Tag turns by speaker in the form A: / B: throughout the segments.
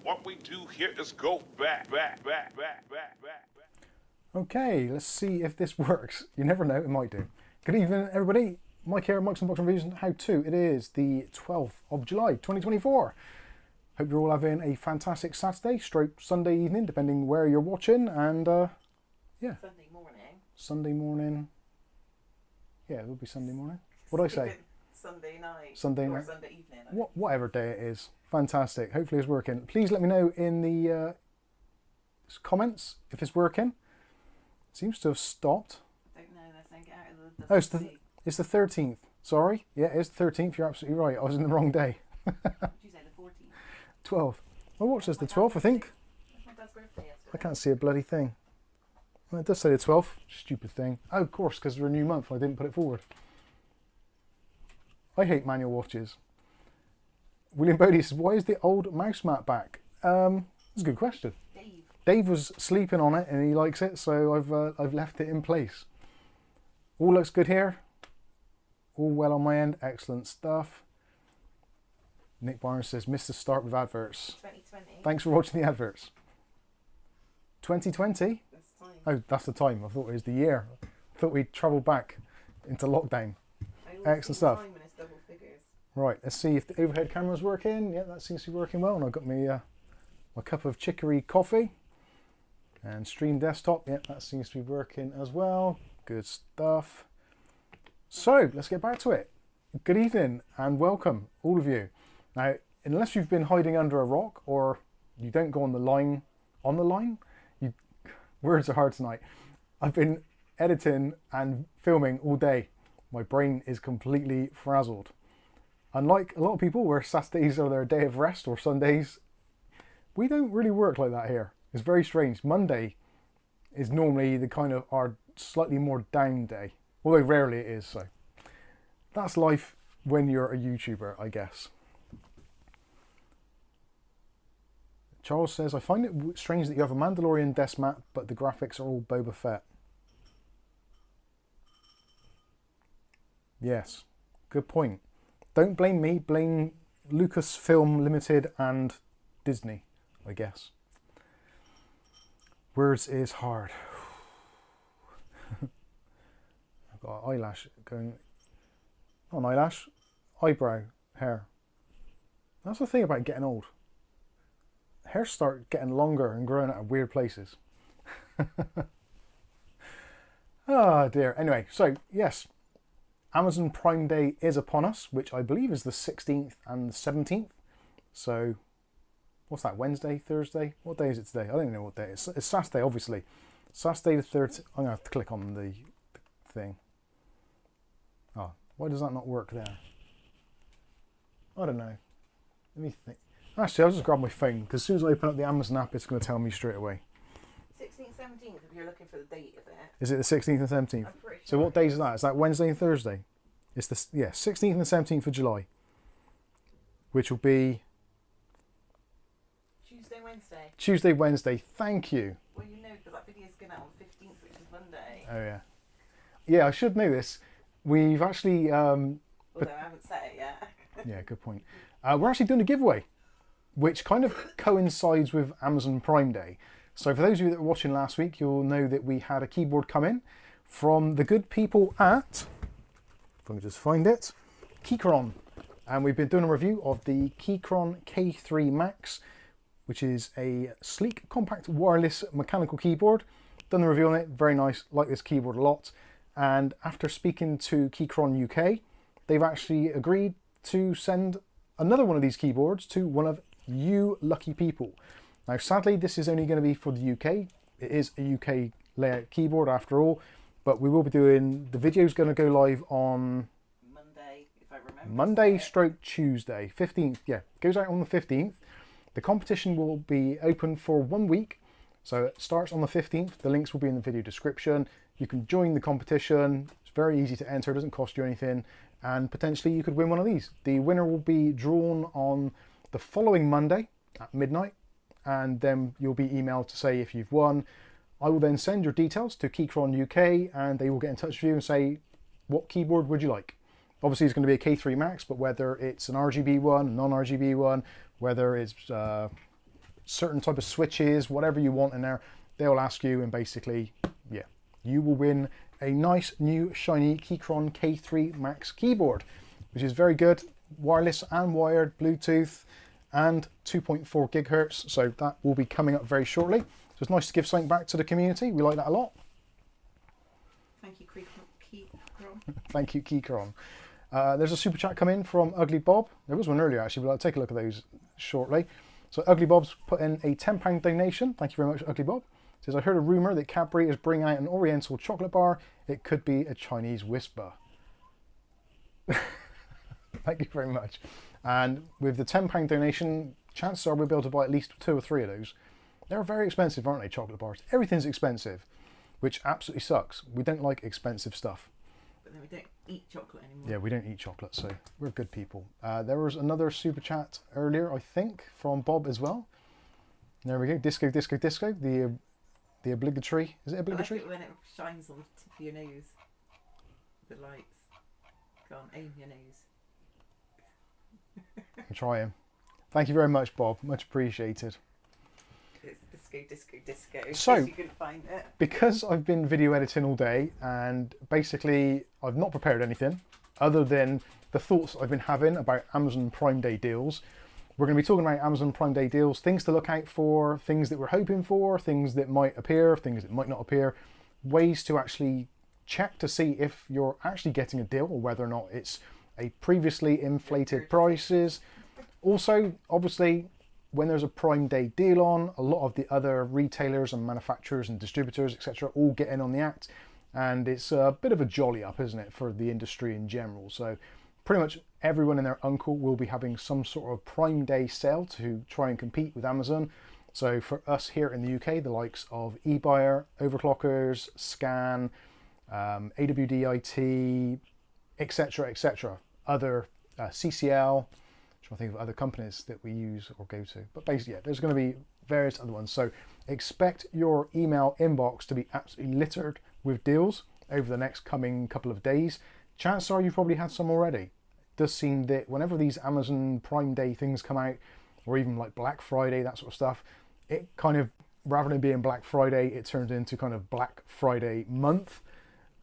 A: what we do here is go back.
B: Okay, let's see if this works. You never know, it might do. Good evening, everybody. Mike here, Mike's Unboxing Reviews and How To. It is the 12th of July, 2024. Hope you're all having a fantastic Saturday, stroke Sunday evening, depending where you're watching. And yeah.
C: Sunday morning.
B: Sunday morning. Yeah, it will be Sunday morning. What do I say?
C: Sunday night.
B: Sunday
C: or
B: night.
C: Sunday evening.
B: Whatever day it is. Fantastic. Hopefully it's working. Please let me know in the comments if it's working. Seems to have stopped.
C: I don't know. Let's get out of the.
B: Oh, it's the 13th. Sorry. Yeah, it's the 13th. You're absolutely right. I was in the wrong day.
C: Did you say the 14th?
B: 12th. My watch says the 12th, I think.
C: It's my dad's birthday yesterday.
B: I can't see a bloody thing. Well, it does say the 12th. Stupid thing. Oh, of course, because we're a new month. I didn't put it forward. I hate manual watches. William Bodie says, why is the old mouse mat back? That's a good question. Dave was sleeping on it and he likes it, so I've left it in place. All looks good here. All well on my end. Excellent stuff. Nick Barnes says, missed the start with adverts.
C: 2020.
B: Thanks for watching the adverts. 2020?
C: That's time.
B: Oh, that's the time. I thought it was the year. I thought we'd travelled back into lockdown. Excellent stuff.
C: Time when it's double figures.
B: Right, let's see if the overhead camera's working. Yeah, that seems to be working well. And I've got my cup of chicory coffee. And stream desktop. Yeah, that seems to be working as well. Good stuff. So, let's get back to it. Good evening and welcome, all of you. Now, unless you've been hiding under a rock or you don't go on the line, words are hard tonight. I've been editing and filming all day. My brain is completely frazzled. Unlike a lot of people where Saturdays are their day of rest or Sundays, we don't really work like that here. It's very strange. Monday is normally the kind of our slightly more down day, although rarely it is, so. That's life when you're a YouTuber, I guess. Charles says, I find it strange that you have a Mandalorian desk mat, but the graphics are all Boba Fett. Yes, good point. Don't blame me, blame Lucasfilm Limited and Disney, I guess. Words is hard. I've got an eyelash going, not an eyelash, eyebrow, hair. That's the thing about getting old. Hairs start getting longer and growing out of weird places. Oh dear. Anyway, so yes, Amazon Prime Day is upon us, which I believe is the 16th and the 17th. So, what's that, Wednesday, Thursday? What day is it today? I don't even know what day it is. It's Saturday, obviously. Saturday the 13th. I'm going to have to click on the thing. Oh, why does that not work there? I don't know. Let me think. Actually, I'll just grab my phone, because as soon as I open up the Amazon app, it's going to tell me straight away.
C: 16th, 17th, if you're looking for the date of it.
B: Is it the 16th and 17th?
C: I'm pretty sure.
B: So what days is that? Is that Wednesday and Thursday? It's the, yeah, 16th and 17th of July. Which will be...
C: Tuesday, Wednesday.
B: Tuesday, Wednesday. Thank you.
C: Well, you know, because that video's going out on 15th, which is Monday.
B: Oh, yeah. Yeah, I should know this. We've actually...
C: Although I haven't set it yet.
B: Yeah, good point. We're actually doing a giveaway, which kind of coincides with Amazon Prime Day. So for those of you that were watching last week, you'll know that we had a keyboard come in from the good people at, if I can just find it, Keychron. And we've been doing a review of the Keychron K3 Max, which is a sleek, compact, wireless mechanical keyboard. Done the review on it, very nice, like this keyboard a lot. And after speaking to Keychron UK, they've actually agreed to send another one of these keyboards to one of you lucky people. Now sadly this is only going to be for the UK. It is a UK layout keyboard after all, but we will be doing, the video's going to go live on
C: Monday, if I remember.
B: Monday stroke Tuesday, 15th, yeah, goes out on the 15th. The competition will be open for 1 week, so it starts on the 15th. The links will be in the video description. You can join the competition. It's very easy to enter, it doesn't cost you anything, and potentially you could win one of these. The winner will be drawn on the following Monday at midnight, and then you'll be emailed to say if you've won. I will then send your details to Keychron UK and they will get in touch with you and say, what keyboard would you like? Obviously it's going to be a K3 Max, but whether it's an RGB one, a non-RGB one, whether it's certain type of switches, whatever you want in there, they'll ask you, and basically, yeah, you will win a nice new shiny Keychron K3 Max keyboard, which is very good, wireless and wired, Bluetooth, and 2.4 gigahertz. So that will be coming up very shortly. So it's nice to give something back to the community. We like that a lot.
C: Thank you, Keychron.
B: Thank you, Keychron. There's a super chat come in from Ugly Bob. There was one earlier actually, but I'll take a look at those shortly. So Ugly Bob's put in a £10 donation. Thank you very much, Ugly Bob. Says, I heard a rumour that Cadbury is bringing out an Oriental chocolate bar. It could be a Chinese whisper. Thank you very much. And with the £10 donation, chances are we'll be able to buy at least 2 or 3 of those. They're very expensive, aren't they, chocolate bars? Everything's expensive, which absolutely sucks. We don't like expensive stuff.
C: But then we don't eat chocolate anymore.
B: Yeah, we don't eat chocolate, so we're good people. There was another super chat earlier, I think, from Bob as well. There we go. Disco, disco, disco. The obligatory. Is it obligatory?
C: I like it when it shines on the tip of your nose. The lights. Go on, aim your nose.
B: I'm trying. Thank you very much, Bob. Much appreciated.
C: It's disco, disco, disco.
B: So,
C: in case you couldn't find it.
B: Because I've been video editing all day and basically I've not prepared anything other than the thoughts I've been having about Amazon Prime Day deals. We're going to be talking about Amazon Prime Day deals, things to look out for, things that we're hoping for, things that might appear, things that might not appear, ways to actually check to see if you're actually getting a deal or whether or not it's a previously inflated prices. Also, obviously, when there's a Prime Day deal on, a lot of the other retailers and manufacturers and distributors, etc., all get in on the act. And it's a bit of a jolly up, isn't it, for the industry in general. So pretty much everyone and their uncle will be having some sort of Prime Day sale to try and compete with Amazon. So for us here in the UK, the likes of eBuyer, Overclockers, Scan, AWDIT, etc., etc., other CCL, trying to think of other companies that we use or go to. But basically, yeah, there's going to be various other ones. So expect your email inbox to be absolutely littered with deals over the next coming couple of days. Chances are you've probably had some already. It does seem that whenever these Amazon Prime Day things come out, or even like Black Friday, that sort of stuff, it kind of, rather than being Black Friday, it turns into kind of Black Friday month.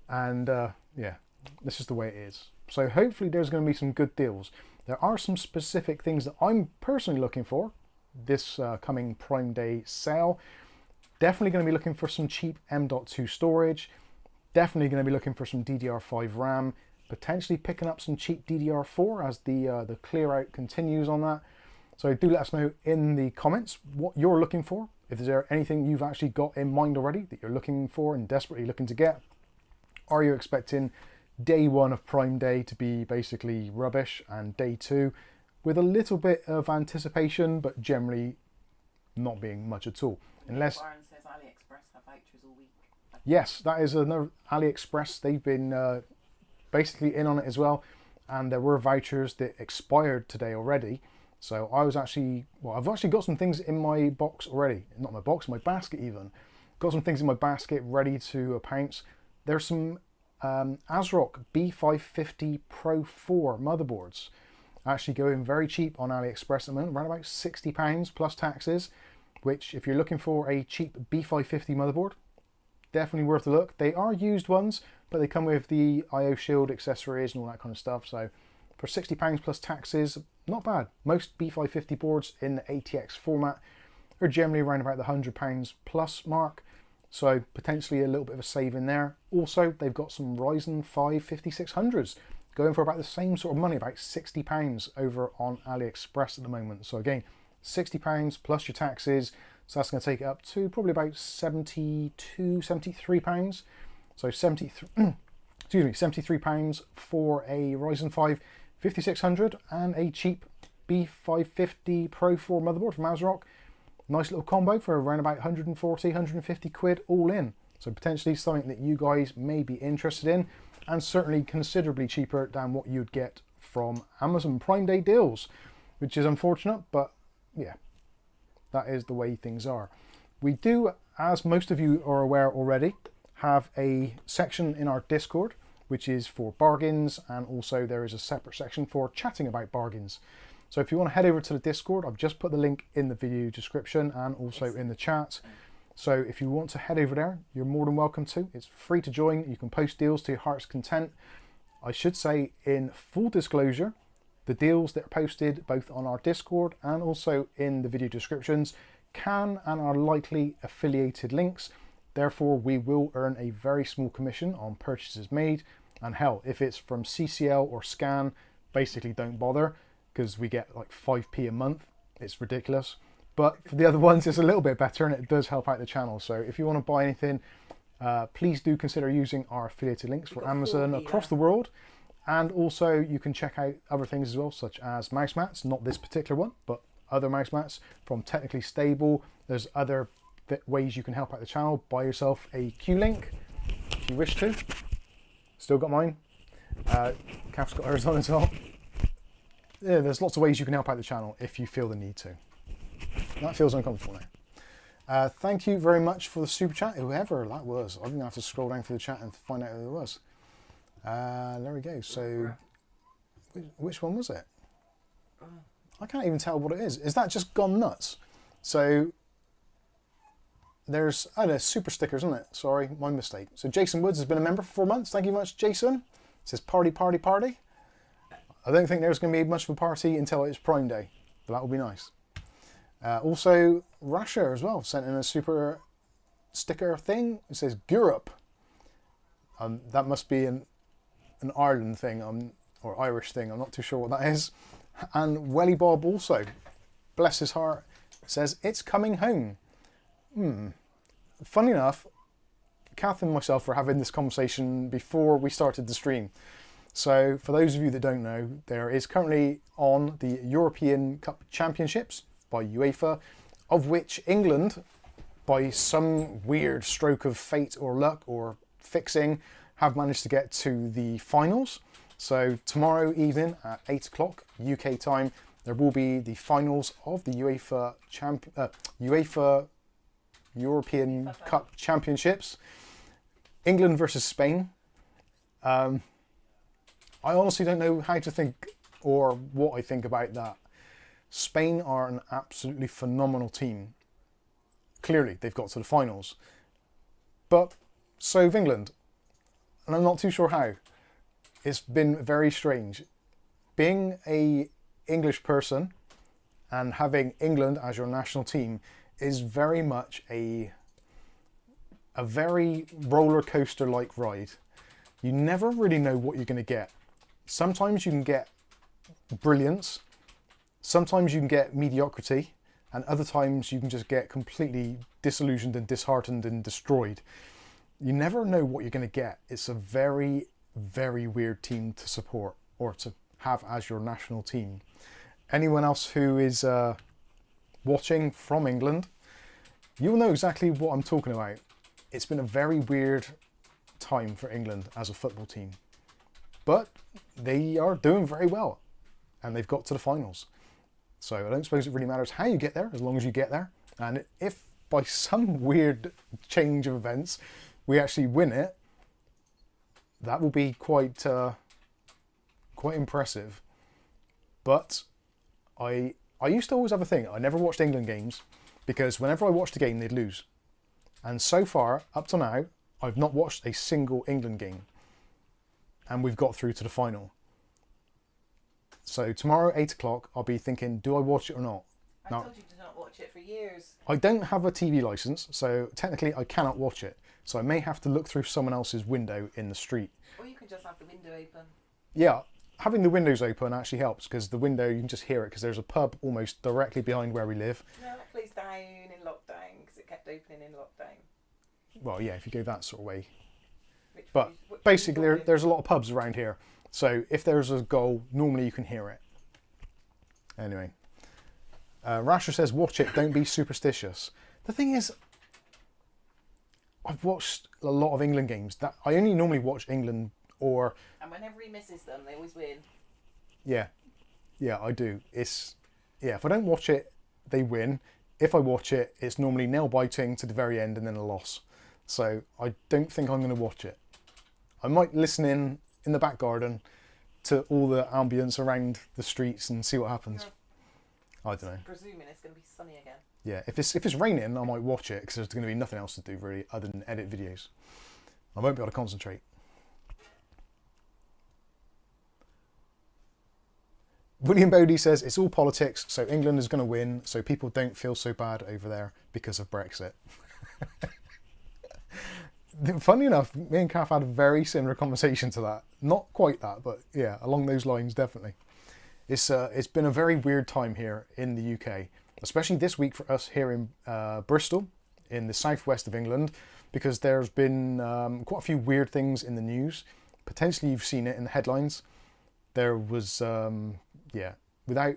B: And yeah, this is the way it is. So hopefully there's going to be some good deals. There are some specific things that I'm personally looking for this coming Prime Day sale. Definitely going to be looking for some cheap M.2 storage. Definitely going to be looking for some DDR5 RAM. Potentially picking up some cheap DDR4 as the clear out continues on that. So do let us know in the comments what you're looking for. If there's anything you've actually got in mind already that you're looking for and desperately looking to get. Are you expecting day one of Prime Day to be basically rubbish and day two with a little bit of anticipation, but generally not being much at all? Unless
C: Warren says AliExpress have vouchers all week.
B: yes, that is another AliExpress. They've been basically in on it as well, and there were vouchers that expired today already. So I was actually, well, I've actually got some things in my box already. Not my box, my basket even. Got some things in my basket ready to pounce. There's some ASRock B550 Pro 4 motherboards actually going very cheap on AliExpress at the moment, around about £60 plus taxes, which if you're looking for a cheap B550 motherboard, definitely worth a look. They are used ones, but they come with the IO Shield accessories and all that kind of stuff. So for £60 plus taxes, not bad. Most B550 boards in the ATX format are generally around about the £100 plus mark. So potentially a little bit of a save in there. Also, they've got some Ryzen 5 5600s going for about the same sort of money, about £60 over on AliExpress at the moment. So again, £60 plus your taxes. So that's going to take it up to probably about £72, £73. So £73 for a Ryzen 5 5600 and a cheap B550 Pro 4 motherboard from ASRock. Nice little combo for around about 140, 150 quid all in. So potentially something that you guys may be interested in, and certainly considerably cheaper than what you'd get from Amazon Prime Day deals, which is unfortunate, but yeah, that is the way things are. We do, as most of you are aware already, have a section in our Discord, which is for bargains, and also there is a separate section for chatting about bargains. So if you want to head over to the Discord, I've just put the link in the video description and also in the chat. So if you want to head over there, you're more than welcome to. It's free to join. You can post deals to your heart's content. I should say, in full disclosure, the deals that are posted both on our Discord and also in the video descriptions can and are likely affiliated links. Therefore, we will earn a very small commission on purchases made. And hell, if it's from CCL or Scan, basically don't bother, because we get like 5p a month. It's ridiculous. But for the other ones, it's a little bit better and it does help out the channel. So if you want to buy anything, please do consider using our affiliated links for Amazon across the world. And also you can check out other things as well, such as mouse mats, not this particular one, but other mouse mats from Technically Stable. There's other ways you can help out the channel. Buy yourself a Q-Link if you wish to. Still got mine. Kath's got hers on as well. Yeah, there's lots of ways you can help out the channel if you feel the need to. That feels uncomfortable now. Thank you very much for the super chat, whoever that was. I'm going to have to scroll down through the chat and find out who it was. There we go. So, which one was it? I can't even tell what it is. Is that just gone nuts? So, there's, oh, there's super stickers, isn't it? Sorry, my mistake. So, Jason Woods has been a member for 4 months. Thank you very much, Jason. It says party, party, party. I don't think there's going to be much of a party until it's Prime Day, but that will be nice. Also, Rasher as well sent in a super sticker thing. It says Europe. That must be an Ireland thing, or Irish thing. I'm not too sure what that is. And Welly Bob also, bless his heart, says it's coming home. Funny enough, Kath and myself were having this conversation before we started the stream. So for those of you that don't know, there is currently on the European Cup Championships by UEFA, of which England, by some weird stroke of fate or luck or fixing, have managed to get to the finals. So tomorrow evening at 8 o'clock UK time, there will be the finals of the UEFA European Cup Championships. England versus Spain. I honestly don't know how to think or what I think about that. Spain are an absolutely phenomenal team. Clearly, they've got to the finals. But so have England. And I'm not too sure how. It's been very strange. Being an English person and having England as your national team is very much a very roller coaster like ride. You never really know what you're going to get. Sometimes you can get brilliance, sometimes you can get mediocrity, and other times you can just get completely disillusioned and disheartened and destroyed. You never know what you're going to get. It's a very, very weird team to support or to have as your national team. Anyone else who is watching from England, you'll know exactly what I'm talking about. It's been a very weird time for England as a football team. But they are doing very well. And they've got to the finals. So I don't suppose it really matters how you get there, as long as you get there. And if by some weird change of events we actually win it, that will be quite impressive. But I used to always have a thing. I never watched England games because whenever I watched a game, they'd lose. And so far, up to now, I've not watched a single England game. And we've got through to the final. So tomorrow, 8 o'clock, I'll be thinking, do I watch it or not?
C: I told you to not watch it for years.
B: I don't have a TV license, so technically I cannot watch it. So I may have to look through someone else's window in the street.
C: Or you can just have the window open.
B: Yeah, having the windows open actually helps, because the window, you can just hear it, because there's a pub almost directly behind where we live.
C: No, that closed down in lockdown, because it kept opening in lockdown.
B: Well, yeah, if you go that sort of way.
C: Which
B: But basically, there's a lot of pubs around here. So if there's a goal, normally you can hear it. Anyway. Rasher says, watch it, don't be superstitious. The thing is, I've watched a lot of England games. That I only normally watch England or...
C: And whenever he misses them, they always win.
B: Yeah. Yeah, I do. It's... Yeah, if I don't watch it, they win. If I watch it, it's normally nail-biting to the very end and then a loss. So I don't think I'm going to watch it. I might listen in the back garden to all the ambience around the streets and see what happens. I don't know.
C: Presuming it's going to be sunny again.
B: Yeah, if it's raining, I might watch it because there's going to be nothing else to do really other than edit videos. I won't be able to concentrate. William Bodie says it's all politics, so England is going to win, so people don't feel so bad over there because of Brexit. Funny enough, me and Kath had a very similar conversation to that. Not quite that, but yeah, along those lines, definitely. It's been a very weird time here in the UK, especially this week for us here in Bristol, in the southwest of England, because there's been quite a few weird things in the news. Potentially you've seen it in the headlines. There was, yeah, without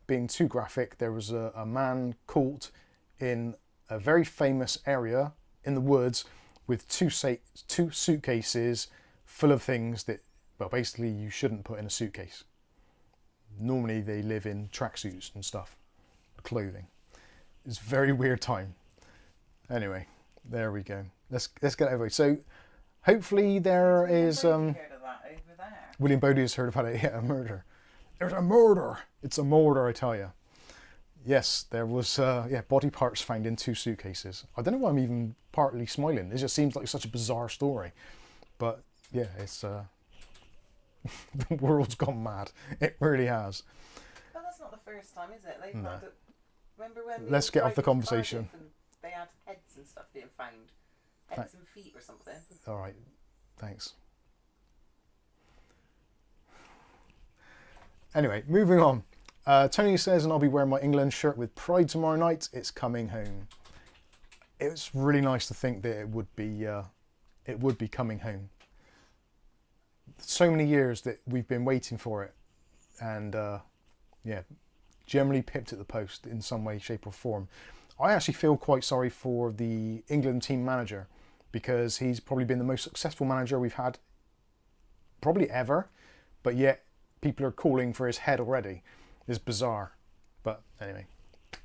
B: being too graphic, there was a man caught in a very famous area in the woods with two suitcases full of things that, well, basically you shouldn't put in a suitcase. Normally they live in tracksuits and stuff, clothing. It's a very weird time. Anyway, there we go. Let's get it over. So hopefully there is...
C: Heard of that over there?
B: William Bodie has heard about it. Yeah, a murder. There's a murder. It's a murder, I tell you. Yes, there was yeah, body parts found in two suitcases. I don't know why I'm even partly smiling. It just seems like such a bizarre story. But yeah, it's the world's gone mad. It really has.
C: Well, that's not the first time, is it?
B: No.
C: Remember when we
B: Let's
C: were
B: get off the
C: driving to
B: conversation.
C: Cardiff and they had heads and stuff being found? Heads and feet or something.
B: All right, thanks. Anyway, moving on. Tony says, and I'll be wearing my England shirt with pride tomorrow night. It's coming home. It's really nice to think that it would be coming home. So many years that we've been waiting for it, and yeah, generally pipped at the post in some way, shape or form. I actually feel quite sorry for the England team manager because he's probably been the most successful manager we've had probably ever, but yet people are calling for his head already. It's bizarre. But anyway,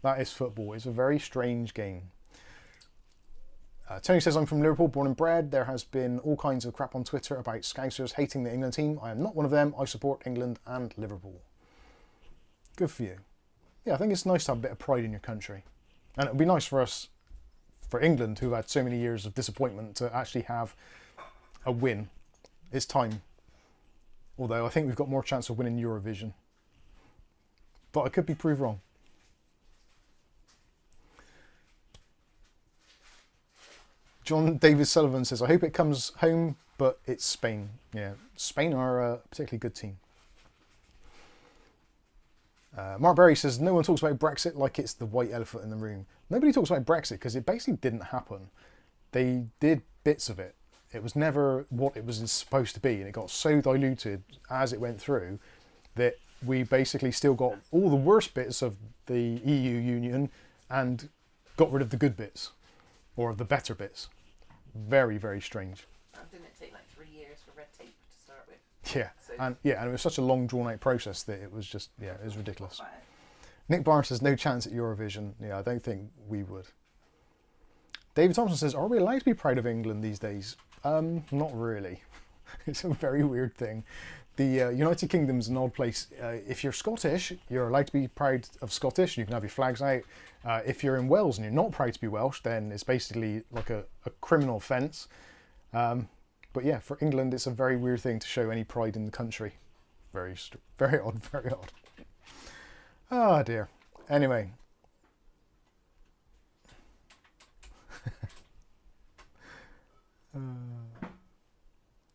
B: that is football. It's a very strange game. Tony says, I'm from Liverpool, born and bred. There has been all kinds of crap on Twitter about Scousers hating the England team. I am not one of them. I support England and Liverpool. Good for you. Yeah, I think it's nice to have a bit of pride in your country. And it would be nice for us, for England, who have had so many years of disappointment, to actually have a win. It's time. Although I think we've got more chance of winning Eurovision. But I could be proved wrong. John David Sullivan says, I hope it comes home, but it's Spain. Yeah, Spain are a particularly good team. Mark Berry says, no one talks about Brexit like it's the white elephant in the room. Nobody talks about Brexit because it basically didn't happen. They did bits of it. It was never what it was supposed to be, and it got so diluted as it went through that we basically still got all the worst bits of the EU Union and got rid of the good bits, or the better bits. Very, very strange.
C: Didn't it take like 3 years for red tape to start with?
B: Yeah,
C: So
B: and it was such a long, drawn-out process that it was just, yeah, it was ridiculous. Nick Barnes says, no chance at Eurovision. Yeah, I don't think we would. David Thompson says, are we allowed to be proud of England these days? Not really. It's a very weird thing. The United Kingdom's an odd place. If you're Scottish, you're allowed to be proud of Scottish. You can have your flags out. If you're in Wales and you're not proud to be Welsh, then it's basically like a criminal offence. But yeah, for England, it's a very weird thing to show any pride in the country. Very odd, very odd. Oh dear. Anyway.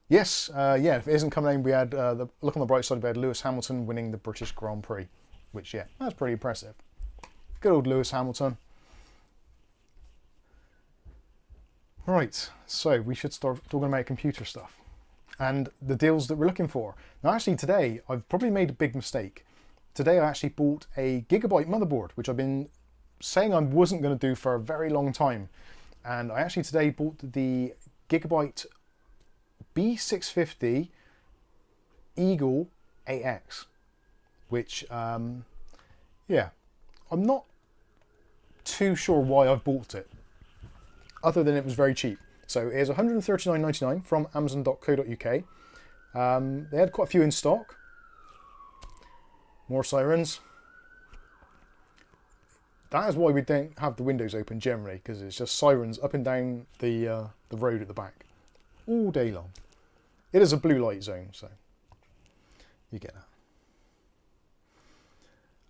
B: Yes, yeah, if it isn't coming in, we had, look on the bright side, we had Lewis Hamilton winning the British Grand Prix, which, yeah, that's pretty impressive. Good old Lewis Hamilton. Right, so we should start talking about computer stuff and the deals that we're looking for. Now, actually, today, I've probably made a big mistake. Today, I actually bought a Gigabyte motherboard, which I've been saying I wasn't going to do for a very long time. And I actually today bought the Gigabyte B650 Eagle AX, which, yeah, I'm not too sure why I've bought it, other than it was very cheap. So it is £139.99 from Amazon.co.uk. They had quite a few in stock. More sirens. that is why we don't have the windows open generally, because it's just sirens up and down the road at the back all day long. It is a blue light zone, so you get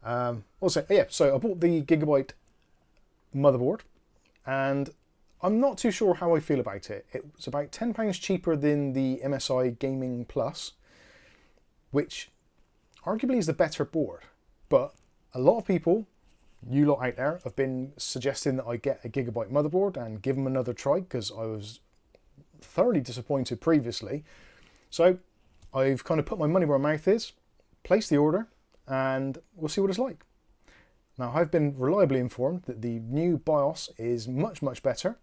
B: that. Also, yeah, so I bought the Gigabyte motherboard, and I'm not too sure how I feel about it. It's about £10 cheaper than the MSI Gaming Plus, which arguably is the better board. But a lot of people, you lot out there, have been suggesting that I get a Gigabyte motherboard and give them another try, because I was thoroughly disappointed previously. So I've kind of put my money where my mouth is, placed the order, and we'll see what it's like. Now, I've been reliably informed that the new BIOS is much, much better.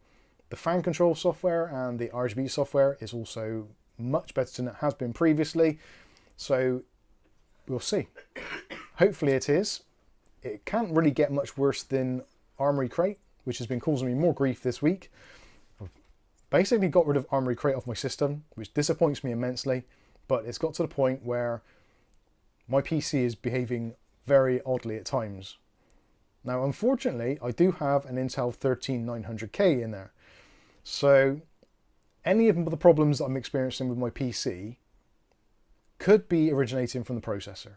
B: The fan control software and the ARGB software is also much better than it has been previously. So we'll see. Hopefully it is. It can't really get much worse than Armoury Crate, which has been causing me more grief this week. I've basically got rid of Armoury Crate off my system, which disappoints me immensely, but it's got to the point where my PC is behaving very oddly at times. Now, unfortunately, I do have an Intel 13900K in there. So any of the problems that I'm experiencing with my PC could be originating from the processor,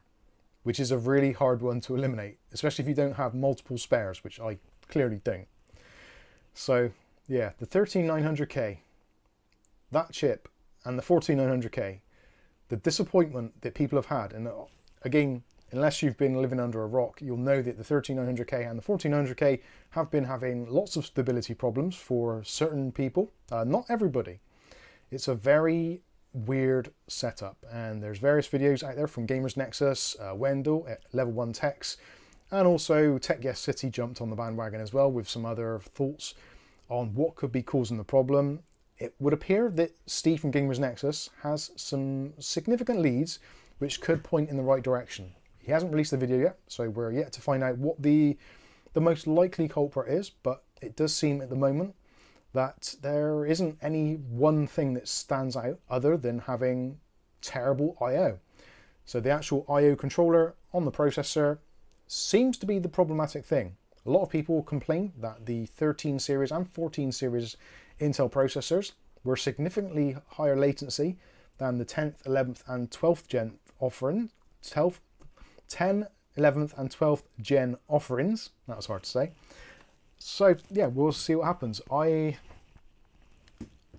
B: which is a really hard one to eliminate, especially if you don't have multiple spares, which I clearly don't. So yeah, the 13900K, that chip, and the 14900K, the disappointment that people have had, and again, unless you've been living under a rock, you'll know that the 13900K and the 14900K have been having lots of stability problems for certain people, not everybody. It's a very weird setup, and there's various videos out there from Gamers Nexus, Wendell, Level 1 Techs, and also Tech Yes City jumped on the bandwagon as well with some other thoughts on what could be causing the problem. It would appear that Steve from Gamers Nexus has some significant leads which could point in the right direction. He hasn't released the video yet, so we're yet to find out what the most likely culprit is, but it does seem at the moment that there isn't any one thing that stands out other than having terrible I/O. So the actual I/O controller on the processor seems to be the problematic thing. A lot of people complain that the 13 series and 14 series Intel processors were significantly higher latency than the 10th, 11th and 12th gen offering. 10, 11th and 12th gen offerings. That was hard to say. So yeah, we'll see what happens.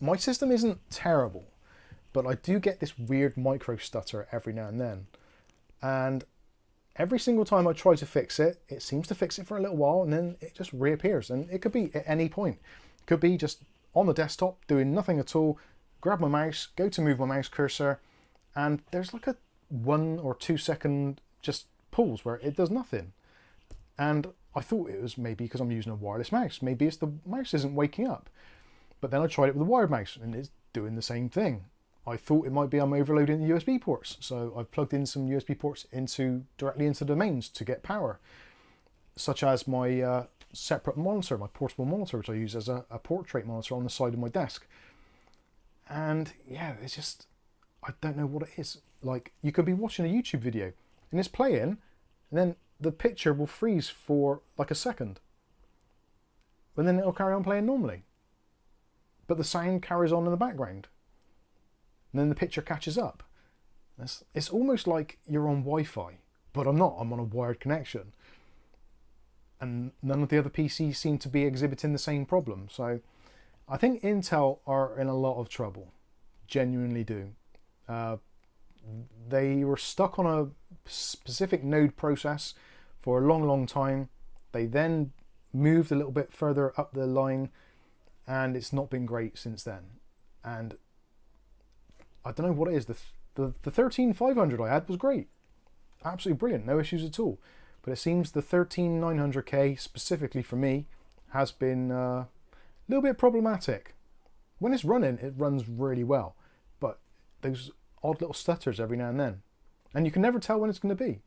B: My system isn't terrible, but I do get this weird micro stutter every now and then. And every single time I try to fix it, it seems to fix it for a little while and then it just reappears. And it could be at any point. It could be just on the desktop doing nothing at all, grab my mouse, go to move my mouse cursor, and there's like a 1 or 2 second just pause where it does nothing. And I thought it was maybe because I'm using a wireless mouse. Maybe it's the mouse isn't waking up. But then I tried it with a wired mouse and it's doing the same thing. I thought it might be I'm overloading the USB ports. So I've plugged in some USB ports directly into the mains to get power. Such as my separate monitor, my portable monitor, which I use as a portrait monitor on the side of my desk. And yeah, it's just, I don't know what it is. Like, you could be watching a YouTube video and it's playing, and then the picture will freeze for like a second. But then it'll carry on playing normally. But the sound carries on in the background. And then the picture catches up. It's almost like you're on Wi-Fi, but I'm not, I'm on a wired connection. And none of the other PCs seem to be exhibiting the same problem. So I think Intel are in a lot of trouble. Genuinely do. They were stuck on a specific node process for a long, long time. They then moved a little bit further up the line, and it's not been great since then. And I don't know what it is. The 13500 I had was great. Absolutely brilliant. No issues at all. But it seems the 13900K, specifically for me, has been a little bit problematic. When it's running, it runs really well. But those odd little stutters every now and then. And you can never tell when it's going to be.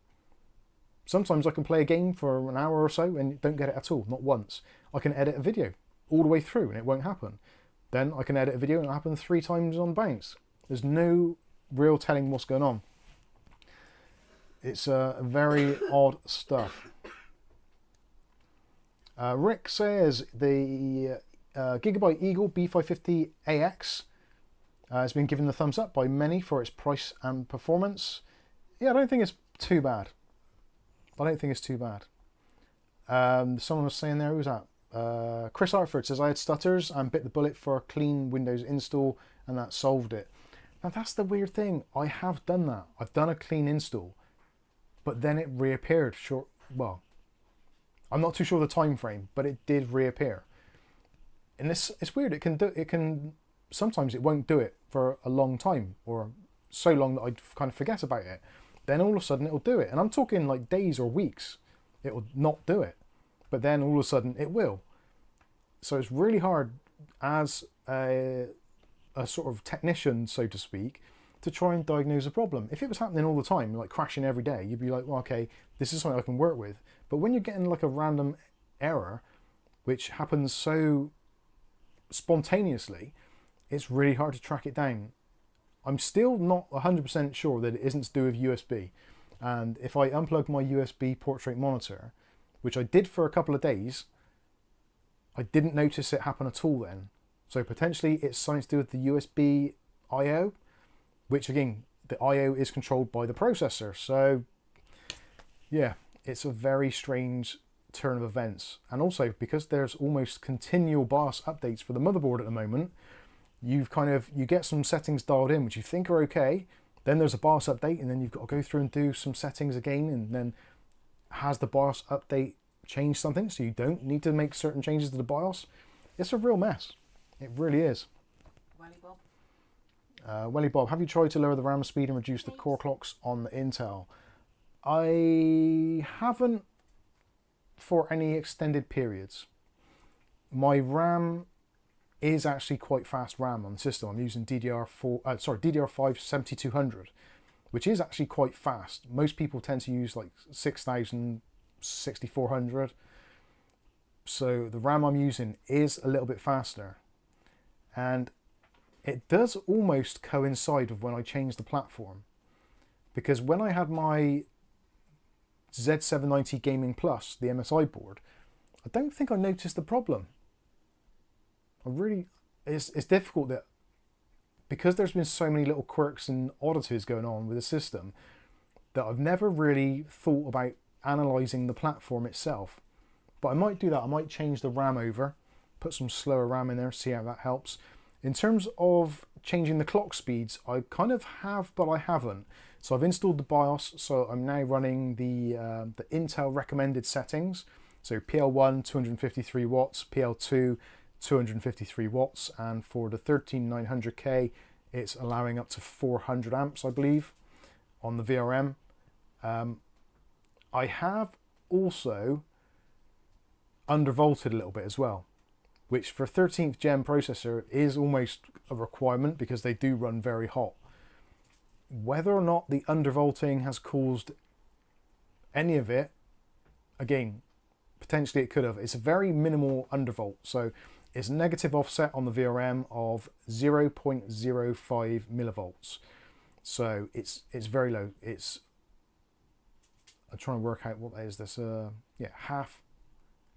B: Sometimes I can play a game for an hour or so and don't get it at all, not once. I can edit a video all the way through and it won't happen. Then I can edit a video and it'll happen 3 times on bounce. There's no real telling what's going on. It's very odd stuff. Rick says the Gigabyte Eagle B550AX has been given the thumbs up by many for its price and performance. Yeah, I don't think it's too bad. I don't think it's too bad. Someone was saying there, who was that? Chris Hartford says, I had stutters and bit the bullet for a clean Windows install and that solved it. Now that's the weird thing. I have done that. I've done a clean install, but then it reappeared short. Well, I'm not too sure the time frame, but it did reappear. And it's weird. It can sometimes it won't do it for a long time, or so long that I kind of forget about it. Then all of a sudden it'll do it. And I'm talking like days or weeks. It will not do it. But then all of a sudden it will. So it's really hard as a sort of technician, so to speak, to try and diagnose a problem. If it was happening all the time, like crashing every day, you'd be like, well, okay, this is something I can work with. But when you're getting like a random error, which happens so spontaneously, it's really hard to track it down. I'm still not 100% sure that it isn't to do with USB. And if I unplug my USB portrait monitor, which I did for a couple of days, I didn't notice it happen at all then. So potentially it's something to do with the USB I/O, which again, the I/O is controlled by the processor. So yeah, it's a very strange turn of events. And also because there's almost continual BIOS updates for the motherboard at the moment, you get some settings dialed in which you think are okay, then there's a BIOS update, and then you've got to go through and do some settings again, and then has the BIOS update changed something so you don't need to make certain changes to the BIOS? It's a real mess. It really is. Welly Bob, have you tried to lower the RAM speed and reduce the core clocks on the Intel? I haven't for any extended periods. My RAM is actually quite fast RAM on the system. I'm using DDR5 7200, which is actually quite fast. Most people tend to use like 6000, 6400. So the RAM I'm using is a little bit faster. And it does almost coincide with when I changed the platform. Because when I had my Z790 Gaming Plus, the MSI board, I don't think I noticed the problem. It's difficult that, because there's been so many little quirks and oddities going on with the system, that I've never really thought about analysing the platform itself. But I might do that. I might change the RAM over, put some slower RAM in there, see how that helps. In terms of changing the clock speeds, I kind of have, but I haven't. So I've installed the BIOS, so I'm now running the Intel recommended settings. So PL1, 253 watts, PL2, 253 watts, and for the 13900K it's allowing up to 400 amps, I believe, on the VRM. I have also undervolted a little bit as well, which for 13th gen processor is almost a requirement because they do run very hot. Whether or not the undervolting has caused any of it, again, potentially it could have. It's a very minimal undervolt, so it's negative offset on the VRM of 0.05 millivolts. So it's very low. I'm trying to work out what that is. That's yeah, half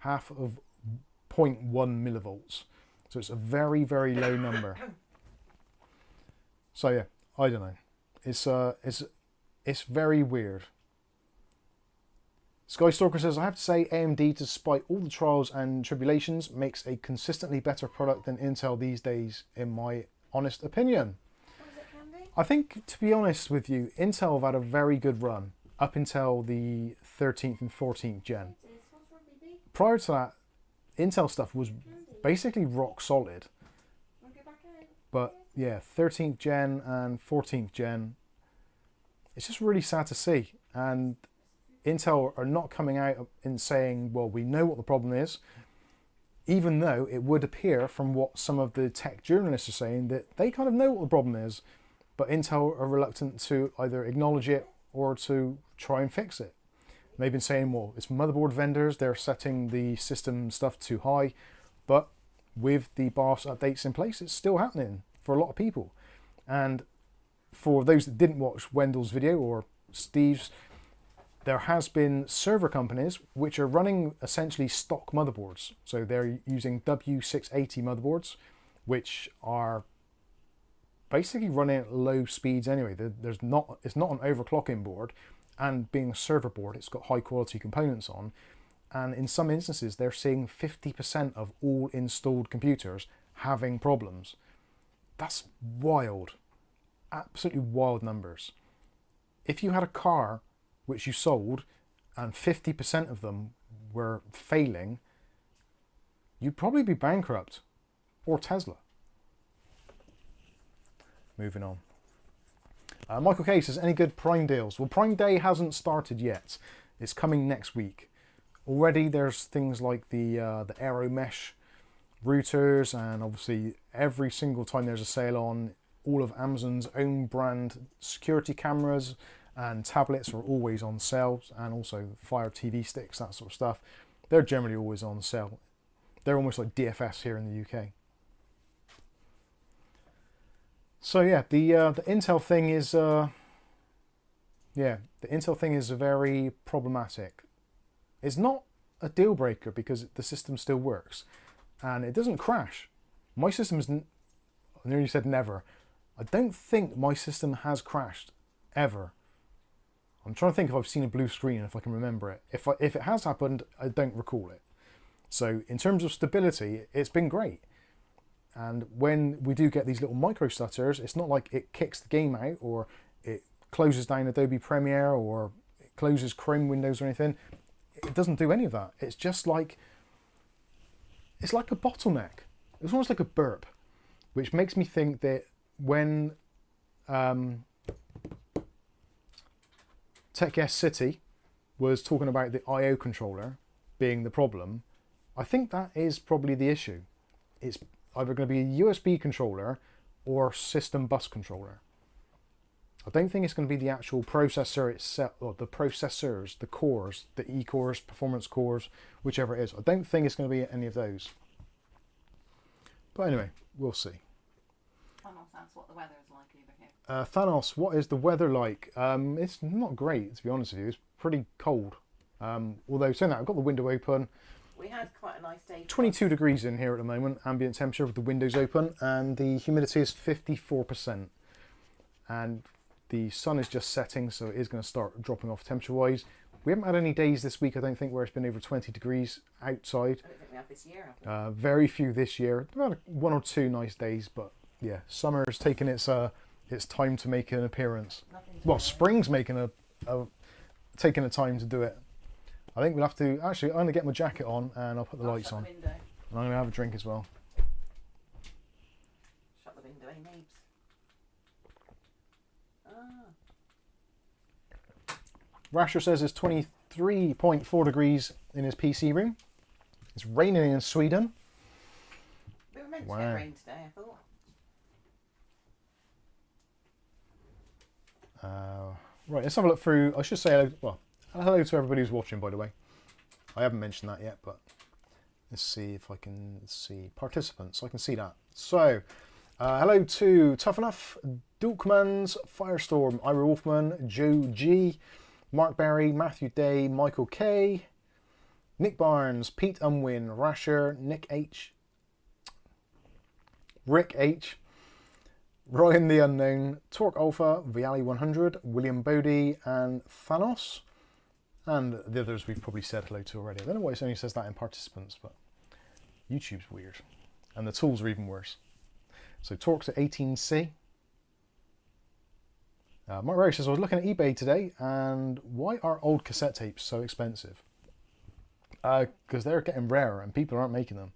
B: of 0.1 millivolts. So it's a very, very low number. So yeah, I don't know. It's very weird. Skystalker says, I have to say AMD, despite all the trials and tribulations, makes a consistently better product than Intel these days, in my honest opinion.
D: What is it, Candy?
B: I think, to be honest with you, Intel have had a very good run up until the 13th and 14th gen. Prior to that, Intel stuff was basically rock solid. But yeah, 13th gen and 14th gen, it's just really sad to see. And Intel are not coming out and saying, well, we know what the problem is, even though it would appear from what some of the tech journalists are saying that they kind of know what the problem is, but Intel are reluctant to either acknowledge it or to try and fix it. They've been saying, well, it's motherboard vendors, they're setting the system stuff too high, but with the BIOS updates in place, it's still happening for a lot of people. And for those that didn't watch Wendell's video or Steve's, there has been server companies which are running essentially stock motherboards. So they're using W680 motherboards, which are basically running at low speeds anyway. It's not an overclocking board, and being a server board, it's got high quality components on. And in some instances, they're seeing 50% of all installed computers having problems. That's wild. Absolutely wild numbers. If you had a car which you sold and 50% of them were failing, you'd probably be bankrupt. Or Tesla. Moving on. Michael K says, any good Prime deals? Well, Prime Day hasn't started yet. It's coming next week. Already there's things like the Aero Mesh routers, and obviously every single time there's a sale on, all of Amazon's own brand security cameras and tablets are always on sale, and also Fire TV sticks, that sort of stuff. They're generally always on sale. They're almost like DFS here in the UK. So yeah, the Intel thing is the Intel thing is very problematic. It's not a deal breaker because the system still works and it doesn't crash. My system is, I nearly said never. I don't think my system has crashed ever. I'm trying to think if I've seen a blue screen and if I can remember it. If it has happened, I don't recall it. So in terms of stability, it's been great. And when we do get these little micro stutters, it's not like it kicks the game out or it closes down Adobe Premiere or it closes Chrome windows or anything. It doesn't do any of that. It's just like, it's like a bottleneck. It's almost like a burp, which makes me think that when TechS City was talking about the I/O controller being the problem, I think that is probably the issue. It's either going to be a USB controller or system bus controller. I don't think it's going to be the actual processor itself, or the processors, the cores, the E-cores, performance cores, whichever it is. I don't think it's going to be any of those. But anyway, we'll see.
C: Thanos asks what the weather is like over here.
B: Thanos, what is the weather like? It's not great, to be honest with you. It's pretty cold. Although saying that, I've got the window open.
C: We had quite a nice day.
B: 22 degrees in here at the moment, ambient temperature with the windows open, and the humidity is 54%. And the sun is just setting, so it is going to start dropping off temperature-wise. We haven't had any days this week, I don't think, where it's been over 20 degrees outside.
C: I don't think we have this year, have we?
B: Very few this year. We've had one or two nice days, but yeah, summer's taking its time to make an appearance. Well, spring's making taking the time to do it. I think we'll have to, actually, I'm going to get my jacket on and I'll put the lights on. And I'm going to have a drink as well.
C: Shut the window, eh, Mabes?
B: Rasher says it's 23.4 degrees in his PC room. It's raining in Sweden.
C: We were meant to get rain today, I thought.
B: Right, let's have a look through. I should say, well, hello to everybody who's watching, by the way. I haven't mentioned that yet, but let's see if I can see participants. I can see that. So, hello to Tough Enough, Dulkmans, Firestorm, Ira Wolfman, Joe G, Mark Berry, Matthew Day, Michael K, Nick Barnes, Pete Unwin, Rasher, Nick H, Rick H, Ryan the Unknown, Torque Alpha, Viali 100, William Bodie, and Thanos. And the others we've probably said hello to already. I don't know why it only says that in participants, but YouTube's weird. And the tools are even worse. So Torque's at 18C. Mark Rose says, I was looking at eBay today, and why are old cassette tapes so expensive? Because they're getting rarer and people aren't making them.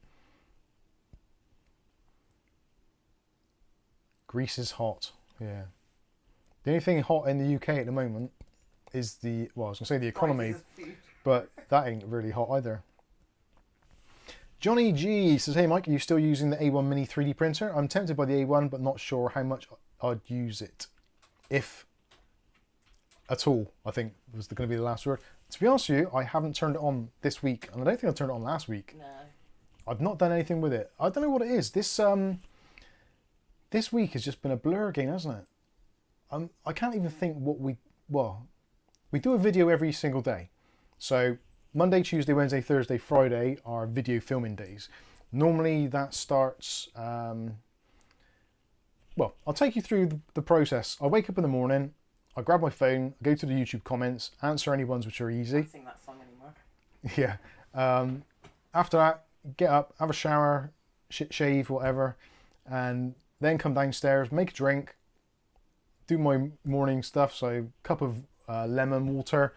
B: Greece is hot, yeah. The only thing hot in the UK at the moment is the, well, I was going to say the economy, but that ain't really hot either. Johnny G says, hey Mike, are you still using the A1 Mini 3D printer? I'm tempted by the A1, but not sure how much I'd use it. If at all, I think was going to be the last word. To be honest with you, I haven't turned it on this week, and I don't think I turned it on last week.
C: No.
B: I've not done anything with it. I don't know what it is. This week has just been a blur again, hasn't it? I can't even think what we, well, we do a video every single day. So Monday, Tuesday, Wednesday, Thursday, Friday are video filming days. Normally that starts, well, I'll take you through the process. I wake up in the morning, I grab my phone, go to the YouTube comments, answer any ones which are easy.
C: I don't sing that song anymore.
B: Yeah. After that, get up, have a shower, shave, whatever, and then come downstairs, make a drink, do my morning stuff. So cup of lemon water,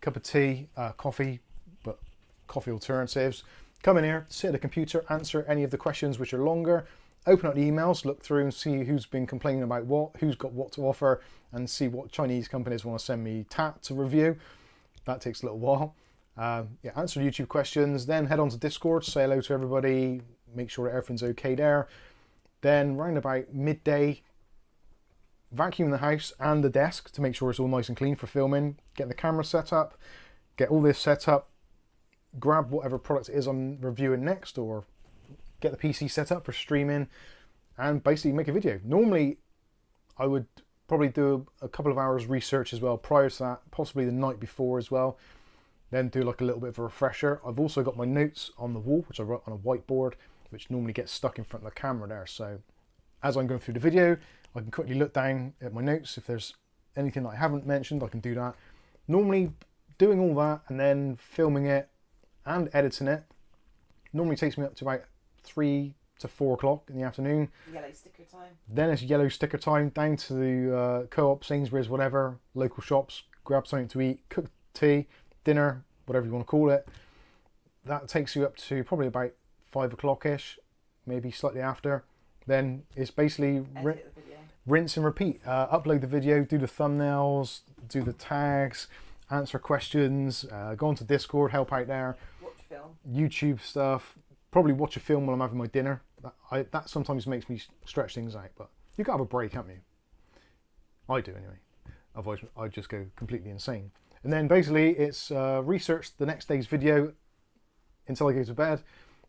B: cup of tea, coffee, but coffee alternatives. Come in here, sit at the computer, answer any of the questions which are longer, open up the emails, look through and see who's been complaining about what, who's got what to offer, and see what Chinese companies want to send me TAT to review. That takes a little while. Yeah, answer YouTube questions, then head on to Discord, say hello to everybody, make sure that everything's okay there. Then round about midday, vacuum the house and the desk to make sure it's all nice and clean for filming, get the camera set up, get all this set up, grab whatever product it is I'm reviewing next, or get the PC set up for streaming, and basically make a video. Normally I would probably do a couple of hours research as well prior to that, possibly the night before as well, then do like a little bit of a refresher. I've also got my notes on the wall which I wrote on a whiteboard, which normally gets stuck in front of the camera there, so as I'm going through the video I can quickly look down at my notes. If there's anything that I haven't mentioned, I can do that. Normally doing all that and then filming it and editing it normally takes me up to about 3 to 4 o'clock in the afternoon.
C: Yellow sticker time.
B: Then it's yellow sticker time, down to the Co-op, Sainsbury's, whatever, local shops, grab something to eat, cook tea, dinner, whatever you want to call it. That takes you up to probably about 5 o'clock-ish, maybe slightly after. Then it's basically rinse and repeat. Upload the video, do the thumbnails, do the tags, answer questions, go onto Discord, help out there.
C: Watch film.
B: YouTube stuff. Probably watch a film while I'm having my dinner. That sometimes makes me stretch things out, but you got to have a break, haven't you? I do anyway. Otherwise I'd just go completely insane. And then basically it's research the next day's video until I go to bed.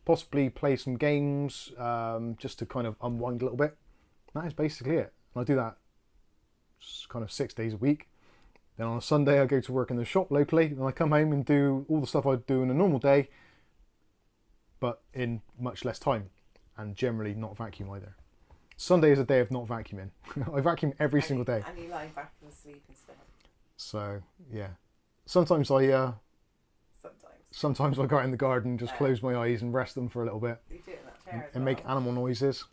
B: Possibly play some games just to kind of unwind a little bit. That is basically it. And I do that kind of 6 days a week. Then on a Sunday I go to work in the shop locally, and I come home and do all the stuff I'd do in a normal day, but in much less time, and generally not vacuum either. Sunday is a day of not vacuuming. I vacuum every single day.
C: And you lie back and sleep instead.
B: So yeah, sometimes I sometimes I go out in the garden, just close my eyes and rest them for a little bit,
C: You do it in that chair as
B: and make
C: well.
B: animal noises.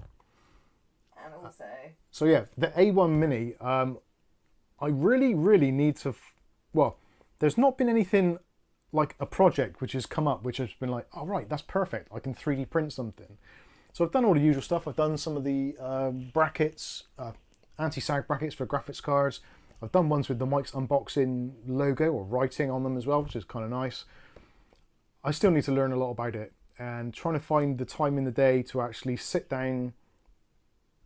C: And also,
B: So yeah, the A1 Mini, I really need to, well, there's not been anything like a project which has come up which has been like, oh right, that's perfect, I can 3D print something. So I've done all the usual stuff. I've done some of the brackets, anti-sag brackets for graphics cards. I've done ones with the Mikesunboxing logo or writing on them as well, which is kind of nice. I still need to learn a lot about it, and trying to find the time in the day to actually sit down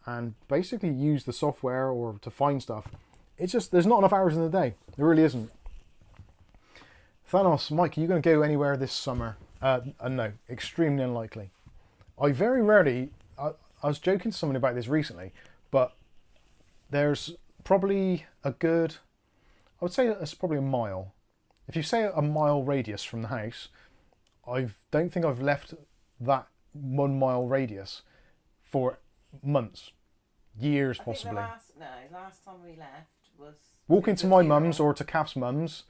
B: and basically use the software or to find stuff. It's just, there's not enough hours in the day. There really isn't. Thanos, Mike, are you going to go anywhere this summer? No, extremely unlikely. I very rarely, I was joking to someone about this recently, but there's probably a good, I would say it's probably a mile. If you say a mile radius from the house, I don't think I've left that 1 mile radius for months, years possibly.
C: Last time we left was
B: walking to my mum's or to Kath's mum's.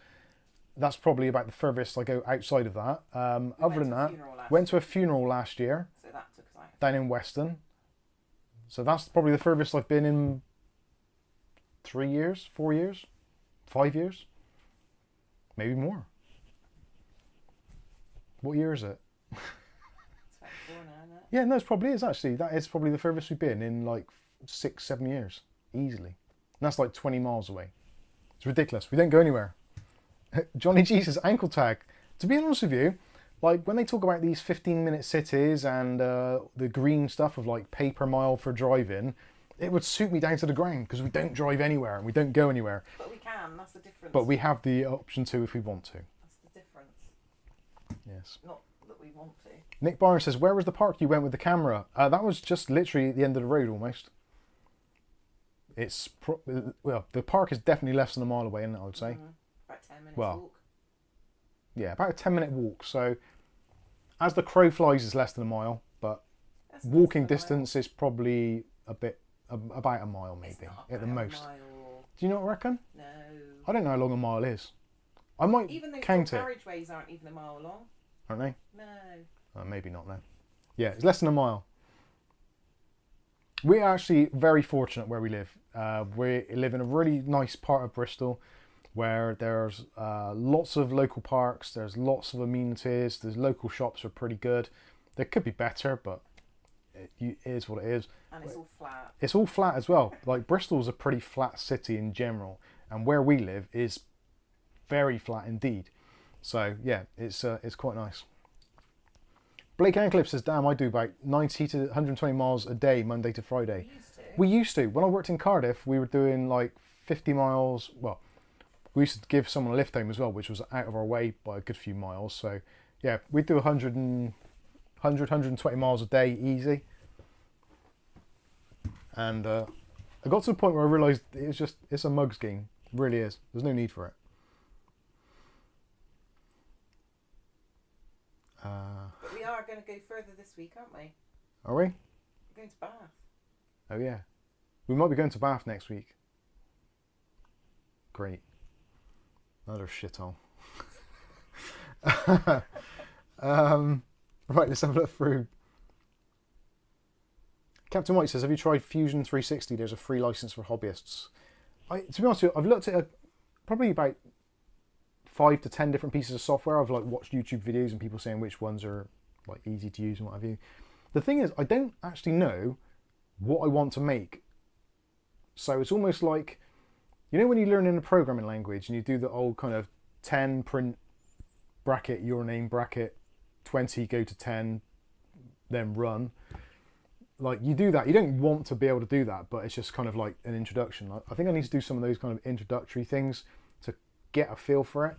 B: That's probably about the furthest I go outside of that. Other than that, went to a funeral last year,
C: so that took us out.
B: down in Weston. So that's probably the furthest I've been in 3 years, 4 years, 5 years, maybe more. What year is it?
C: It's about 4 now, isn't it?
B: Yeah, no, it probably is actually. That is probably the furthest we've been in like 6, 7 years, easily. And that's like 20 miles away. It's ridiculous. We don't go anywhere. Johnny Jesus ankle tag. To be honest with you, like when they talk about these 15-minute cities and the green stuff of like pay per mile for driving, it would suit me down to the ground because we don't drive anywhere and we don't go anywhere.
C: But we can, that's the difference.
B: But we have the option to if we want to.
C: That's the difference.
B: Yes.
C: Not that we want to.
B: Nick Barnes says, where was the park you went with the camera? That was just literally at the end of the road almost. It's, well, the park is definitely less than a mile away, isn't it, I would say.
C: About 10 minutes
B: Well,
C: walk.
B: yeah, about a 10-minute walk. So as the crow flies, it's less than a mile, but
C: That's
B: walking
C: less than a
B: distance is probably about a mile
C: mile. It's
B: maybe
C: not
B: at the
C: about a
B: most.
C: mile.
B: Do you not reckon?
C: No.
B: I don't know how long a mile is. I might
C: Even those
B: count it.
C: carriageways aren't even a mile long.
B: Aren't they?
C: No.
B: Maybe not then. Yeah, it's less than a mile. We're actually very fortunate where we live. We live in a really nice part of Bristol where there's lots of local parks, there's lots of amenities, the local shops are pretty good. They could be better, but it is what it is.
C: And it's all flat.
B: It's all flat as well. Like Bristol's a pretty flat city in general, and where we live is very flat indeed. So yeah, it's quite nice. Blake Ancliffe says, damn, I do about 90 to 120 miles a day, Monday to Friday. We used to. When I worked in Cardiff, we were doing like 50 miles. Well, we used to give someone a lift home as well, which was out of our way by a good few miles. So yeah, we'd do 120 miles a day easy. And I got to the point where I realised it's a mugs game. It really is. There's no need for it.
C: But we are going to go further this week, aren't we?
B: Are we?
C: We're going to Bath.
B: Oh yeah. We might be going to Bath next week. Great. Another shithole. Right, let's have a look through. Captain White says, have you tried Fusion 360? There's a free license for hobbyists. To be honest with you, I've looked at probably about 5 to 10 different pieces of software. I've like watched YouTube videos and people saying which ones are like easy to use and what have you. The thing is, I don't actually know what I want to make. So it's almost like, you know when you learn in a programming language and you do the old kind of 10 print bracket your name bracket 20 go to 10 then run. Like you do that, you don't want to be able to do that, but it's just kind of like an introduction. I think I need to do some of those kind of introductory things to get a feel for it.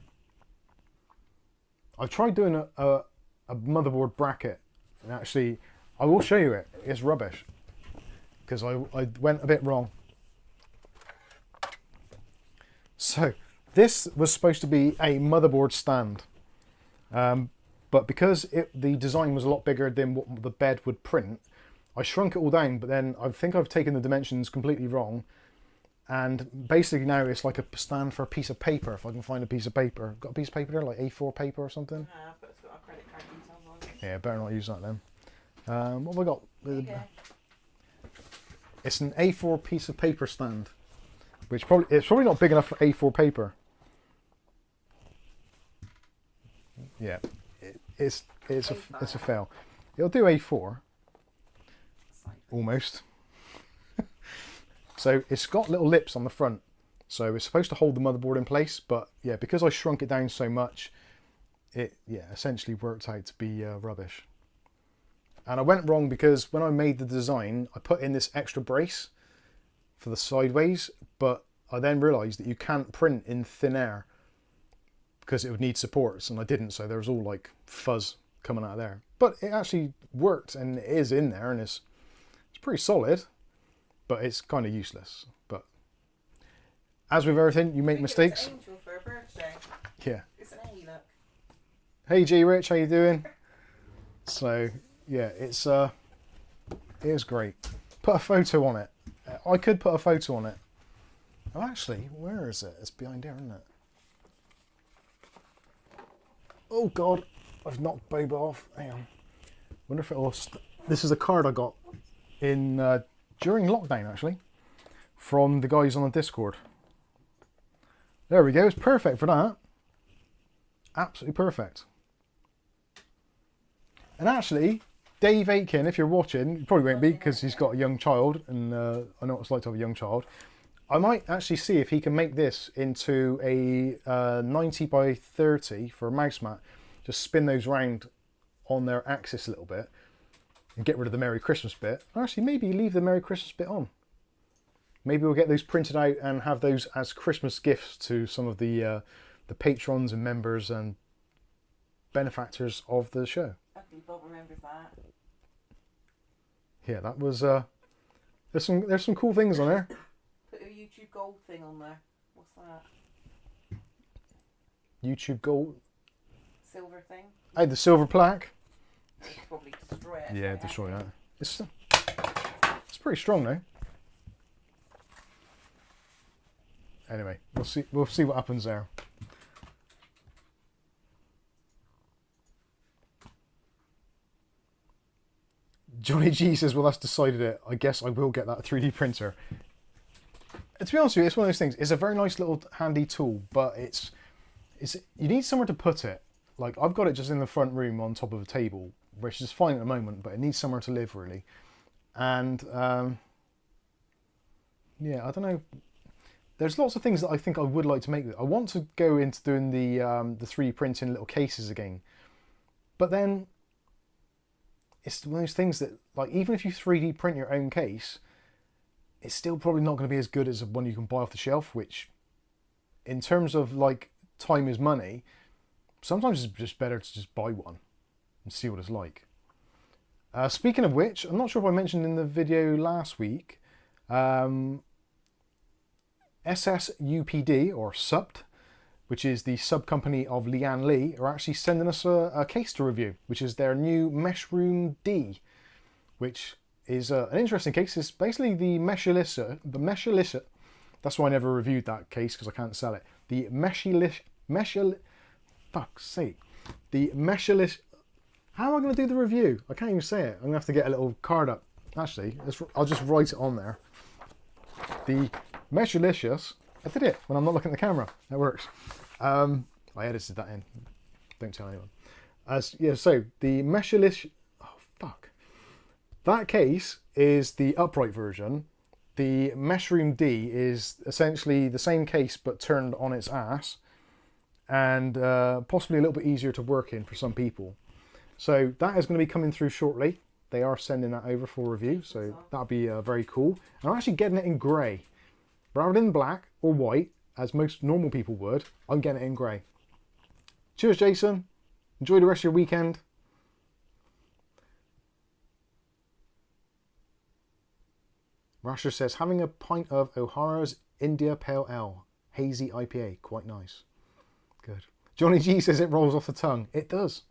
B: I've tried doing a motherboard bracket, and actually I will show you it. It's rubbish because I went a bit wrong. So this was supposed to be a motherboard stand, but because the design was a lot bigger than what the bed would print, I shrunk it all down, but then I think I've taken the dimensions completely wrong. And basically now it's like a stand for a piece of paper, if I can find a piece of paper. Got a piece of paper there, like A4 paper or something?
C: But it's got our credit card details on it.
B: Yeah, better not use that then. What have I got? It's an A4 piece of paper stand, which it's probably not big enough for A4 paper. Yeah, it's a fail. It'll do A4. Almost. So it's got little lips on the front, so it's supposed to hold the motherboard in place, but yeah, because I shrunk it down so much, it essentially worked out to be rubbish. And I went wrong because when I made the design, I put in this extra brace for the sideways, but I then realised that you can't print in thin air because it would need supports, and I didn't, so there was all like fuzz coming out of there. But it actually worked, and it is in there, and it's pretty solid, but it's kind of useless. But as with everything, you make mistakes.
C: Angel for her birthday.
B: Yeah.
C: It's an A, look.
B: Hey G Rich, how you doing? So yeah, it is great. Put a photo on it. I could put a photo on it. Oh, actually, where is it? It's behind here, isn't it? Oh God, I've knocked Boba off. Hang on. Wonder if it'll. This is a card I got in during lockdown, actually, from the guys on the Discord. There we go. It's perfect for that. Absolutely perfect. And actually, Dave Aitken, if you're watching, you probably won't be because he's got a young child, and I know what it's like to have a young child. I might actually see if he can make this into a 90 by 30 for a mouse mat. Just spin those round on their axis a little bit and get rid of the Merry Christmas bit. Actually, maybe leave the Merry Christmas bit on. Maybe we'll get those printed out and have those as Christmas gifts to some of the patrons and members and benefactors of the show.
C: I think Bob remembers that.
B: Yeah, that was there's some cool things on there.
C: Put a YouTube gold thing on there. What's that?
B: YouTube Gold.
C: Silver thing.
B: Oh, the silver plaque.
C: You could probably destroy it.
B: Yeah, destroy that. It's pretty strong though. Anyway, we'll see what happens there. Johnny G says, well, that's decided it. I guess I will get that 3D printer. And to be honest with you, it's one of those things. It's a very nice little handy tool, but it's you need somewhere to put it. Like, I've got it just in the front room on top of a table, which is fine at the moment, but it needs somewhere to live, really. And, yeah, I don't know. There's lots of things that I think I would like to make with it. I want to go into doing the 3D printing little cases again. But then, it's one of those things that, like, even if you 3D print your own case, it's still probably not going to be as good as one you can buy off the shelf, which, in terms of, like, time is money, sometimes it's just better to just buy one and see what it's like. Speaking of which, I'm not sure if I mentioned in the video last week, SSUPD, or SUPT, which is the sub company of Lian Li, are actually sending us a case to review, which is their new Meshroom D, which is an interesting case. It's basically the Meshalissa, that's why I never reviewed that case, because I can't sell it. The fuck's sake. The Meshalissa, how am I going to do the review? I can't even say it. I'm going to have to get a little card up. Actually, I'll just write it on there. The Meshalicious, I did it when I'm not looking at the camera. That works. I edited that in. Don't tell anyone. Yeah, so the Meshalicious, oh fuck. That case is the upright version. The Meshroom D is essentially the same case but turned on its ass, and possibly a little bit easier to work in for some people. So that is going to be coming through shortly. They are sending that over for review, so that'll be very cool. And I'm actually getting it in grey. Rather than black or white, as most normal people would, I'm getting it in grey. Cheers, Jason. Enjoy the rest of your weekend. Rasher says, having a pint of O'Hara's India Pale Ale, hazy IPA, quite nice. Good. Johnny G says it rolls off the tongue. It does.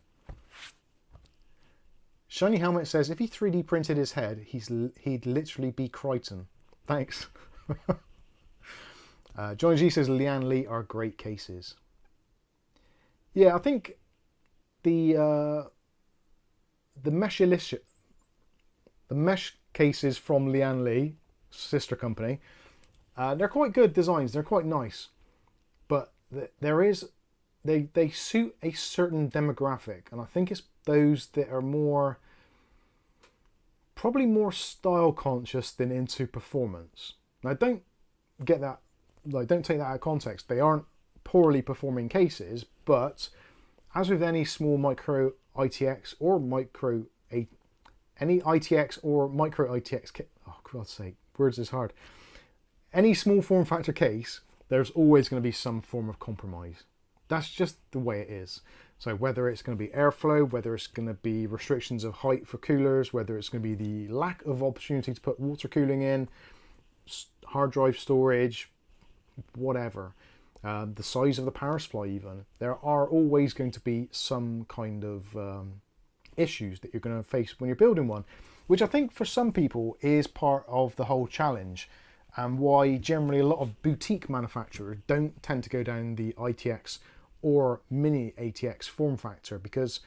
B: Shiny Helmet says, if he 3D printed his head, he'd literally be Crichton. Thanks. Johnny G says, Lian Li are great cases. Yeah, I think the mesh cases from Lian Li, sister company, they're quite good designs. They're quite nice, but they suit a certain demographic, and I think it's those that are probably more style conscious than into performance. Now, don't get that, like, don't take that out of context. They aren't poorly performing cases, but as with any small micro ITX or any ITX or micro ITX, oh God's sake, words is hard. Any small form factor case, there's always going to be some form of compromise. That's just the way it is. So whether it's going to be airflow, whether it's going to be restrictions of height for coolers, whether it's going to be the lack of opportunity to put water cooling in, hard drive storage, whatever, the size of the power supply even, there are always going to be some kind of issues that you're going to face when you're building one, which I think for some people is part of the whole challenge, and why generally a lot of boutique manufacturers don't tend to go down the ITX or mini ATX form factor, because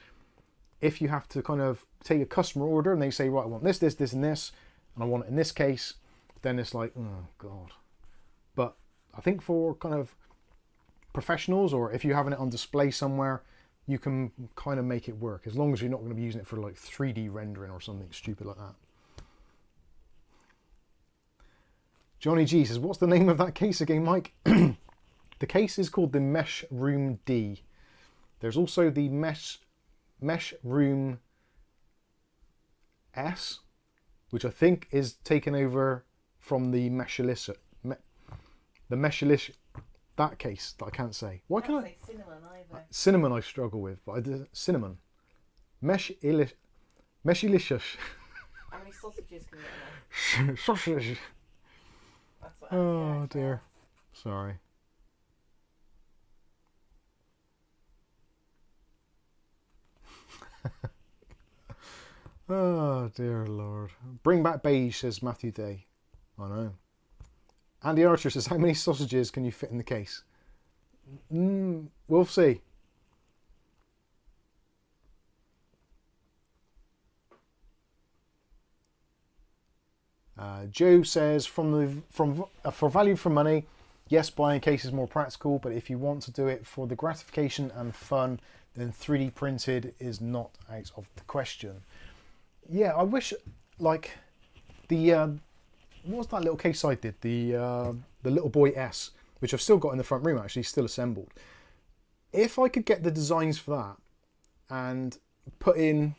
B: if you have to kind of take a customer order and they say, right, I want this, this, this, and this, and I want it in this case, then it's like, oh God. But I think for kind of professionals, or if you're having it on display somewhere, you can kind of make it work, as long as you're not going to be using it for like 3D rendering or something stupid like that. Johnny G says, what's the name of that case again, Mike? The case is called the Meshroom D. There's also the Meshroom S, which I think is taken over from the Meshalissa. The Meshalissa, that case that I can't say. Why can't I?
C: Cinnamon either.
B: Cinnamon I struggle with, but I did cinnamon. Meshalicious.
C: How many sausages can you get in
B: Sausage.
C: That's what
B: Oh dear. Sorry. Oh, dear Lord. Bring back beige, says Matthew Day. I know. Andy Archer says, how many sausages can you fit in the case? We'll see. Joe says, for value for money, yes, buying a case is more practical, but if you want to do it for the gratification and fun, then 3D printed is not out of the question. Yeah, I wish, like, the what was that little case I did? The Little Boy S, which I've still got in the front room, actually, still assembled. If I could get the designs for that and put in,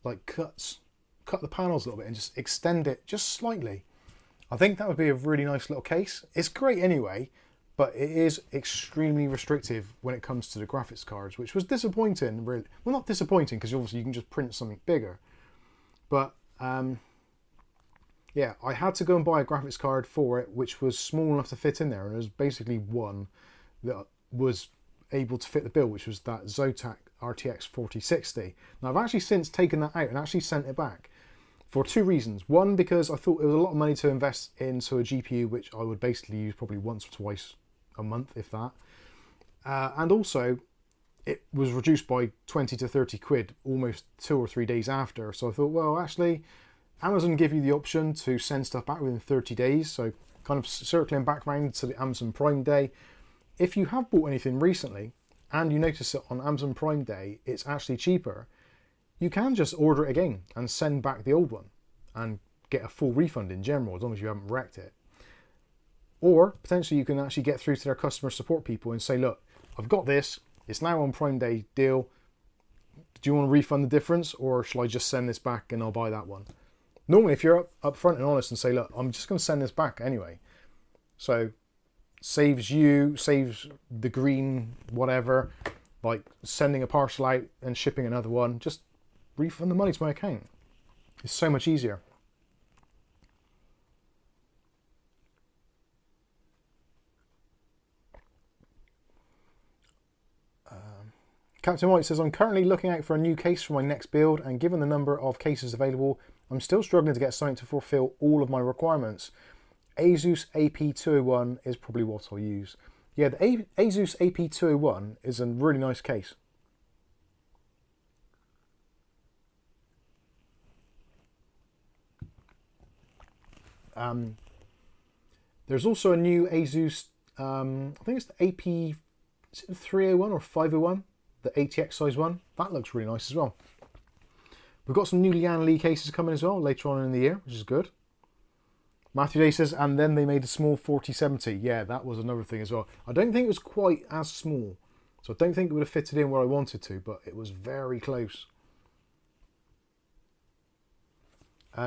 B: like, cut the panels a little bit and just extend it just slightly, I think that would be a really nice little case. It's great anyway, but it is extremely restrictive when it comes to the graphics cards, which was disappointing, really. Well, not disappointing, because obviously you can just print something bigger. But, yeah, I had to go and buy a graphics card for it, which was small enough to fit in there, and there was basically one that was able to fit the bill, which was that Zotac RTX 4060. Now, I've actually since taken that out and actually sent it back for two reasons. One, because I thought it was a lot of money to invest into a GPU, which I would basically use probably once or twice a month, if that. And also, it was reduced by 20 to 30 quid almost 2 or 3 days after. So I thought, well, actually, Amazon give you the option to send stuff back within 30 days. So kind of circling back around to the Amazon Prime Day. If you have bought anything recently and you notice it on Amazon Prime Day, it's actually cheaper, you can just order it again and send back the old one and get a full refund in general, as long as you haven't wrecked it. Or potentially you can actually get through to their customer support people and say, look, I've got this, it's now on Prime Day deal, do you want to refund the difference, or shall I just send this back and I'll buy that one? Normally, if you're up front and honest and say, look, I'm just going to send this back anyway. So saves the green whatever, like sending a parcel out and shipping another one, just refund the money to my account. It's so much easier. Captain White says, I'm currently looking out for a new case for my next build, and given the number of cases available, I'm still struggling to get something to fulfill all of my requirements. Asus AP201 is probably what I'll use. Yeah, the Asus AP201 is a really nice case. There's also a new Asus, I think it's the AP, is it the 301 or 501? The ATX size one. That looks really nice as well. We've got some new Lian Li cases coming as well later on in the year, which is good. Matthew Day says, and then they made a small 4070. Yeah, that was another thing as well. I don't think it was quite as small, so I don't think it would have fitted in where I wanted to, but it was very close.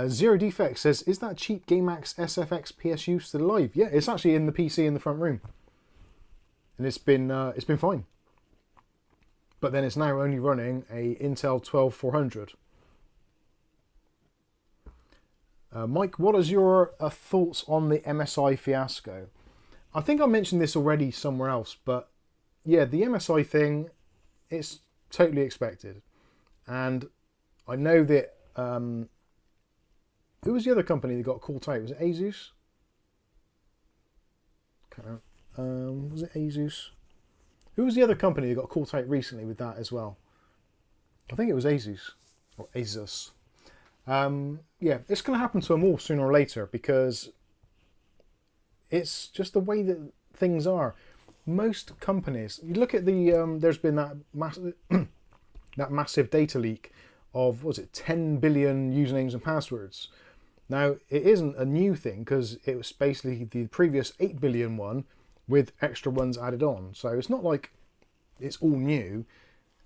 B: Zero Defect says, is that cheap GameMax SFX PSU still alive? Yeah, it's actually in the PC in the front room, and it's been fine. But then it's now only running a Intel 12400. Mike, what is your thoughts on the MSI fiasco? I think I mentioned this already somewhere else, but yeah, the MSI thing, it's totally expected. And I know that, who was the other company that got caught out? Was it Asus? Can't remember. Was it Asus? Who was the other company that got caught out recently with that as well? I think it was Asus, or Asus. Yeah, it's going to happen to them all sooner or later, because it's just the way that things are. Most companies, you look at the, there's been that massive data leak of, what was it, 10 billion usernames and passwords. Now, it isn't a new thing, because it was basically the previous 8 billion one with extra ones added on. So it's not like it's all new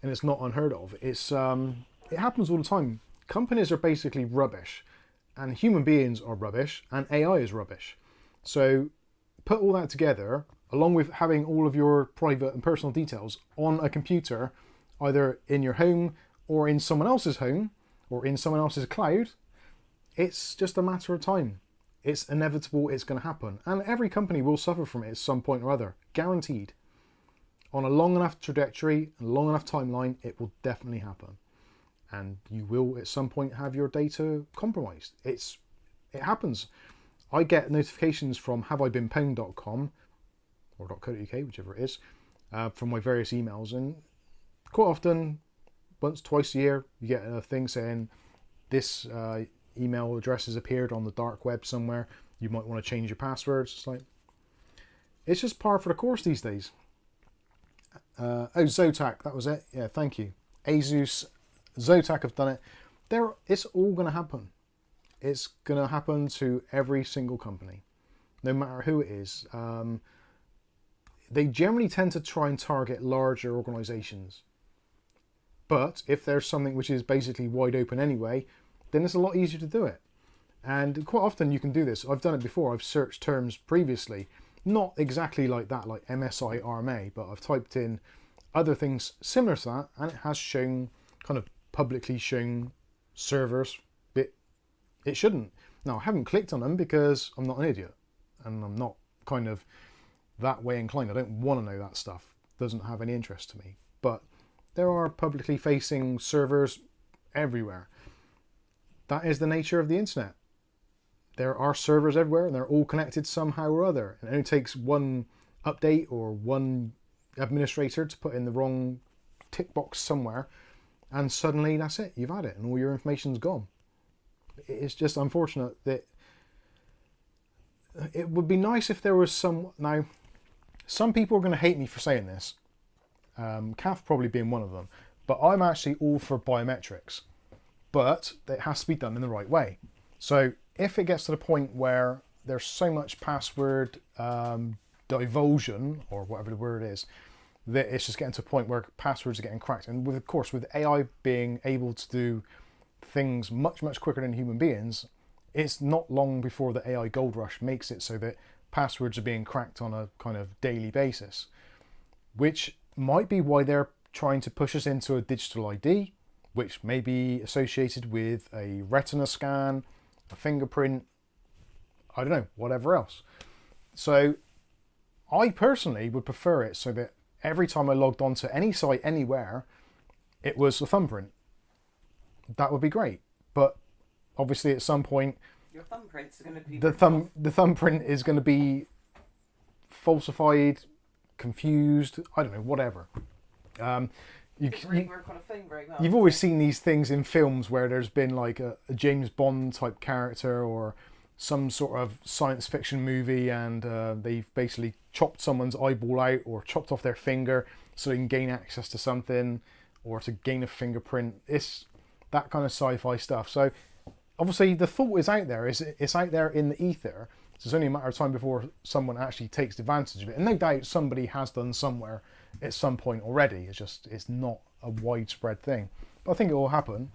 B: and it's not unheard of. It's it happens all the time. Companies are basically rubbish, and human beings are rubbish, and AI is rubbish. So put all that together, along with having all of your private and personal details on a computer, either in your home or in someone else's home or in someone else's cloud, it's just a matter of time. It's inevitable, it's going to happen. And every company will suffer from it at some point or other, guaranteed. on a long enough trajectory and long enough timeline, it will definitely happen. And you will at some point have your data compromised. It happens. I get notifications from haveibeenpwned.com or .co.uk, whichever it is, from my various emails, and quite often, once, twice a year, you get a thing saying this email address has appeared on the dark web somewhere. You might want to change your passwords. It's like, it's just par for the course these days. Oh, Zotac, that was it. Yeah, thank you. Asus, Zotac have done it. It's all going to happen. It's going to happen to every single company, no matter who it is. They generally tend to try and target larger organizations. But if there's something which is basically wide open anyway, then it's a lot easier to do it. And quite often you can do this. I've done it before. I've searched terms previously. Not exactly like that, like MSI RMA, but I've typed in other things similar to that, and it has shown, kind of publicly shown servers that it shouldn't. Now, I haven't clicked on them because I'm not an idiot, and I'm not kind of that way inclined. I don't want to know that stuff. It doesn't have any interest to me. But there are publicly facing servers everywhere. That is the nature of the internet. There are servers everywhere, and they're all connected somehow or other. And it only takes one update or one administrator to put in the wrong tick box somewhere, and suddenly that's it. You've had it, and all your information's gone. It's just unfortunate that it would be nice if there was some... Now, some people are going to hate me for saying this. CAF probably being one of them. But I'm actually all for biometrics. But it has to be done in the right way. So if it gets to the point where there's so much password divulsion, or whatever the word is, that it's just getting to a point where passwords are getting cracked. And with, of course, with AI being able to do things much, much quicker than human beings, it's not long before the AI gold rush makes it so that passwords are being cracked on a kind of daily basis, which might be why they're trying to push us into a digital ID, which may be associated with a retina scan, a fingerprint, I don't know, whatever else. So I personally would prefer it so that every time I logged onto any site anywhere, it was a thumbprint. That would be great. But obviously at some point,
C: your thumbprints are going to be...
B: The thumbprint is going to be falsified, confused, I don't know, whatever.
C: Work on a phone very well.
B: You've always seen these things in films where there's been like a James Bond type character or some sort of science fiction movie, and they've basically chopped someone's eyeball out or chopped off their finger so they can gain access to something or to gain a fingerprint. It's that kind of sci-fi stuff. So obviously the thought is out there. It's out there in the ether. So it's only a matter of time before someone actually takes advantage of it. And no doubt somebody has done somewhere at some point already. It's not a widespread thing. But I think it will happen.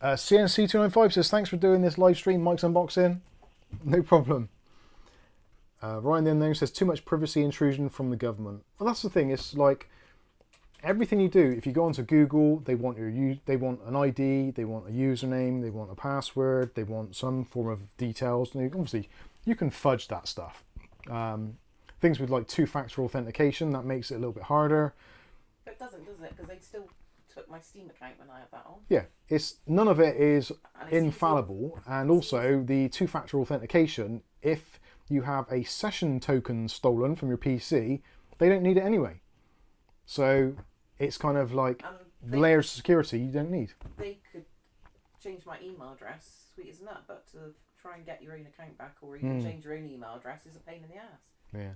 B: CNC295 says, thanks for doing this live stream, Mike's Unboxing. No problem. Ryan the Unknown says, too much privacy intrusion from the government. Well, that's the thing. It's like everything you do, if you go onto Google, they want an ID, they want a username, they want a password, they want some form of details. And obviously, you can fudge that stuff. Things with like two-factor authentication, that makes it a little bit harder.
C: But it doesn't it? Because they still took my Steam account when I had that on.
B: Yeah, none of it is infallible. And also the two-factor authentication, if you have a session token stolen from your PC, they don't need it anyway. So it's kind of like layers of security you don't need.
C: They could change my email address, sweet as nut, but to try and get your own account back or even change your own email address is a pain in the ass.
B: Yeah.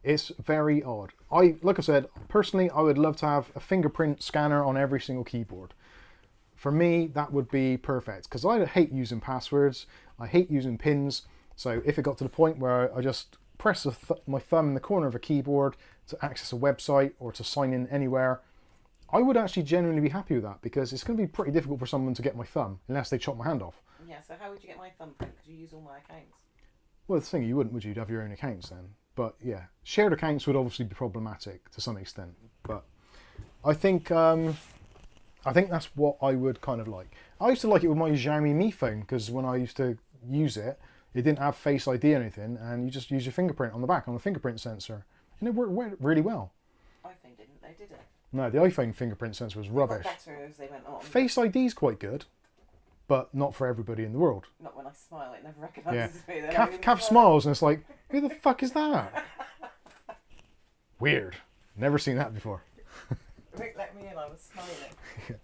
B: It's very odd. Like I said, personally, I would love to have a fingerprint scanner on every single keyboard. For me, that would be perfect, because I hate using passwords. I hate using pins. So if it got to the point where I just press my thumb in the corner of a keyboard to access a website or to sign in anywhere, I would actually genuinely be happy with that, because it's going to be pretty difficult for someone to get my thumb unless they chop my hand off.
C: Yeah, so how would you get my thumbprint? Because you use all my accounts.
B: Well, the thing, you wouldn't, would you? You'd have your own accounts then. But yeah, shared accounts would obviously be problematic to some extent. But I think that's what I would kind of like. I used to like it with my Xiaomi Mi phone, because when I used to use it, it didn't have Face ID or anything, and you just use your fingerprint on the back, on the fingerprint sensor. and it worked really well.
C: iPhone didn't, though, did it?
B: No, the iPhone fingerprint sensor was rubbish.
C: Got better as they went on.
B: Face ID is quite good, but not for everybody in the world.
C: Not when I smile, it never recognises me.
B: Kath smiles and it's like, who the fuck is that? Weird. Never seen that before.
C: Rick let me in, I was smiling.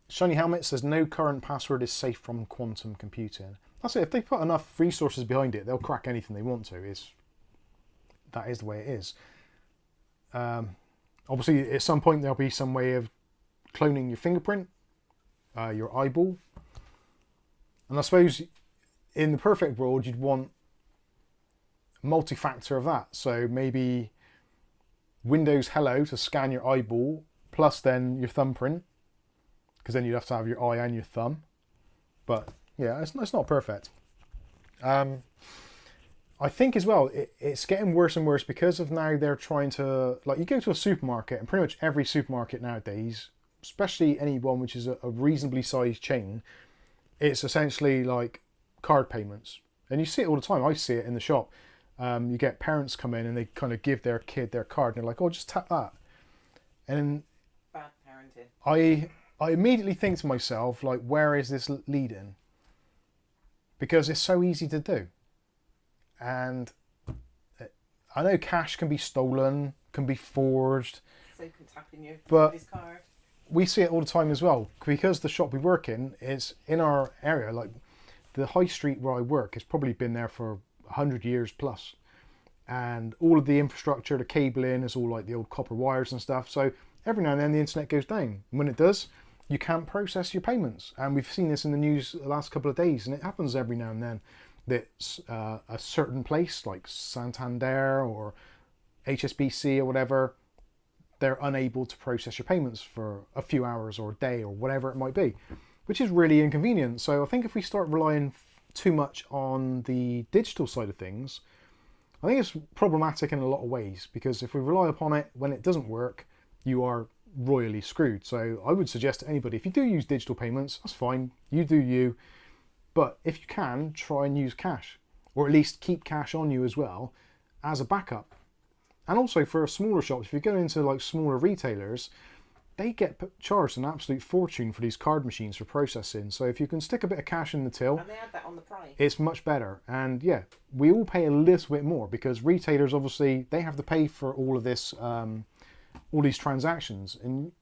B: Shiny Helmet says no current password is safe from quantum computing. That's it. If they put enough resources behind it, they'll crack anything they want to. That is the way it is. Obviously, at some point, there'll be some way of cloning your fingerprint, your eyeball. And I suppose in the perfect world, you'd want multi-factor of that. So maybe Windows Hello to scan your eyeball, plus then your thumbprint. Because then you'd have to have your eye and your thumb. But yeah, it's not perfect. I think as well, it's getting worse and worse because of now they're trying to, like, you go to a supermarket and pretty much every supermarket nowadays, especially anyone which is a reasonably sized chain, it's essentially like card payments. And you see it all the time. I see it in the shop. You get parents come in and they kind of give their kid their card and they're like, oh, just tap that. And
C: bad parenting.
B: I immediately think to myself, like, where is this leading? Because it's so easy to do. And I know cash can be stolen, can be forged.
C: So you can tap in your card.
B: We see it all the time as well. Because the shop we work in is in our area, like the high street where I work has probably been there for 100 years plus. And all of the infrastructure, the cabling is all like the old copper wires and stuff. So every now and then the internet goes down. And when it does, you can't process your payments. And we've seen this in the news the last couple of days, and it happens every now and then that a certain place like Santander or HSBC or whatever, they're unable to process your payments for a few hours or a day or whatever it might be, which is really inconvenient. So I think if we start relying too much on the digital side of things, I think it's problematic in a lot of ways, because if we rely upon it when it doesn't work, you are royally screwed. So I would suggest to anybody, if you do use digital payments, that's fine, you do you, but if you can, try and use cash, or at least keep cash on you as well as a backup. And also for smaller shops, if you go into like smaller retailers, they get charged an absolute fortune for these card machines for processing. So if you can stick a bit of cash in the till,
C: and they add that on the price,
B: it's much better. And yeah, we all pay a little bit more because retailers, obviously, they have to pay for all of this, all these transactions, and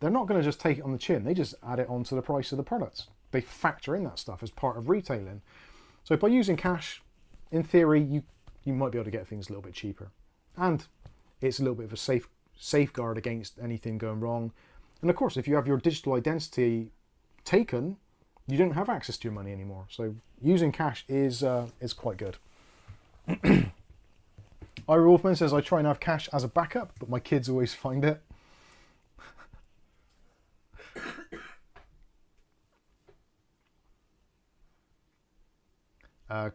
B: they're not going to just take it on the chin. They just add it onto the price of the products. They factor in that stuff as part of retailing. So by using cash, in theory, you might be able to get things a little bit cheaper. And it's a little bit of a safeguard against anything going wrong. And of course, if you have your digital identity taken, you don't have access to your money anymore. So using cash is quite good. Ira Wolfman says, I try and have cash as a backup, but my kids always find it.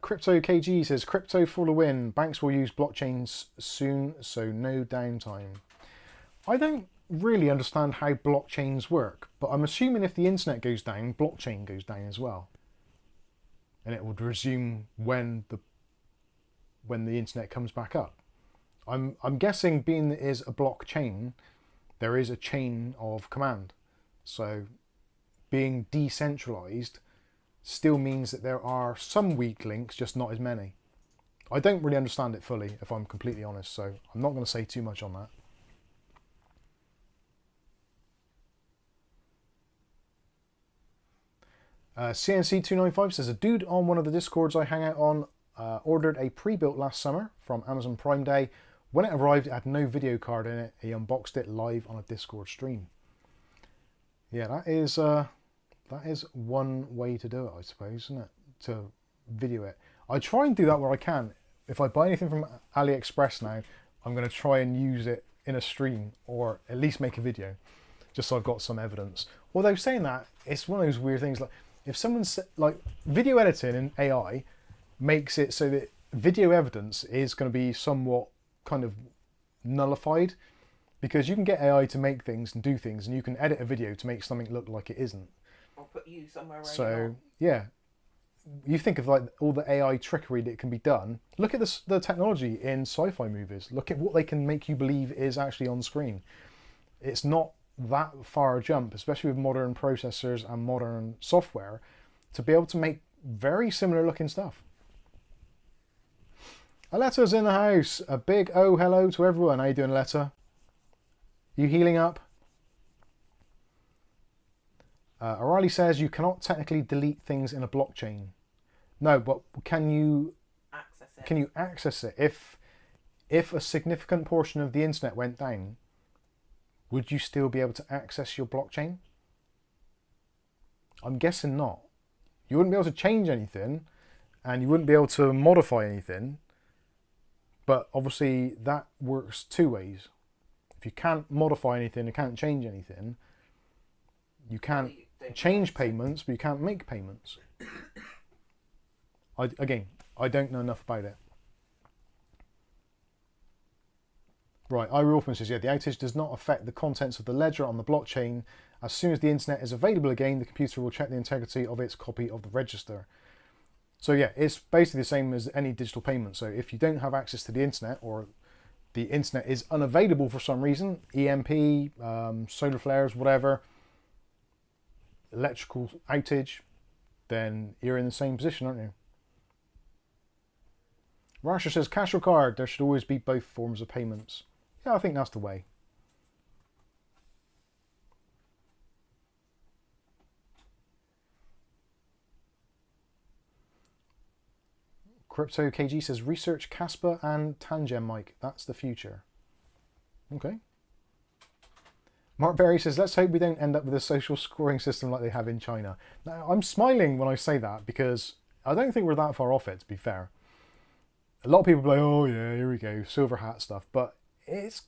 B: Crypto KG says, crypto for the win. Banks will use blockchains soon, so no downtime. I don't really understand how blockchains work, but I'm assuming if the internet goes down, blockchain goes down as well. And it would resume when the internet comes back up. I'm guessing, being that it is a blockchain, there is a chain of command. So being decentralized still means that there are some weak links, just not as many. I don't really understand it fully, if I'm completely honest, so I'm not going to say too much on that. CNC295 says, a dude on one of the Discords I hang out on ordered a pre-built last summer from Amazon Prime Day. When it arrived, it had no video card in it. He unboxed it live on a Discord stream. Yeah, that is one way to do it, I suppose, isn't it? To video it. I try and do that where I can. If I buy anything from AliExpress now, I'm going to try and use it in a stream, or at least make a video, just so I've got some evidence. Although saying that, it's one of those weird things, like if someone's like, video editing in AI makes it so that video evidence is going to be somewhat kind of nullified, because you can get AI to make things and do things, and you can edit a video to make something look like it isn't.
C: Or put you somewhere where you're
B: So
C: not.
B: yeah, you think of like all the AI trickery that can be done. Look at the technology in sci-fi movies. Look at what they can make you believe is actually on screen. It's not that far a jump, especially with modern processors and modern software, to be able to make very similar looking stuff. Aletta's in the house. A big hello to everyone. How you doing, Aletta? You healing up? O'Reilly says you cannot technically delete things in a blockchain. No, but can you
C: Access it.
B: can you access it? If a significant portion of the internet went down, would you still be able to access your blockchain? I'm guessing not. You wouldn't be able to change anything, and you wouldn't be able to modify anything. But obviously that works two ways. If you can't modify anything, you can't change anything, you can't change payments, but you can't make payments. I don't know enough about it. Right, Ireorphan says, yeah, the outage does not affect the contents of the ledger on the blockchain. As soon as the internet is available again, the computer will check the integrity of its copy of the register. So yeah, it's basically the same as any digital payment. So if you don't have access to the internet, or the internet is unavailable for some reason, EMP, solar flares, whatever, electrical outage, then you're in the same position, aren't you? Rasher says, cash or card, there should always be both forms of payments. Yeah, I think that's the way. Crypto KG says, research Casper and Tangem mic. That's the future. Okay. Mark Berry says, let's hope we don't end up with a social scoring system like they have in China. Now, I'm smiling when I say that, because I don't think we're that far off it, to be fair. A lot of people are like, oh yeah, here we go, silver hat stuff, but it's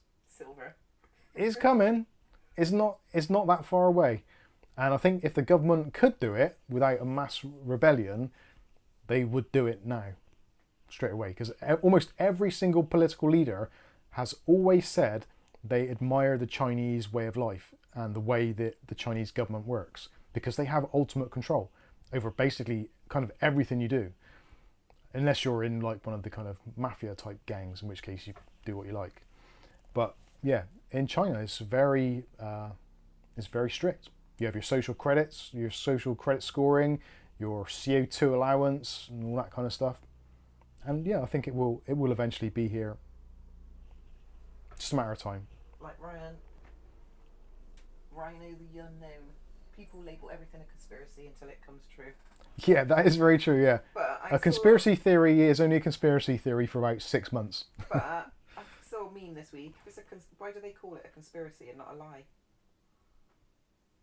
B: coming. It's not that far away. And I think if the government could do it without a mass rebellion, they would do it now, straight away. Because almost every single political leader has always said they admire the Chinese way of life and the way that the Chinese government works, because they have ultimate control over basically kind of everything you do. Unless you're in like one of the kind of mafia type gangs, in which case you do what you like. But yeah, in China it's very strict. You have your social credits, your social credit scoring, your CO2 allowance, and all that kind of stuff. And yeah, I think it will eventually be here. Just a matter of time.
C: Like Rhino the Unknown. People label everything a conspiracy until it comes true.
B: Yeah, that is very true, yeah.
C: But
B: a conspiracy theory is only a conspiracy theory for about 6 months.
C: But I saw a meme this week. Why do they call it a conspiracy and not a lie?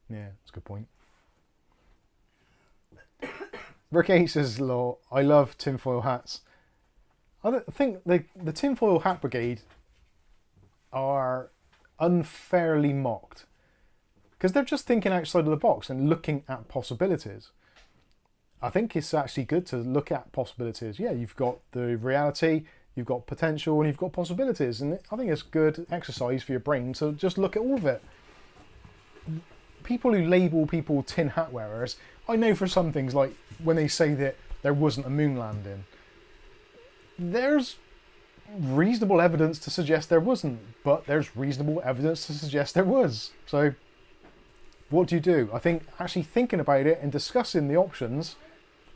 B: Yeah, that's a good point. Rick A says, lol, I love tinfoil hats. I think the tinfoil hat brigade are unfairly mocked, because they're just thinking outside of the box and looking at possibilities. I think it's actually good to look at possibilities. Yeah, you've got the reality, you've got potential, and you've got possibilities. And I think it's good exercise for your brain to just look at all of it. People who label people tin hat wearers, I know for some things, like when they say that there wasn't a moon landing, there's reasonable evidence to suggest there wasn't, but there's reasonable evidence to suggest there was. So what do? I think actually thinking about it and discussing the options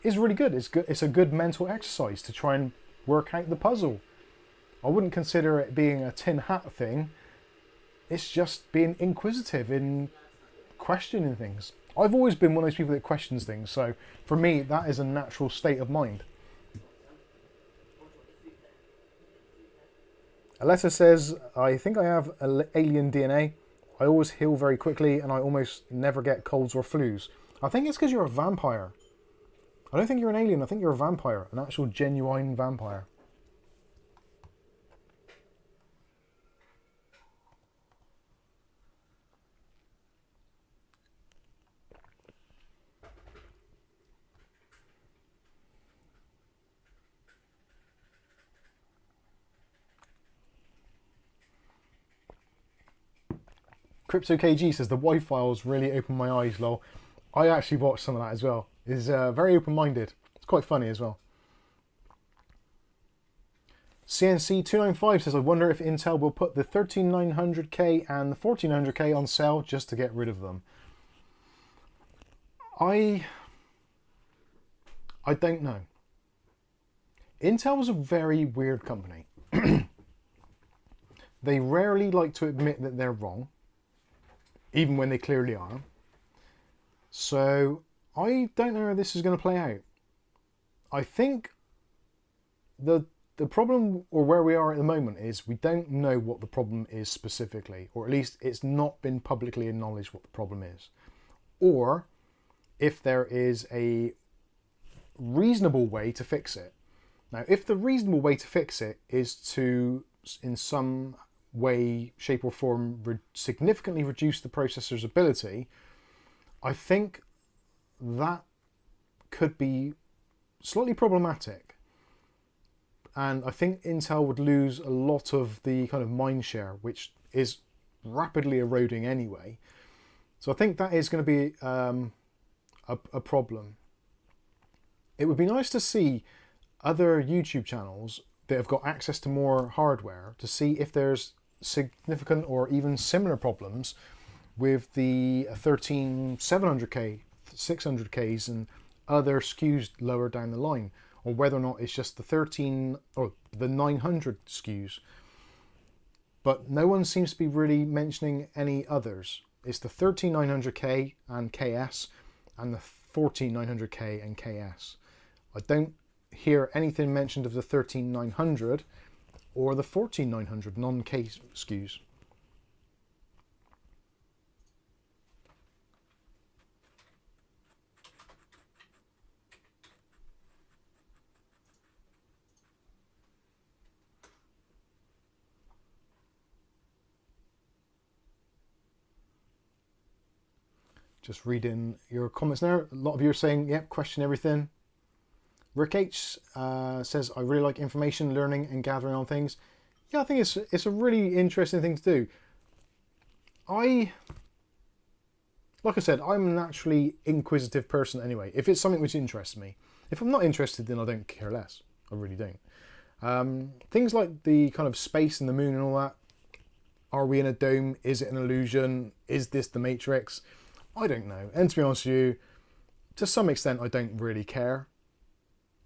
B: is really good. It's a good mental exercise to try and work out the puzzle. I wouldn't consider it being a tin hat thing. It's just being inquisitive in questioning things. I've always been one of those people that questions things, so for me that is a natural state of mind. Alessa says, I think I have alien DNA. I always heal very quickly and I almost never get colds or flus. I think it's because you're a vampire. I don't think you're an alien, I think you're a vampire. An actual genuine vampire. CryptoKG says the Y-Files really opened my eyes, lol. I actually watched some of that as well. It's very open-minded. It's quite funny as well. CNC295 says, I wonder if Intel will put the 13900K and the 1400K on sale just to get rid of them. I don't know. Intel was a very weird company. They rarely like to admit that they're wrong, even when they clearly are. So I don't know how this is going to play out. I think the problem, or where we are at the moment, is we don't know what the problem is specifically, or at least it's not been publicly acknowledged what the problem is, or if there is a reasonable way to fix it. Now, if the reasonable way to fix it is to, in some way, shape or form, significantly reduce the processor's ability, I think that could be slightly problematic. And I think Intel would lose a lot of the kind of mind share, which is rapidly eroding anyway. So I think that is going to be a problem. It would be nice to see other YouTube channels that have got access to more hardware to see if there's significant or even similar problems with the 13700K, 600Ks and other SKUs lower down the line, or whether or not it's just the 13 or the 900 SKUs. But no one seems to be really mentioning any others. It's the 13900K and KS and the 14900K and KS. I don't hear anything mentioned of the 13900 or the 14900 non-K SKUs. Just reading your comments now. A lot of you are saying, yep, question everything. Rick H says, I really like information, learning and gathering on things. Yeah, I think it's a really interesting thing to do. Like I said, I'm a naturally inquisitive person anyway. If it's something which interests me. If I'm not interested, then I don't care less. I really don't. Things like the kind of space and the moon and all that. Are we in a dome? Is it an illusion? Is this the Matrix? I don't know. And to be honest with you, to some extent, I don't really care.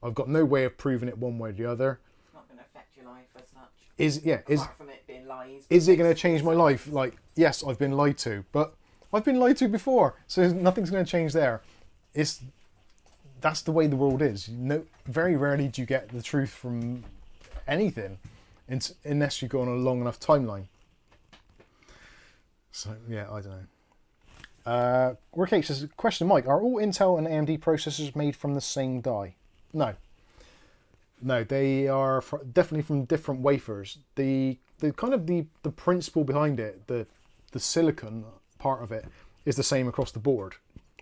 B: I've got no way of proving it one way or the other.
C: It's not going to affect your life as such. Apart from it being lies.
B: Is it going to change my life? Like, yes, I've been lied to, but I've been lied to before, so nothing's going to change there. That's the way the world is. Very rarely do you get the truth from anything, unless you go on a long enough timeline. So yeah, I don't know. Workh says, question Mike, are all Intel and AMD processors made from the same die? No. No, they are definitely from different wafers. The kind of the principle behind it, the silicon part of it, is the same across the board.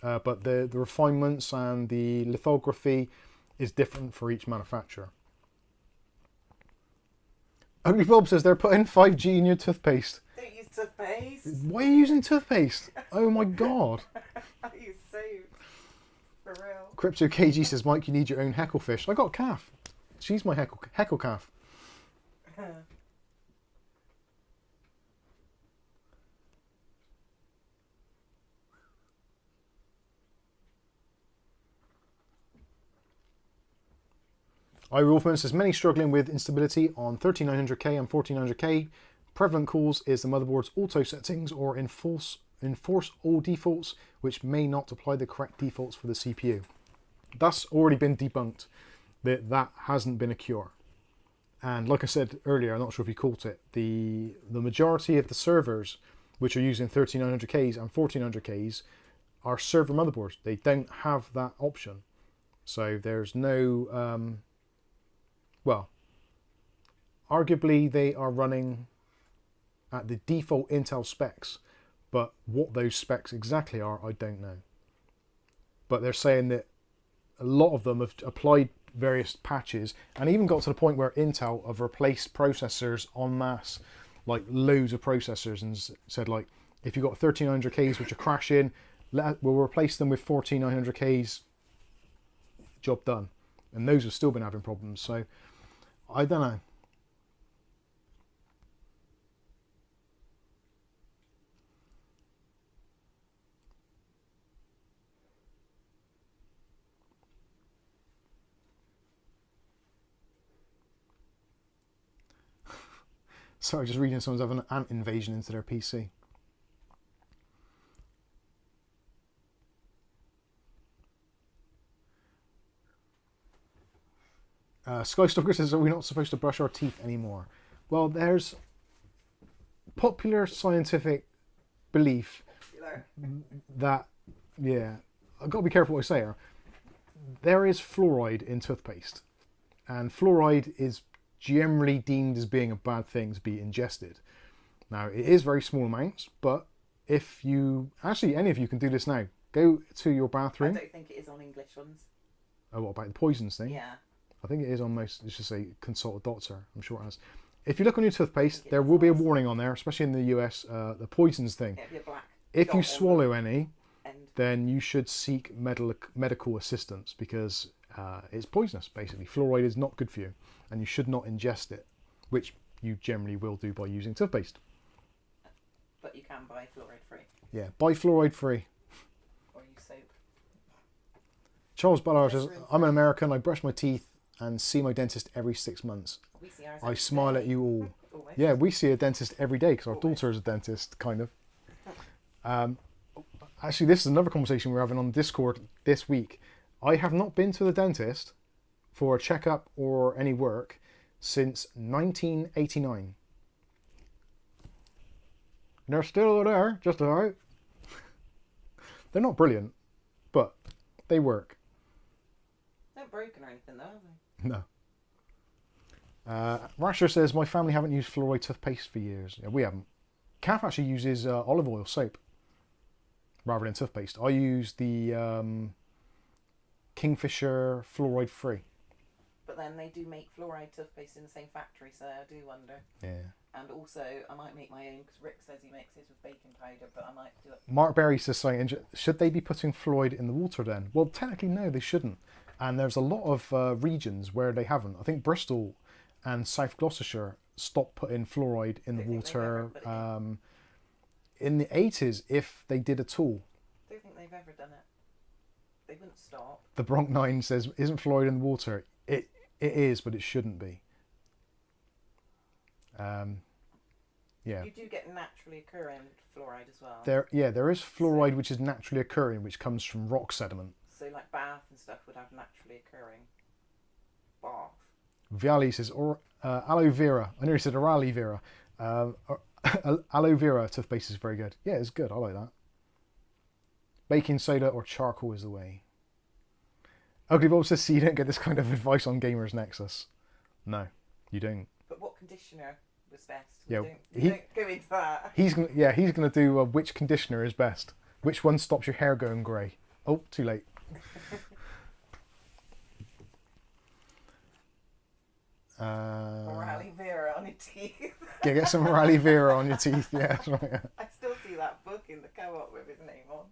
B: But the refinements and the lithography is different for each manufacturer. Ugly Bob says they're putting 5G in your toothpaste.
C: Don't use toothpaste.
B: Why are you using toothpaste? Oh my god.
C: I use soap. For real.
B: Crypto KG says, Mike, you need your own heckle fish. I got a calf. She's my heckle calf. iWolfman says, many struggling with instability on 13900K and 1400K. Prevalent cause is the motherboard's auto settings or enforce all defaults, which may not apply the correct defaults for the CPU. That's already been debunked. That hasn't been a cure. And like I said earlier, I'm not sure if you caught it, the majority of the servers which are using 13900Ks and 1400Ks are server motherboards. They don't have that option. So there's no... well, arguably they are running at the default Intel specs, but what those specs exactly are, I don't know. But they're saying that a lot of them have applied various patches and even got to the point where Intel have replaced processors en masse, like loads of processors, and said like, If you've got 13900Ks which are crashing, we'll replace them with 14900Ks. Job done. And those have still been having problems. So I don't know. Sorry, just reading someone's having an ant invasion into their PC. Skystalker says, are we not supposed to brush our teeth anymore? Well, there's popular scientific belief that, yeah, I've got to be careful what I say here. There is fluoride in toothpaste, and fluoride is generally deemed as being a bad thing to be ingested. Now, it is very small amounts, but if you, actually any of you can do this now, go to your bathroom.
C: I don't think it is on English ones.
B: Oh, what about the poisons thing?
C: Yeah.
B: I think it is on most, let's just say consult a doctor, I'm sure it has. If you look on your toothpaste, there will be a warning on there, especially in the US, the poisons thing.
C: It'll be a black
B: If you
C: dot
B: swallow any,
C: end.
B: then you should seek medical assistance, because it's poisonous, basically. Fluoride is not good for you, and you should not ingest it, which you generally will do by using toothpaste.
C: But you can buy fluoride free.
B: Yeah, buy fluoride free.
C: Or use soap.
B: Charles Ballard says, I'm an American, I brush my teeth and see my dentist every 6 months.
C: We see ours
B: I smile at you all.
C: Almost.
B: Yeah, we see a dentist every day because our daughter is a dentist, kind of. Actually, this is another conversation we're having on Discord this week. I have not been to the dentist for a checkup or any work since 1989. They're still there, just about. They're not brilliant, but they work.
C: They're broken or anything though, are they?
B: No. Rasher says, my family haven't used fluoride toothpaste for years. Yeah, we haven't. Kath actually uses olive oil soap rather than toothpaste. I use the Kingfisher fluoride free.
C: But then they do make fluoride toothpaste in the same factory, so I do wonder.
B: Yeah.
C: And also, I might make my own, because Rick says he makes his with baking powder, but I might do it.
B: Mark Berry says, should they be putting fluoride in the water then? Well, technically, no, they shouldn't. And there's a lot of regions where they haven't. I think Bristol and South Gloucestershire stopped putting fluoride in the water in the 80s, if they did at all.
C: I don't think they've ever done it. They wouldn't stop.
B: The Bronx 9 says, isn't fluoride in the water? It is, but it shouldn't be. Yeah.
C: You do get naturally occurring fluoride as well.
B: There is fluoride which is naturally occurring, which comes from rock sediment.
C: So like Bath and stuff would have naturally occurring bath.
B: Viali says, or aloe vera. I nearly said aloe vera. Aloe vera toothpaste is very good. Yeah, it's good. I like that. Baking soda or charcoal is the way. Ugly Bob says, see, you don't get this kind of advice on Gamers Nexus. No, you don't.
C: But what conditioner was best?
B: Yeah,
C: we don't go into that.
B: He's gonna do which conditioner is best. Which one stops your hair going grey? Oh, too late.
C: Or aloe vera on your teeth.
B: Yeah, get some aloe vera on your teeth. Yeah, that's right.
C: I still see that book in the co-op with his name on.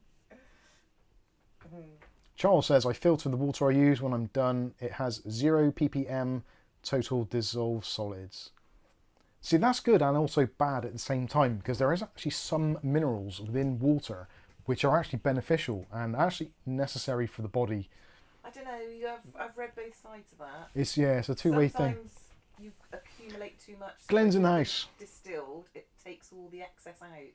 B: Charles says, I filter the water I use when I'm done. It has 0 ppm total dissolved solids. See, that's good and also bad at the same time, because there is actually some minerals within water which are actually beneficial and actually necessary for the body.
C: I don't know, I've read both sides of that.
B: It's a two-way thing.
C: Sometimes you accumulate too much. So
B: Glenn's in the house.
C: Distilled, it takes all the excess out.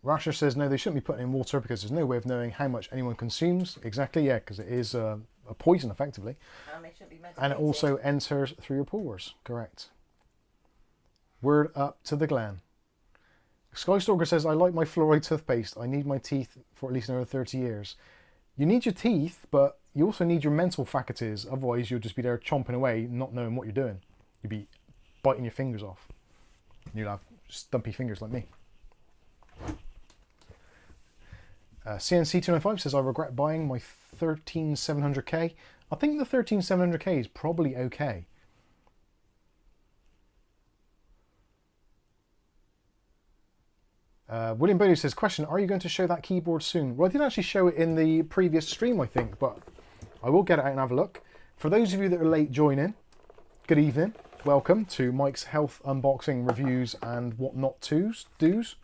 B: Rasher says, no, they shouldn't be putting in water because there's no way of knowing how much anyone consumes. Exactly, yeah, because it is a poison, effectively.
C: And they shouldn't be medicated.
B: And it also enters through your pores, correct. Word up to the Glen. Skystalker says, I like my fluoride toothpaste. I need my teeth for at least another 30 years. You need your teeth, but you also need your mental faculties. Otherwise, you'll just be there chomping away, not knowing what you're doing. You'll be biting your fingers off. You'll have stumpy fingers like me. CNC295 says, I regret buying my 13700K. I think the 13700K is probably okay. William Bodie says, question, are you going to show that keyboard soon? Well, I didn't actually show it in the previous stream, I think, but I will get it out and have a look. For those of you that are late joining, good evening. Welcome to Mike's Health Unboxing Reviews and Whatnot Do's.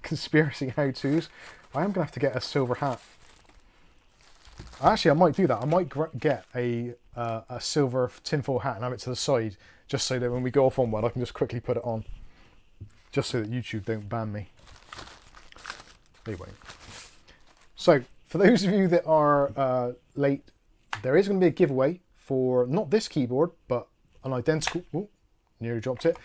B: Conspiracy How-Tos. I am going to have to get a silver hat. Actually, I might do that. I might get a silver tinfoil hat and have it to the side, just so that when we go off on one, I can just quickly put it on. Just so that YouTube don't ban me. Anyway. So, for those of you that are late, there is going to be a giveaway for, not this keyboard, but an identical, oh, nearly dropped it,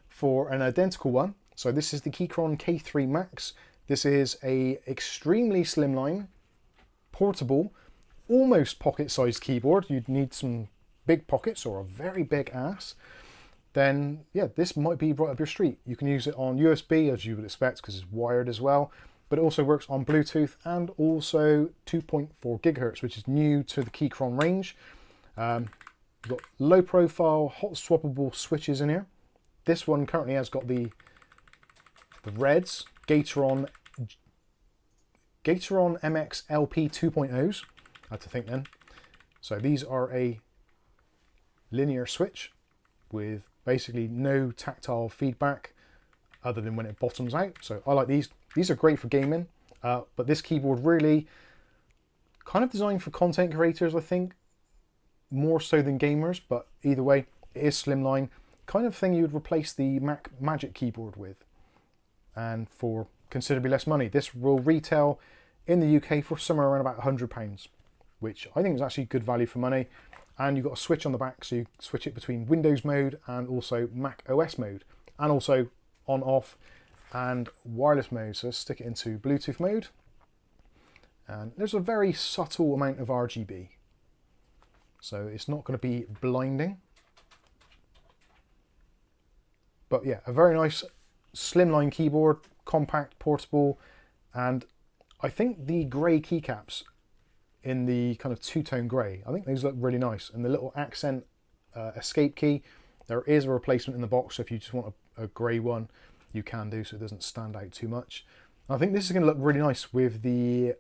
B: for an identical one. So this is the Keychron K3 Max. This is a extremely slimline, portable, almost pocket-sized keyboard. You'd need some big pockets or a very big ass. Then, yeah, this might be right up your street. You can use it on USB, as you would expect, because it's wired as well. But it also works on Bluetooth and also 2.4 gigahertz, which is new to the Keychron range. You've got low profile, hot swappable switches in here. This one currently has got the reds, Keychron MX LP 2.0s. I had to think then. So these are a linear switch with basically no tactile feedback other than when it bottoms out. So I like these. These are great for gaming, but this keyboard really kind of designed for content creators, I think, more so than gamers, but either way, it is slimline, kind of thing you would replace the Mac Magic keyboard with, and for considerably less money. This will retail in the UK for somewhere around about £100, which I think is actually good value for money. And you've got a switch on the back, so you switch it between Windows mode and also Mac OS mode, and also on, off, and wireless mode. So let's stick it into Bluetooth mode. And there's a very subtle amount of RGB. So it's not going to be blinding. But yeah, a very nice slimline keyboard, compact, portable, and I think the grey keycaps in the kind of two-tone grey, I think those look really nice. And the little accent escape key, there is a replacement in the box, so if you just want a grey one, you can do, so it doesn't stand out too much. I think this is going to look really nice with the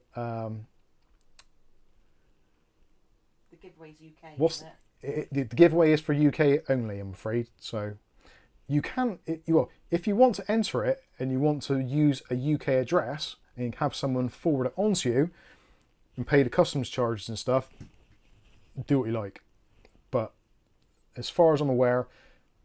C: giveaway's UK,
B: what's
C: isn't it?
B: The giveaway is for UK only, I'm afraid. So you can, if you want to enter it and you want to use a UK address and have someone forward it onto you and pay the customs charges and stuff, do what you like. But as far as I'm aware,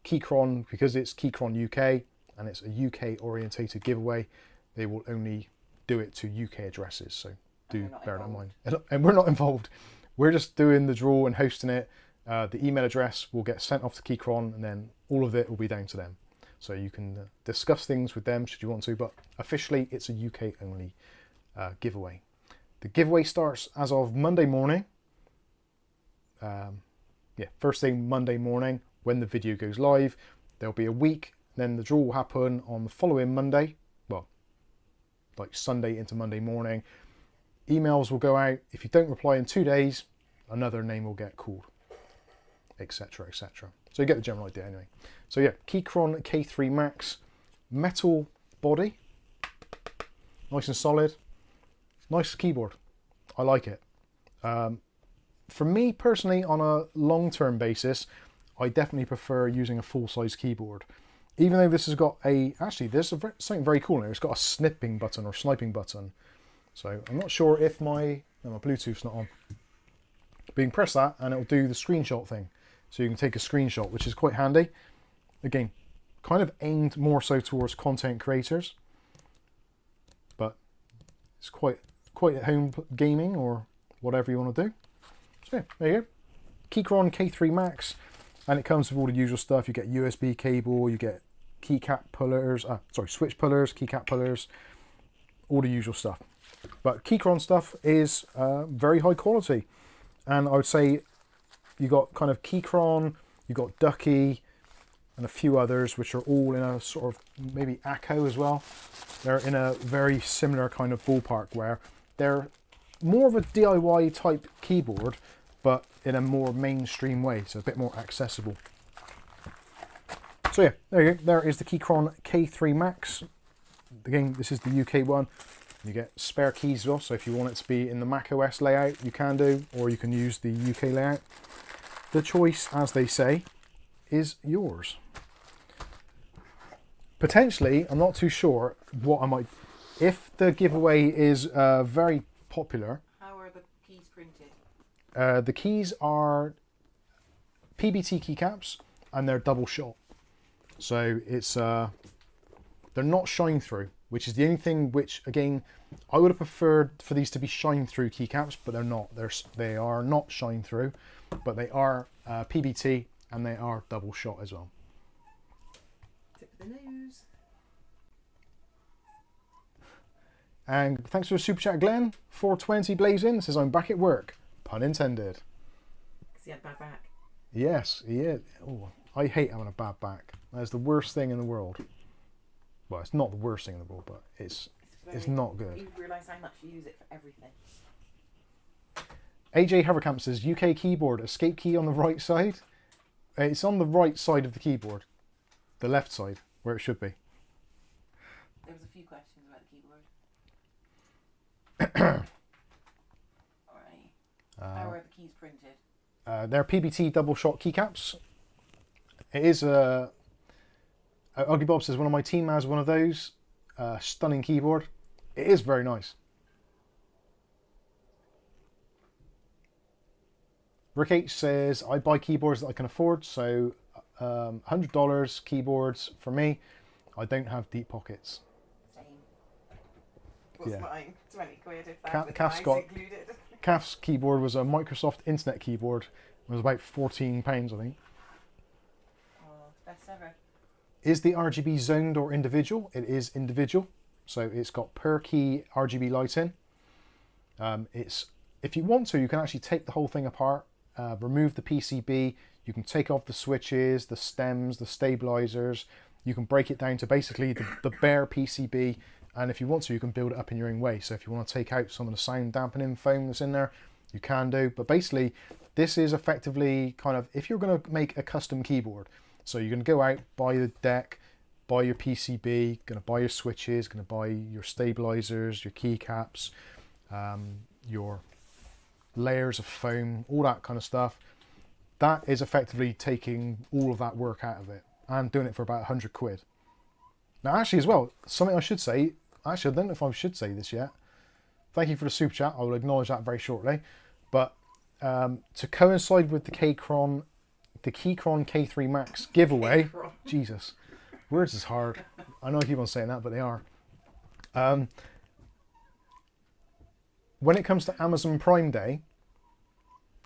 B: Keychron, because it's Keychron UK and it's a UK orientated giveaway, they will only do it to UK addresses. So do bear that in mind. And we're not involved. We're just doing the draw and hosting it. The email address will get sent off to Keychron, and then all of it will be down to them. So you can discuss things with them should you want to, but officially it's a UK only giveaway. The giveaway starts as of Monday morning. Yeah, first thing Monday morning when the video goes live. There'll be a week, then the draw will happen on the following Monday. Well, like Sunday into Monday morning. Emails will go out. If you don't reply in 2 days, another name will get called, etc, etc. So you get the general idea anyway. So yeah, Keychron K3 Max, metal body, nice and solid, nice keyboard. I like it. For me personally, on a long-term basis, I definitely prefer using a full-size keyboard. Even though this has got actually there's something very cool in it. It's got a snipping button or sniping button. So I'm not sure if my Bluetooth's not on. But you can press that and it'll do the screenshot thing. So you can take a screenshot, which is quite handy. Again, kind of aimed more so towards content creators. But it's quite at home gaming or whatever you want to do. So yeah, there you go. Keychron K3 Max. And it comes with all the usual stuff. You get USB cable, you get keycap pullers, switch pullers, keycap pullers, all the usual stuff. But Keychron stuff is very high quality. And I would say you got kind of Keychron, you got Ducky, and a few others, which are all in a sort of maybe ACO as well. They're in a very similar kind of ballpark where they're more of a DIY type keyboard, but in a more mainstream way, so a bit more accessible. So yeah, there you go. There is the Keychron K3 Max. again, this is the UK one. You get spare keys as well, so if you want it to be in the macOS layout, you can do, or you can use the UK layout. The choice, as they say, is yours. Potentially, I'm not too sure what I might... If the giveaway is very popular...
C: How are the keys printed?
B: The keys are PBT keycaps, and they're double shot. So it's... they're not shine through, which is the only thing which, again, I would have preferred for these to be shine through keycaps, but they're not. They are not shine through, but they are PBT and they are double shot as well.
C: Tip of the nose.
B: And thanks for the super chat, Glenn. 420 blazing says I'm back at work. Pun intended.
C: Because he had bad back.
B: Yes, he is. Oh, I hate having a bad back. That's the worst thing in the world. Well, it's not the worst thing in the world, but it's not good.
C: You realise how much you use it for everything.
B: AJ Haverkamp says UK keyboard, escape key on the right side. It's on the right side of the keyboard, the left side where it should be.
C: There was a few questions about the keyboard. Alright. How are the keys printed?
B: They're PBT double shot keycaps. It is Ugly Bob says one of my team has one of those. Stunning keyboard. It is very nice. Rick H says I buy keyboards that I can afford, so $100 keyboards for me. I don't have deep pockets.
C: Same. What's mine? 20 quid if that with
B: Kath's
C: mice
B: got,
C: included.
B: Kath's keyboard was a Microsoft Internet keyboard. It was about £14, I think.
C: Oh, best ever.
B: Is the RGB zoned or individual? It is individual. So it's got per key RGB lighting. If you want to, you can actually take the whole thing apart, remove the PCB. You can take off the switches, the stems, the stabilizers. You can break it down to basically the bare PCB. And if you want to, you can build it up in your own way. So if you want to take out some of the sound dampening foam that's in there, you can do. But basically, this is effectively kind of, if you're going to make a custom keyboard, so you're going to go out, buy the deck, buy your PCB, going to buy your switches, going to buy your stabilizers, your keycaps, your layers of foam, all that kind of stuff. That is effectively taking all of that work out of it and doing it for about 100 quid. Now actually as well, something I should say, actually I don't know if I should say this yet. Thank you for the super chat, I will acknowledge that very shortly. But to coincide with the Keychron K3 Max giveaway, Jesus, words is hard. I know I keep on saying that, but they are. When it comes to Amazon Prime Day,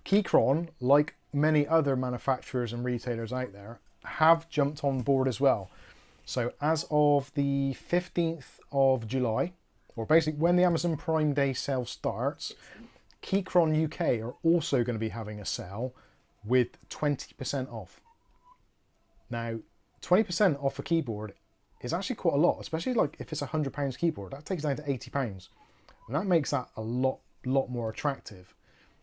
B: Keychron, like many other manufacturers and retailers out there, have jumped on board as well. So as of the 15th of July, or basically when the Amazon Prime Day sale starts, Keychron UK are also going to be having a sale with 20% off. Now, 20% off a keyboard is actually quite a lot, especially like if it's a £100 keyboard. That takes down to £80, and that makes that a lot more attractive.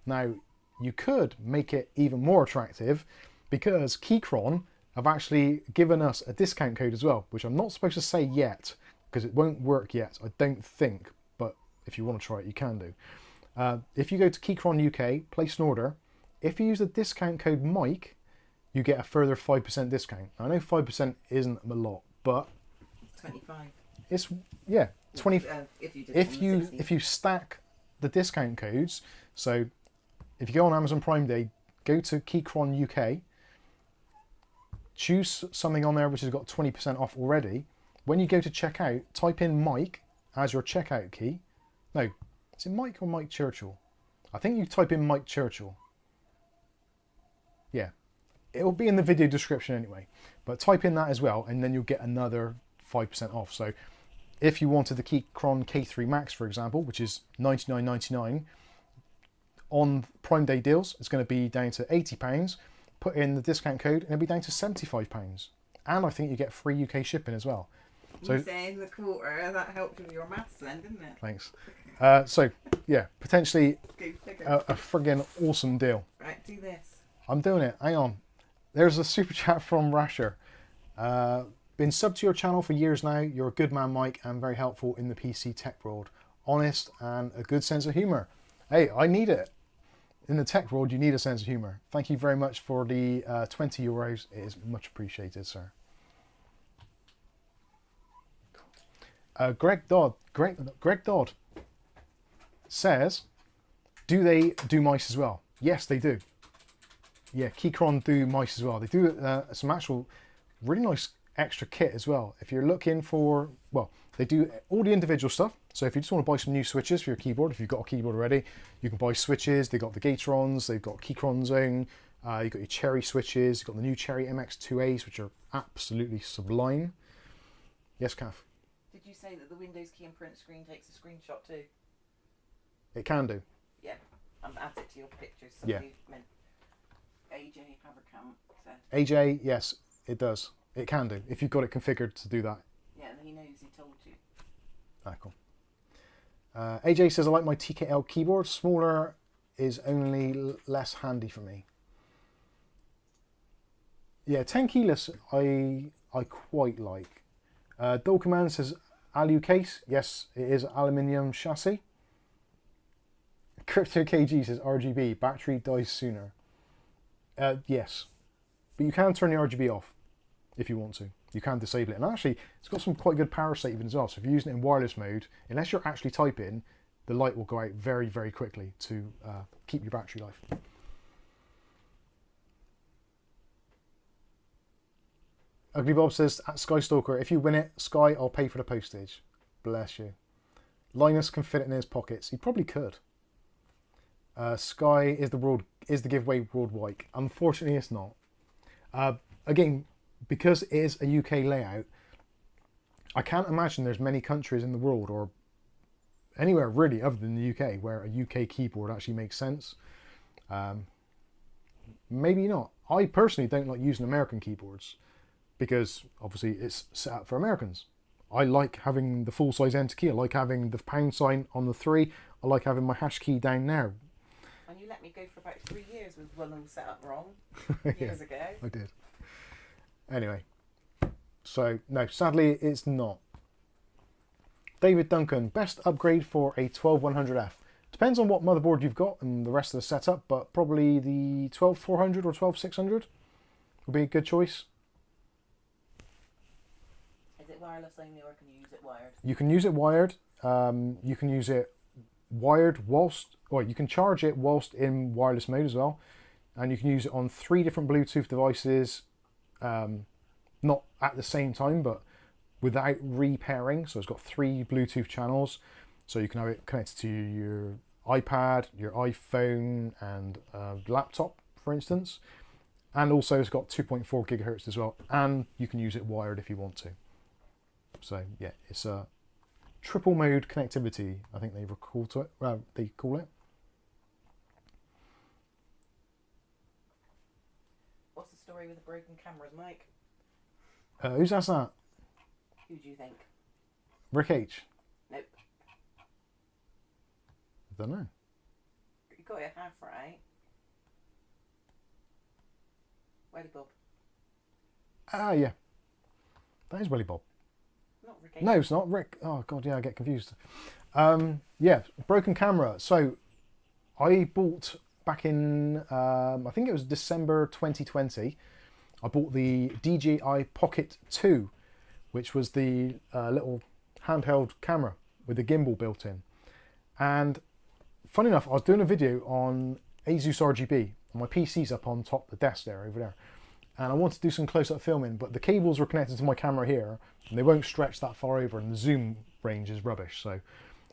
B: Now, you could make it even more attractive because Keychron have actually given us a discount code as well, which I'm not supposed to say yet because it won't work yet, I don't think, but if you want to try it, you can do. If you go to Keychron UK, place an order, if you use the discount code Mike, you get a further 5% discount. I know 5% isn't a lot, but
C: 25.
B: It's, yeah, 20.
C: If
B: you stack the discount codes, so if you go on Amazon Prime Day, go to Keychron UK, choose something on there which has got 20% off already. When you go to checkout, type in Mike as your checkout key. No, is it Mike or Mike Churchill? I think you type in Mike Churchill. Yeah, it'll be in the video description anyway, but type in that as well and then you'll get another 5% off. So if you wanted the Keychron K3 Max, for example, which is $99.99, on Prime Day deals, it's going to be down to £80. Put in the discount code and it'll be down to £75. And I think you get free UK shipping as well. So
C: saying the quarter, that helped with your maths then, didn't it?
B: Thanks. So yeah, potentially a friggin' awesome deal.
C: Right, do this.
B: I'm doing it. Hang on. There's a super chat from Rasher. Been subbed to your channel for years now. You're a good man, Mike, and very helpful in the PC tech world. Honest and a good sense of humour. Hey, I need it. In the tech world, you need a sense of humour. Thank you very much for the 20 euros. It is much appreciated, sir. Greg Dodd says, do they do mice as well? Yes, they do. Yeah, Keychron do mice as well. They do some actual really nice extra kit as well. If you're looking for, well, they do all the individual stuff. So if you just want to buy some new switches for your keyboard, if you've got a keyboard already, you can buy switches. They've got the Gatrons, they've got Keychron Zone, you've got your Cherry switches, you've got the new Cherry MX2As, which are absolutely sublime. Yes, Kath?
C: Did you say that the Windows key and print screen takes a screenshot too?
B: It can do.
C: Yeah, add it to your pictures.
B: Yeah.
C: Meant AJ Haverkamp said.
B: AJ, yes, it does. It can do, if you've got it configured to do that.
C: Yeah, he knows, he told you.
B: Ah, cool. AJ says, I like my TKL keyboard. Smaller is only less handy for me. Yeah, 10 keyless I quite like. Dual Command says, Alu case. Yes, it is aluminium chassis. Crypto KG says, RGB, battery dies sooner. Yes, but you can turn the RGB off if you want to. You can disable it, and actually it's got some quite good power saving as well. So if you're using it in wireless mode, unless you're actually typing, the light will go out very, very quickly to keep your battery life. Ugly Bob says, at Sky Stalker, if you win it, Sky, I'll pay for the postage. Bless you. Linus can fit it in his pockets. He probably could. Sky is the giveaway worldwide. Unfortunately, it's not. Again, because it is a UK layout, I can't imagine there's many countries in the world, or anywhere really other than the UK, where a UK keyboard actually makes sense. Maybe not. I personally don't like using American keyboards because obviously it's set up for Americans. I like having the full-size enter key. I like having the pound sign on the 3. I like having my hash key down there.
C: And you let me go for about 3 years with one all set up wrong
B: Yeah,
C: years ago.
B: I did. Anyway, so no, sadly it's not. David Duncan, best upgrade for a 12100F. Depends on what motherboard you've got and the rest of the setup, but probably the 12400 or 12600 would be a good choice.
C: Is it wireless only, or can you use it wired?
B: You can use it wired. You can use it wired whilst, or you can charge it whilst in wireless mode as well. And you can use it on 3 different Bluetooth devices, not at the same time, but without repairing. So it's got 3 Bluetooth channels. So you can have it connected to your iPad, your iPhone, and laptop, for instance. And also it's got 2.4 gigahertz as well. And you can use it wired if you want to. So yeah, it's a triple mode connectivity, I think they call it.
C: What's the story with the broken cameras, Mike?
B: Who's asked that?
C: Who do you think?
B: Rick H.
C: Nope.
B: I don't know.
C: You got it half right. Welly Bob.
B: Ah, yeah. That is Welly Bob.
C: Not Rick.
B: No, it's not Rick. Oh god, yeah, I get confused. Yeah, broken camera. So I bought back in I think it was December 2020. I bought the DJI Pocket 2, which was the little handheld camera with the gimbal built in. And funny enough, I was doing a video on Asus RGB, and my PC's up on top of the desk there, over there. And I wanted to do some close-up filming, but the cables were connected to my camera here, and they won't stretch that far over, and the zoom range is rubbish. So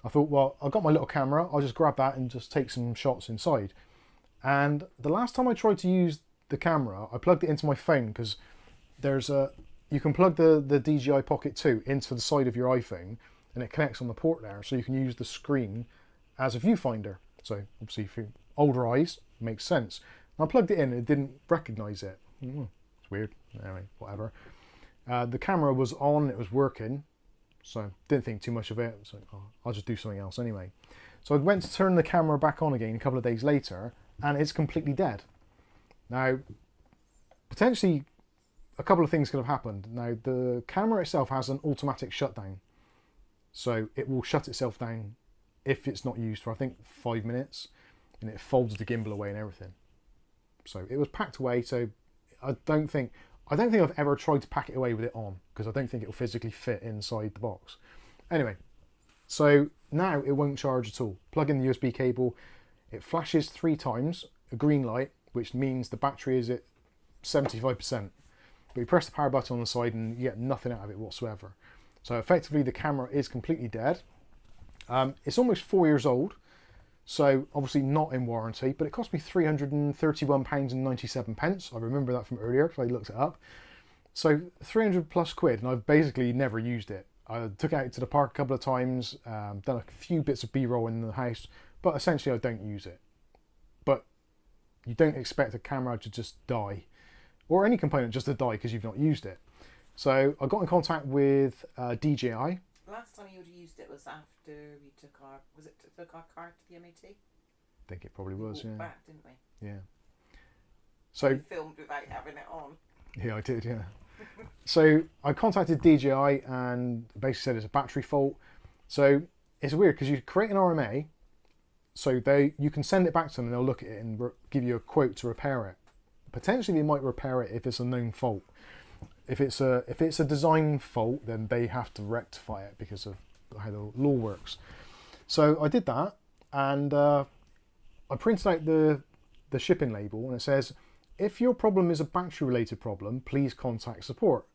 B: I thought, well, I've got my little camera, I'll just grab that and just take some shots inside. And the last time I tried to use the camera, I plugged it into my phone, because you can plug the DJI Pocket 2 into the side of your iPhone, and it connects on the port there, so you can use the screen as a viewfinder. So obviously for older eyes, it makes sense. And I plugged it in and it didn't recognize it. It's weird. Anyway, whatever. The camera was on, it was working, so didn't think too much of it. So I'll just do something else anyway. So I went to turn the camera back on again a couple of days later, and it's completely dead. Now, potentially a couple of things could have happened. Now, the camera itself has an automatic shutdown. So it will shut itself down if it's not used for, I think, 5 minutes. And it folds the gimbal away and everything. So it was packed away. So I don't think I've ever tried to pack it away with it on, because I don't think it will physically fit inside the box. Anyway, so now it won't charge at all. Plug in the USB cable. It flashes 3 times, a green light, which means the battery is at 75%. But you press the power button on the side and you get nothing out of it whatsoever. So effectively the camera is completely dead. It's almost 4 years old, so obviously not in warranty, but it cost me £331.97. I remember that from earlier because I looked it up. So 300 plus quid, and I've basically never used it. I took it out to the park a couple of times, done a few bits of B-roll in the house, but essentially I don't use it. But you don't expect a camera to just die, or any component just to die because you've not used it. So I got in contact with DJI.
C: Last time you would have used it was after we took our car to the MOT?
B: I think it probably was, yeah.
C: Back, didn't we?
B: Yeah. So
C: we filmed without having it on.
B: Yeah, I did, yeah. So I contacted DJI and basically said it's a battery fault. So it's weird because you create an RMA, so you can send it back to them and they'll look at it and give you a quote to repair it. Potentially they might repair it if it's a known fault. If it's a design fault, then they have to rectify it because of how the law works. So I did that, and I printed out the shipping label, and it says, if your problem is a battery related problem, please contact support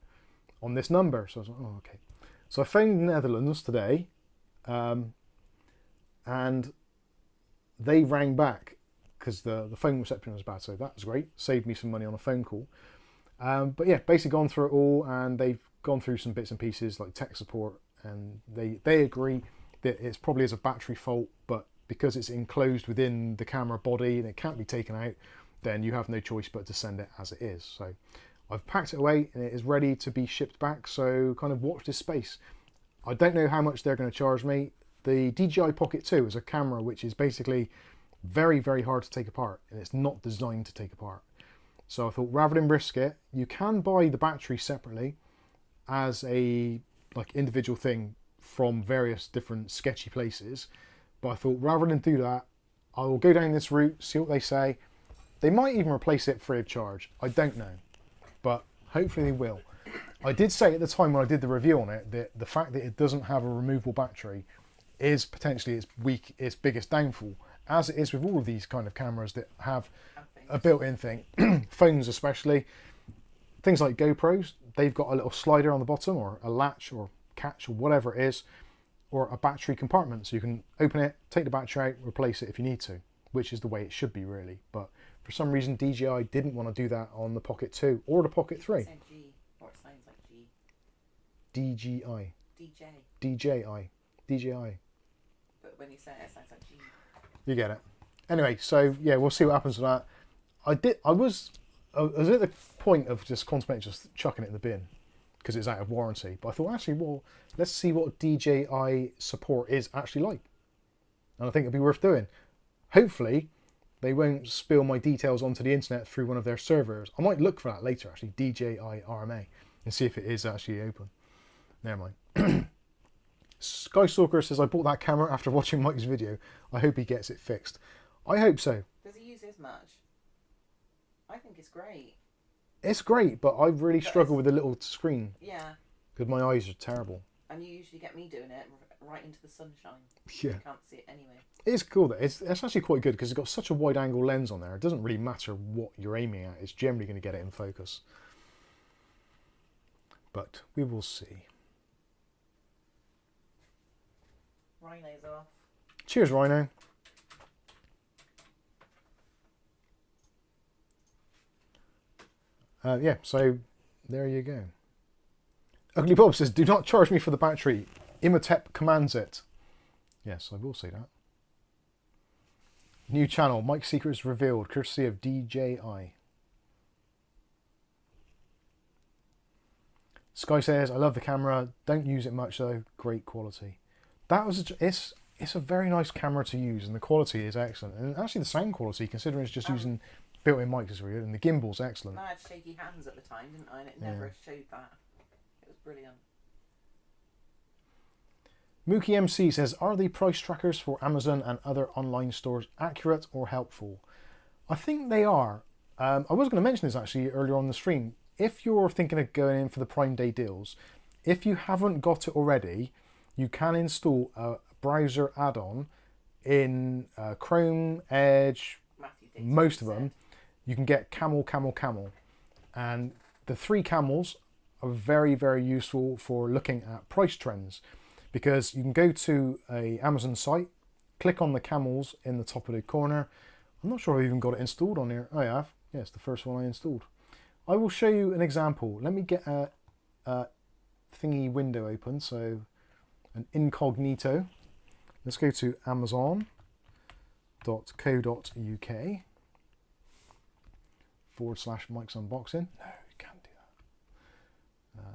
B: on this number. So I was like, oh, okay. So I phoned the Netherlands today, and they rang back because the phone reception was bad. So that was great. Saved me some money on a phone call. But yeah, basically gone through it all, and they've gone through some bits and pieces like tech support, and they agree that it's probably as a battery fault, but because it's enclosed within the camera body and it can't be taken out, then you have no choice but to send it as it is. So I've packed it away and it is ready to be shipped back, so kind of watch this space. I don't know how much they're going to charge me. The DJI Pocket 2 is a camera which is basically very, very hard to take apart, and it's not designed to take apart. So I thought, rather than risk it, you can buy the battery separately as a individual thing from various different sketchy places. But I thought, rather than do that, I will go down this route, see what they say. They might even replace it free of charge. I don't know, but hopefully they will. I did say at the time when I did the review on it that the fact that it doesn't have a removable battery is potentially its biggest downfall, as it is with all of these kind of cameras that have a built-in thing. Phones especially, things like GoPros, they've got a little slider on the bottom, or a latch or catch or whatever it is, or a battery compartment, so you can open it, take the battery out, replace it if you need to, which is the way it should be really. But for some reason DJI didn't want to do that on the Pocket 2 or the Pocket 3.
C: It said G, or it sounds like G.
B: DJI.
C: DJ.
B: DJI. DJI.
C: But when you say it, it sounds like G.
B: You get it. Anyway, so yeah, we'll see what happens with that. I was at the point of just contemplating just chucking it in the bin because it's out of warranty. But I thought, actually, well, let's see what DJI support is actually like. And I think it'd be worth doing. Hopefully, they won't spill my details onto the internet through one of their servers. I might look for that later, actually, DJI RMA, and see if it is actually open. Never mind. Skystalker says, I bought that camera after watching Mike's video. I hope he gets it fixed. I hope so.
C: Does he use his much? I think it's great.
B: It's great, but I really struggle with the little screen.
C: Yeah.
B: Because my eyes are terrible.
C: And you usually get me doing it right into the sunshine.
B: Yeah.
C: You can't see it anyway.
B: It's cool though. It's actually quite good because it's got such a wide angle lens on there. It doesn't really matter what you're aiming at. It's generally going to get it in focus. But we will see.
C: Rhino's off.
B: Cheers, Rhino. Yeah, so there you go. Ugly Bob says, do not charge me for the battery. Imhotep commands it. Yes, I will say that. New channel, Mike's Secrets revealed, courtesy of DJI. Sky says, I love the camera. Don't use it much though. Great quality. That was it's a very nice camera to use, and the quality is excellent. And actually the sound quality, considering it's just using built-in mics is really good, and the gimbal's excellent.
C: I had shaky hands at the time, didn't I? And it never showed that. It was brilliant.
B: Mookie MC says, are the price trackers for Amazon and other online stores accurate or helpful? I think they are. I was going to mention this actually earlier on the stream. If you're thinking of going in for the Prime Day deals, if you haven't got it already, you can install a browser add-on in Chrome, Edge, most of them. You can get Camel, Camel, Camel. And the 3 camels are very, very useful for looking at price trends, because you can go to a Amazon site, click on the camels in the top of the corner. I'm not sure I've even got it installed on here. I have. Yeah, it's the first one I installed. I will show you an example. Let me get a thingy window open, so an incognito. Let's go to amazon.co.uk/Mikesunboxing. No, you can't do that.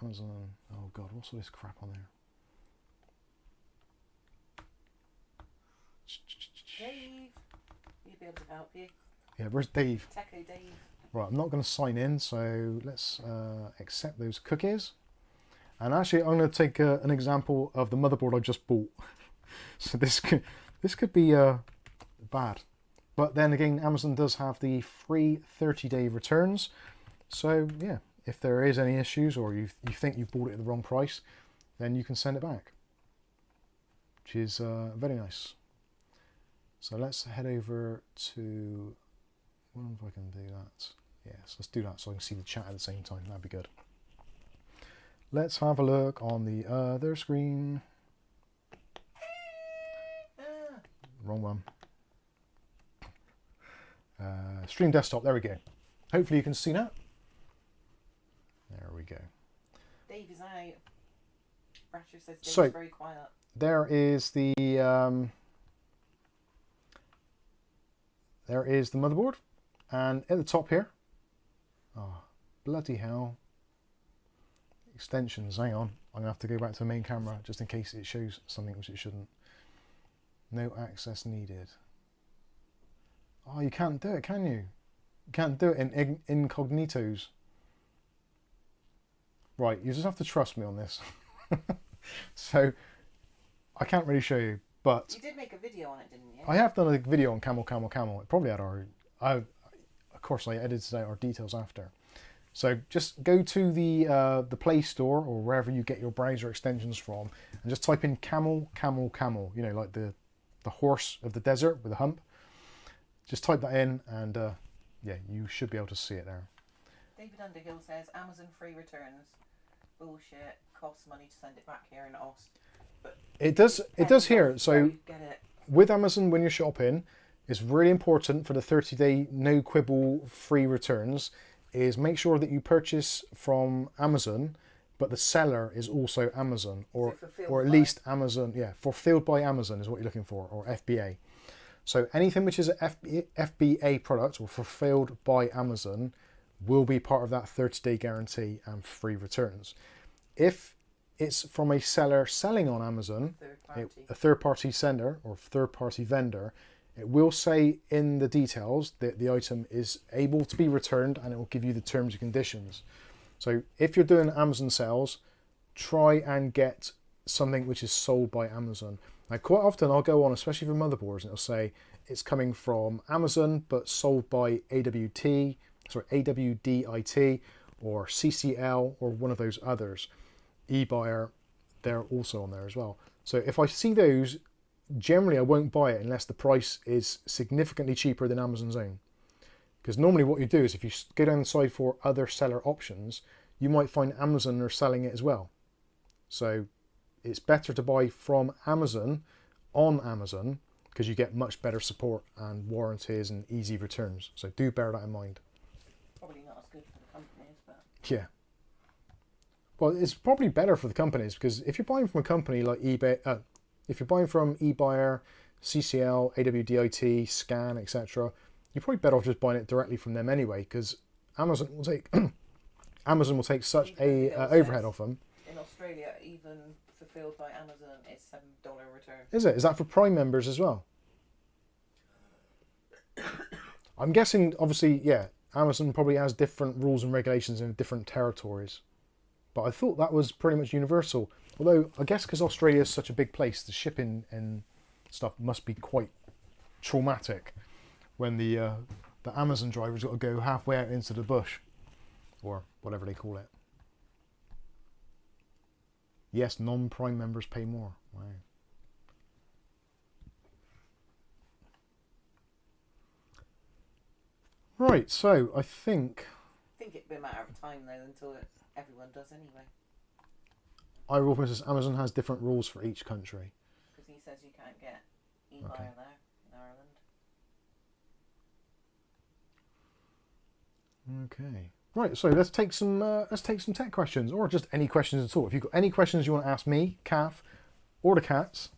B: Amazon. Oh God, what's all this crap on there?
C: Dave, you'd be able to help you.
B: Yeah, where's Dave?
C: Techo Dave.
B: Right, I'm not going to sign in, so let's accept those cookies. And actually, I'm going to take an example of the motherboard I just bought. So this could be bad. But then again, Amazon does have the free 30-day returns. So yeah, if there is any issues or you think you bought it at the wrong price, then you can send it back, which is very nice. So let's head over to, I wonder if I can do that. Yes, let's do that so I can see the chat at the same time. That'd be good. Let's have a look on the other screen. Wrong one. Stream desktop, there we go. Hopefully you can see that. There we go.
C: Dave is out. Brasher says Dave's
B: So,
C: very quiet.
B: there is the motherboard, and at the top here, oh bloody hell, extensions. Hang on, I'm gonna have to go back to the main camera just in case it shows something which it shouldn't. No access needed. Oh, you can't do it, can you? You can't do it in incognitos. Right, you just have to trust me on this. So I can't really show you, but
C: you did make a video on it, didn't you?
B: I have done a video on Camel, Camel, Camel. It probably had of course I edited out our details after. So just go to the Play Store or wherever you get your browser extensions from, and just type in Camel, Camel, Camel. You know, like the horse of the desert with a hump. Just type that in, and yeah, you should be able to see it there.
C: David Underhill says Amazon free returns. Bullshit. Costs money to send it back here in Ost. But
B: it does here. So
C: get it.
B: With Amazon, when you're shopping, it's really important for the 30-day no quibble free returns is make sure that you purchase from Amazon, but the seller is also Amazon, or at least Amazon. Yeah, fulfilled by Amazon is what you're looking for, or FBA. So anything which is an FBA product or fulfilled by Amazon will be part of that 30-day guarantee and free returns. If it's from a seller selling on Amazon, a third-party sender or third-party vendor, it will say in the details that the item is able to be returned, and it will give you the terms and conditions. So if you're doing Amazon sales, try and get something which is sold by Amazon. Now, quite often I'll go on, especially for motherboards, and it'll say it's coming from Amazon but sold by AWDIT or CCL or one of those others. eBuyer, they're also on there as well. So if I see those, generally I won't buy it unless the price is significantly cheaper than Amazon's own. Because normally what you do is if you go down the side for other seller options, you might find Amazon are selling it as well. So it's better to buy from Amazon on Amazon because you get much better support and warranties and easy returns. So do bear that in mind.
C: Probably not as good for the companies, but
B: yeah. Well, it's probably better for the companies because if you're buying from a company like eBay, if you're buying from eBuyer, CCL, AWDIT, Scan, etc., you're probably better off just buying it directly from them anyway, because Amazon will take Amazon will take such a overhead off them.
C: In Australia, even fulfilled by Amazon, it's $7 return.
B: Is it? Is that for Prime members as well? I'm guessing, obviously, yeah, Amazon probably has different rules and regulations in different territories. But I thought that was pretty much universal. Although, I guess because Australia is such a big place, the shipping and stuff must be quite traumatic when the Amazon driver's got to go halfway out into the bush. Or whatever they call it. Yes, non-Prime members pay more. Wow. Right, so I think
C: it'd be a matter of time though until everyone does anyway.
B: says Amazon has different rules for each country.
C: Because he says you can't get eBay
B: Okay.
C: there in Ireland.
B: Okay. Right, so let's take some tech questions, or just any questions at all. If you've got any questions you want to ask me, Kath, or the cats,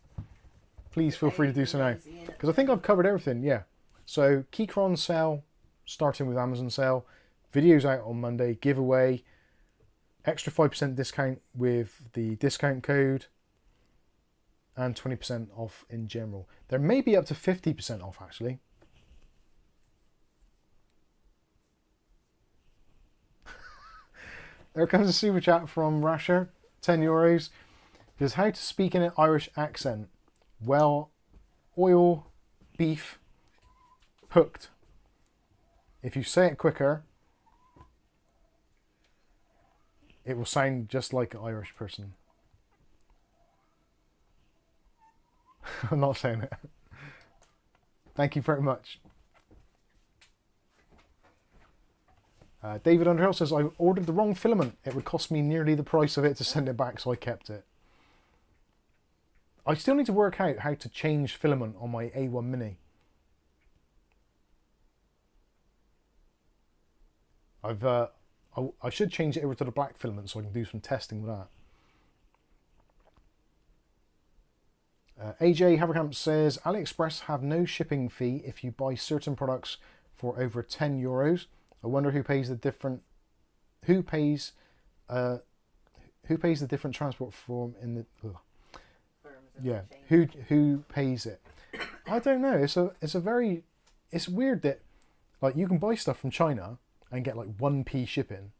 B: please feel free to do so now. Because I think I've covered everything, yeah. So, Keychron sale, starting with Amazon sale, videos out on Monday, giveaway, extra 5% discount with the discount code, and 20% off in general. There may be up to 50% off, actually. There comes a super chat from Rasher, €10. Says, how to speak in an Irish accent? Well, oil, beef, hooked. If you say it quicker, it will sound just like an Irish person. I'm not saying it. Thank you very much. David Underhill says, I ordered the wrong filament. It would cost me nearly the price of it to send it back, so I kept it. I still need to work out how to change filament on my A1 Mini. I should change it over to the black filament so I can do some testing with that. AJ Haverkamp says, AliExpress have no shipping fee if you buy certain products for over €10. I wonder who pays the different the different transport form in the yeah, who pays it? I don't know. It's weird that like you can buy stuff from China and get like 1p shipping.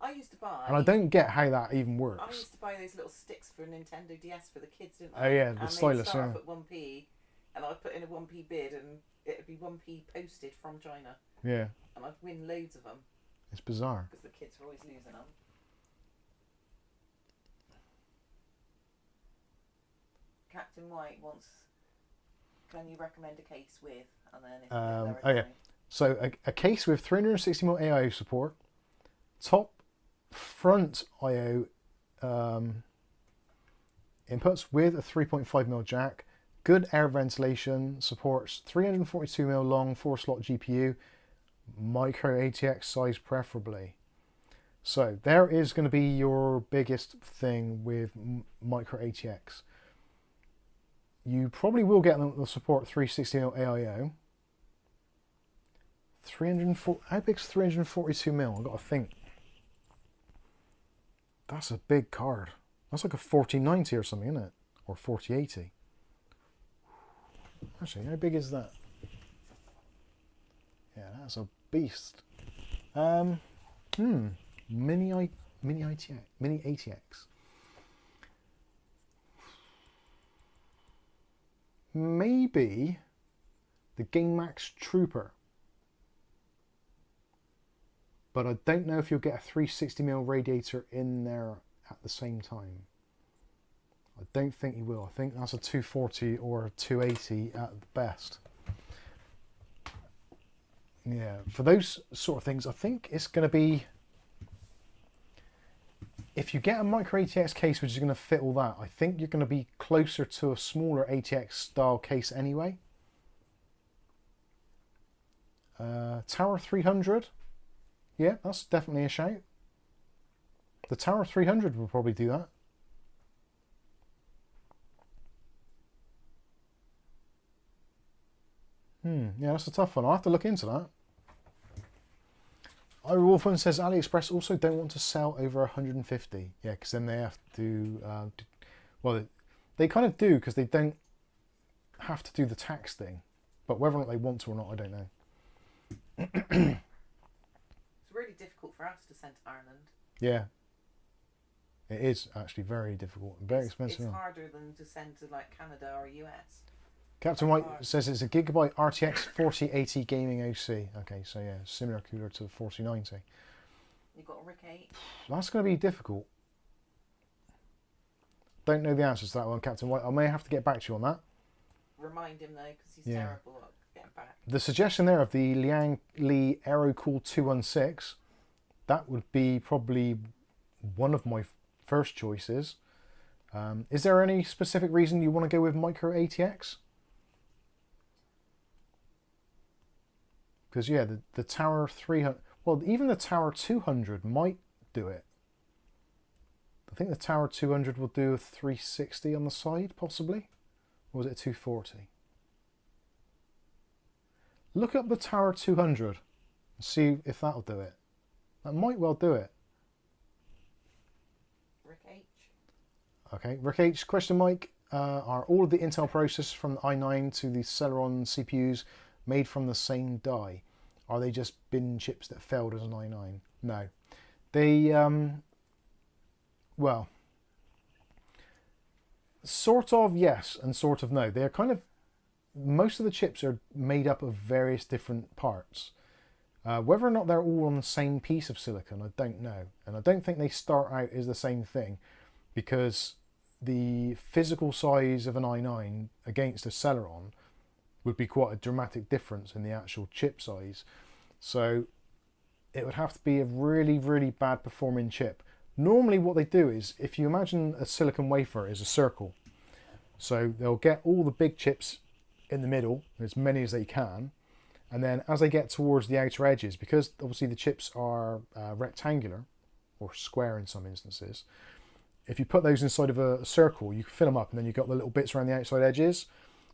C: I used to buy,
B: and I don't get how that even works.
C: I used to buy those little sticks for a Nintendo DS for the kids, didn't
B: Oh
C: I?
B: yeah, the
C: and
B: stylus.
C: Start
B: Yeah.
C: off at 1p, and I'd put in a 1p bid, and it'd be 1p posted from China.
B: Yeah.
C: And I'd win loads of them.
B: It's bizarre.
C: Because the kids were always losing them. Captain White wants, can you recommend a case with, and then if
B: oh yeah. So a case with 360mm AIO support, top front IO inputs with a 3.5mm jack, good air ventilation, supports 342mm long 4-slot GPU, micro ATX size preferably. So there is going to be your biggest thing with micro ATX. You probably will get them to support 360mm AIO. 304. How big's 342mm? I've got to think. That's a big card. That's like a 4090 or something, isn't it? Or 4080. Actually, how big is that? Yeah, that's a beast. Mini ATX. Maybe the GameMax Trooper. But I don't know if you'll get a 360mm radiator in there at the same time. I don't think you will. I think that's a 240 or a 280 at the best. Yeah, for those sort of things, I think it's going to be... If you get a micro ATX case which is going to fit all that, I think you're going to be closer to a smaller ATX style case anyway. Tower 300. Yeah, that's definitely a shout. The Tower 300 will probably do that. Yeah, that's a tough one. I'll have to look into that. Ira Wolfman says AliExpress also don't want to sell over 150. Yeah, because then they have to... well, they kind of do because they don't have to do the tax thing. But whether or not they want to or not, I don't know.
C: It's really difficult for us to send to Ireland.
B: Yeah. It is actually very difficult and very expensive.
C: It's harder than to send to like Canada or US.
B: Captain White says it's a Gigabyte RTX 4080 gaming OC. Okay, so yeah, similar cooler to the 4090.
C: You've got a Rick 8.
B: That's going to be difficult. Don't know the answers to that one, Captain White. I may have to get back to you on that.
C: Remind him though, because he's terrible at getting back.
B: The suggestion there of the Liang Li AeroCool 216, that would be probably one of my first choices. Is there any specific reason you want to go with Micro ATX? Because yeah, the Tower 300, well, even the Tower 200 might do it. I think the Tower 200 will do a 360 on the side, possibly. Or was it a 240? Look up the Tower 200 and see if that'll do it. That might well do it.
C: Rick H.
B: Okay, Rick H. Question, Mike. Are all of the Intel processors from the i9 to the Celeron CPUs made from the same die? Are they just bin chips that failed as an i9? No. They, well, sort of yes and sort of no. They're kind of, most of the chips are made up of various different parts. Whether or not they're all on the same piece of silicon, I don't know. And I don't think they start out as the same thing, because the physical size of an i9 against a Celeron would be quite a dramatic difference in the actual chip size. So it would have to be a really, really bad performing chip. Normally what they do is, if you imagine a silicon wafer is a circle, so they'll get all the big chips in the middle, as many as they can, and then as they get towards the outer edges, because obviously the chips are rectangular, or square in some instances, if you put those inside of a circle, you can fill them up, and then you've got the little bits around the outside edges.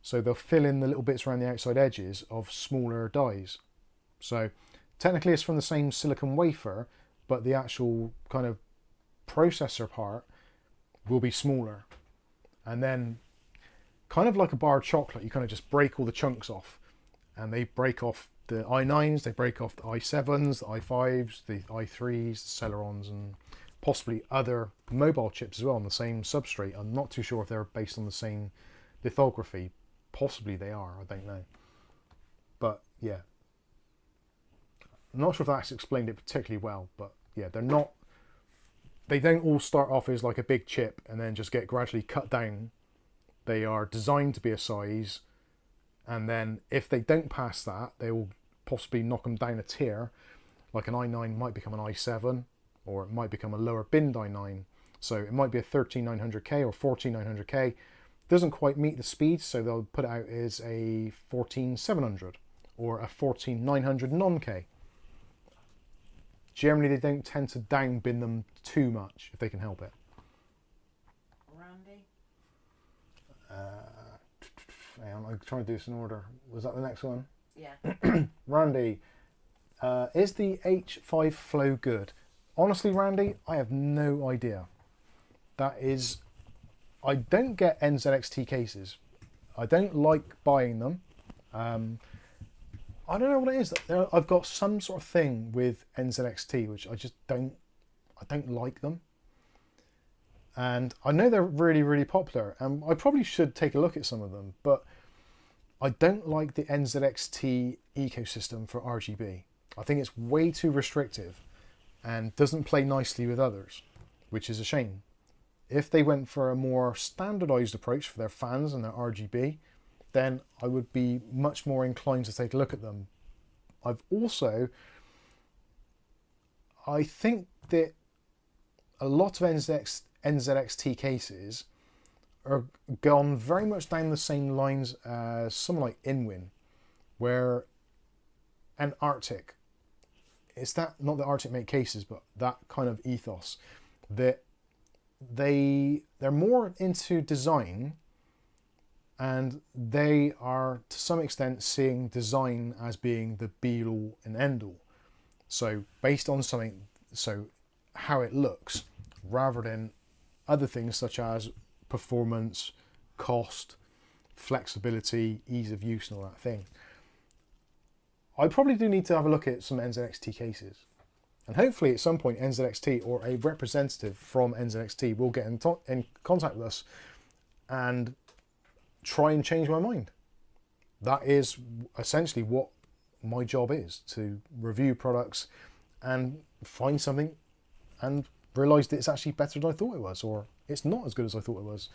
B: So they'll fill in the little bits around the outside edges of smaller dies. So technically it's from the same silicon wafer, but the actual kind of processor part will be smaller. And then, kind of like a bar of chocolate, you kind of just break all the chunks off. And they break off the i9s, they break off the i7s, the i5s, the i3s, the Celerons, and possibly other mobile chips as well on the same substrate. I'm not too sure if they're based on the same lithography. Possibly they are, I don't know. But yeah, I'm not sure if that's explained it particularly well, but yeah, they don't all start off as like a big chip and then just get gradually cut down. They are designed to be a size, and then if they don't pass that, they will possibly knock them down a tier. Like an i9 might become an i7, or it might become a lower binned i9. So it might be a 13900K or 14900K. Doesn't quite meet the speed, so they'll put it out as a 14700 or a 14900 non-K. Generally, they don't tend to down bin them too much if they can help it.
C: Randy?
B: Hang on, I'm trying to do this in order. Was that the next one?
C: Yeah.
B: Randy, is the H5 flow good? Honestly, Randy, I have no idea. That is, I don't get NZXT cases. I don't like buying them. I don't know what it is. I've got some sort of thing with NZXT, which I just don't like them. And I know they're really, really popular, and I probably should take a look at some of them, but I don't like the NZXT ecosystem for RGB. I think it's way too restrictive and doesn't play nicely with others, which is a shame. If they went for a more standardized approach for their fans and their RGB, then I would be much more inclined to take a look at them. I think that a lot of NZXT cases are gone very much down the same lines as someone like InWin, where an Arctic, it's that, not that Arctic make cases, but that kind of ethos, that they're more into design, and they are to some extent seeing design as being the be all and end all. So based on something, so how it looks, rather than other things such as performance, cost, flexibility, ease of use, and all that thing. I probably do need to have a look at some NZXT cases. And hopefully at some point NZXT or a representative from NZXT will get in contact with us and try and change my mind. That is essentially what my job is, to review products and find something and realise that it's actually better than I thought it was, or it's not as good as I thought it was.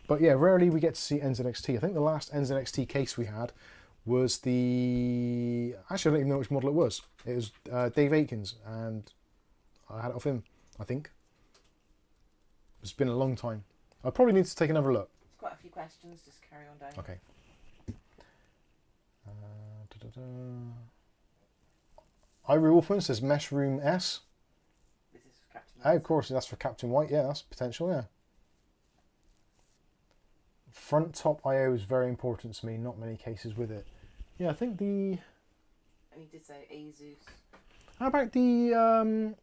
B: But yeah, rarely we get to see NZXT. I think the last NZXT case we had was the... Actually, I don't even know which model it was. It was Dave Aikens, and I had it off him, I think. It's been a long time. I probably need to take another look.
C: There's quite a few questions, just carry on down.
B: Okay. Irie Wolfman says Mesh Room S.
C: This is for Captain.
B: Oh, of course, that's for Captain White. Yeah, that's potential, yeah. Front top I/O is very important to me. Not many cases with it. Yeah, I think the...
C: And he did say Asus.
B: How about the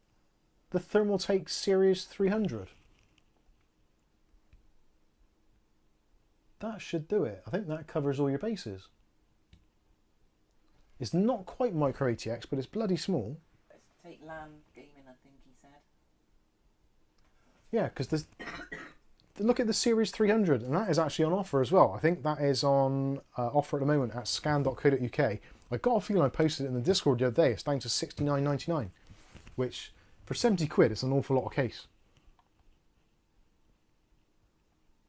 B: Thermaltake Series 300? That should do it. I think that covers all your bases. It's not quite micro ATX, but it's bloody small.
C: Let's take LAN gaming, I think he said.
B: Yeah, because there's... Look at the Series 300, and that is actually on offer as well. I think that is on offer at the moment at scan.co.uk. I got a feeling I posted it in the Discord the other day. It's down to £69.99, which for 70 quid, it's an awful lot of case.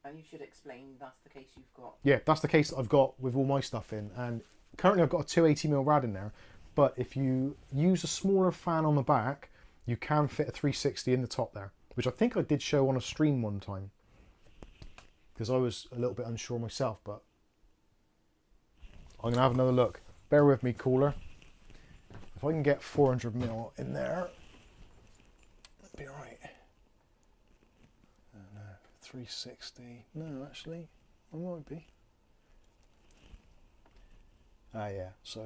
C: And you should explain that's the case you've got.
B: Yeah, that's the case that I've got with all my stuff in. And currently I've got a 280mm rad in there, but if you use a smaller fan on the back, you can fit a 360 in the top there, which I think I did show on a stream one time, because I was a little bit unsure myself, but I'm going to have another look. Bear with me, caller. If I can get 400mm in there, that'd be alright. No, 360. No, actually, I might be. Ah, yeah, so...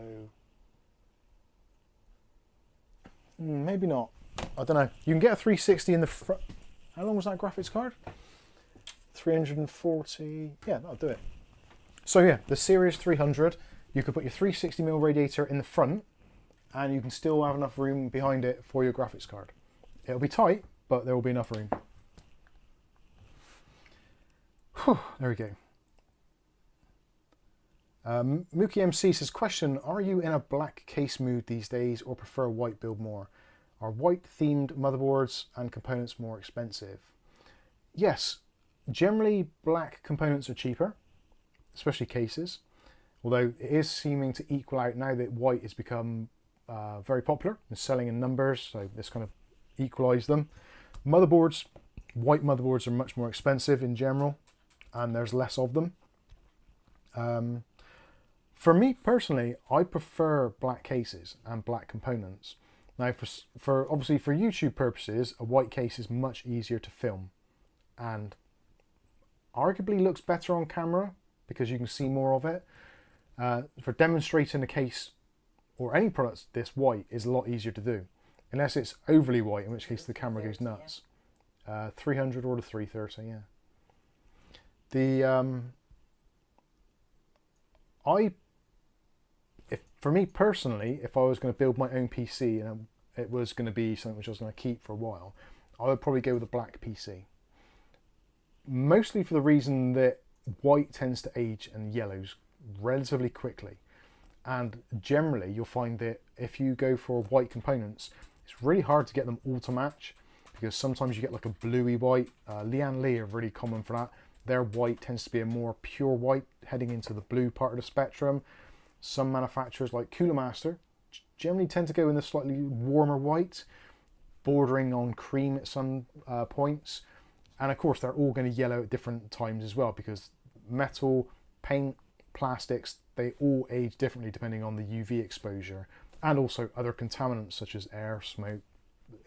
B: maybe not. I don't know. You can get a 360 in the front. How long was that graphics card? 340. Yeah, that'll do it. So yeah, the Series 300, you could put your 360mm radiator in the front and you can still have enough room behind it for your graphics card. It'll be tight, but there will be enough room. Whew, there we go. Mookie MC says, question, are you in a black case mood these days or prefer white build more? Are white themed motherboards and components more expensive? Yes, generally black components are cheaper, especially cases, although it is seeming to equal out now that white has become very popular and selling in numbers, so this kind of equalised them. Motherboards, white motherboards are much more expensive in general, and there's less of them. For me personally, I prefer black cases and black components. Now, for obviously for YouTube purposes, a white case is much easier to film, and arguably looks better on camera because you can see more of it. For demonstrating a case or any product, this white is a lot easier to do, unless it's overly white, in which case the camera goes nuts. 300 or the 330, yeah. For me personally, if I was going to build my own PC and it was going to be something which I was going to keep for a while, I would probably go with a black PC. Mostly for the reason that white tends to age and yellows relatively quickly. And generally you'll find that if you go for white components, it's really hard to get them all to match, because sometimes you get like a bluey white. Lian Li are really common for that. Their white tends to be a more pure white heading into the blue part of the spectrum. Some manufacturers like Cooler Master generally tend to go in the slightly warmer white, bordering on cream at some points. And of course, they're all going to yellow at different times as well, because metal, paint, plastics, they all age differently depending on the UV exposure and also other contaminants such as air, smoke,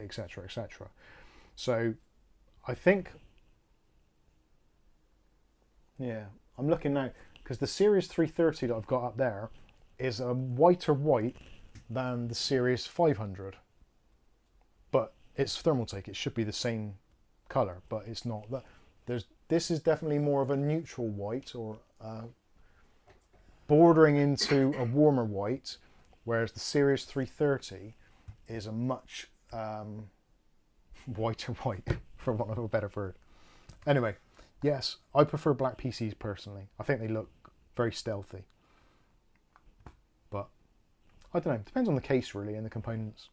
B: etc., etc. So I think, yeah, I'm looking now, because the Series 330 that I've got up there is a whiter white than the Series 500. But it's Thermaltake, it should be the same colour, but it's not. This is definitely more of a neutral white, or bordering into a warmer white, whereas the Series 330 is a much whiter white, for want of a better word. Anyway, yes, I prefer black PCs personally. I think they look very stealthy. But I don't know, it depends on the case really and the components.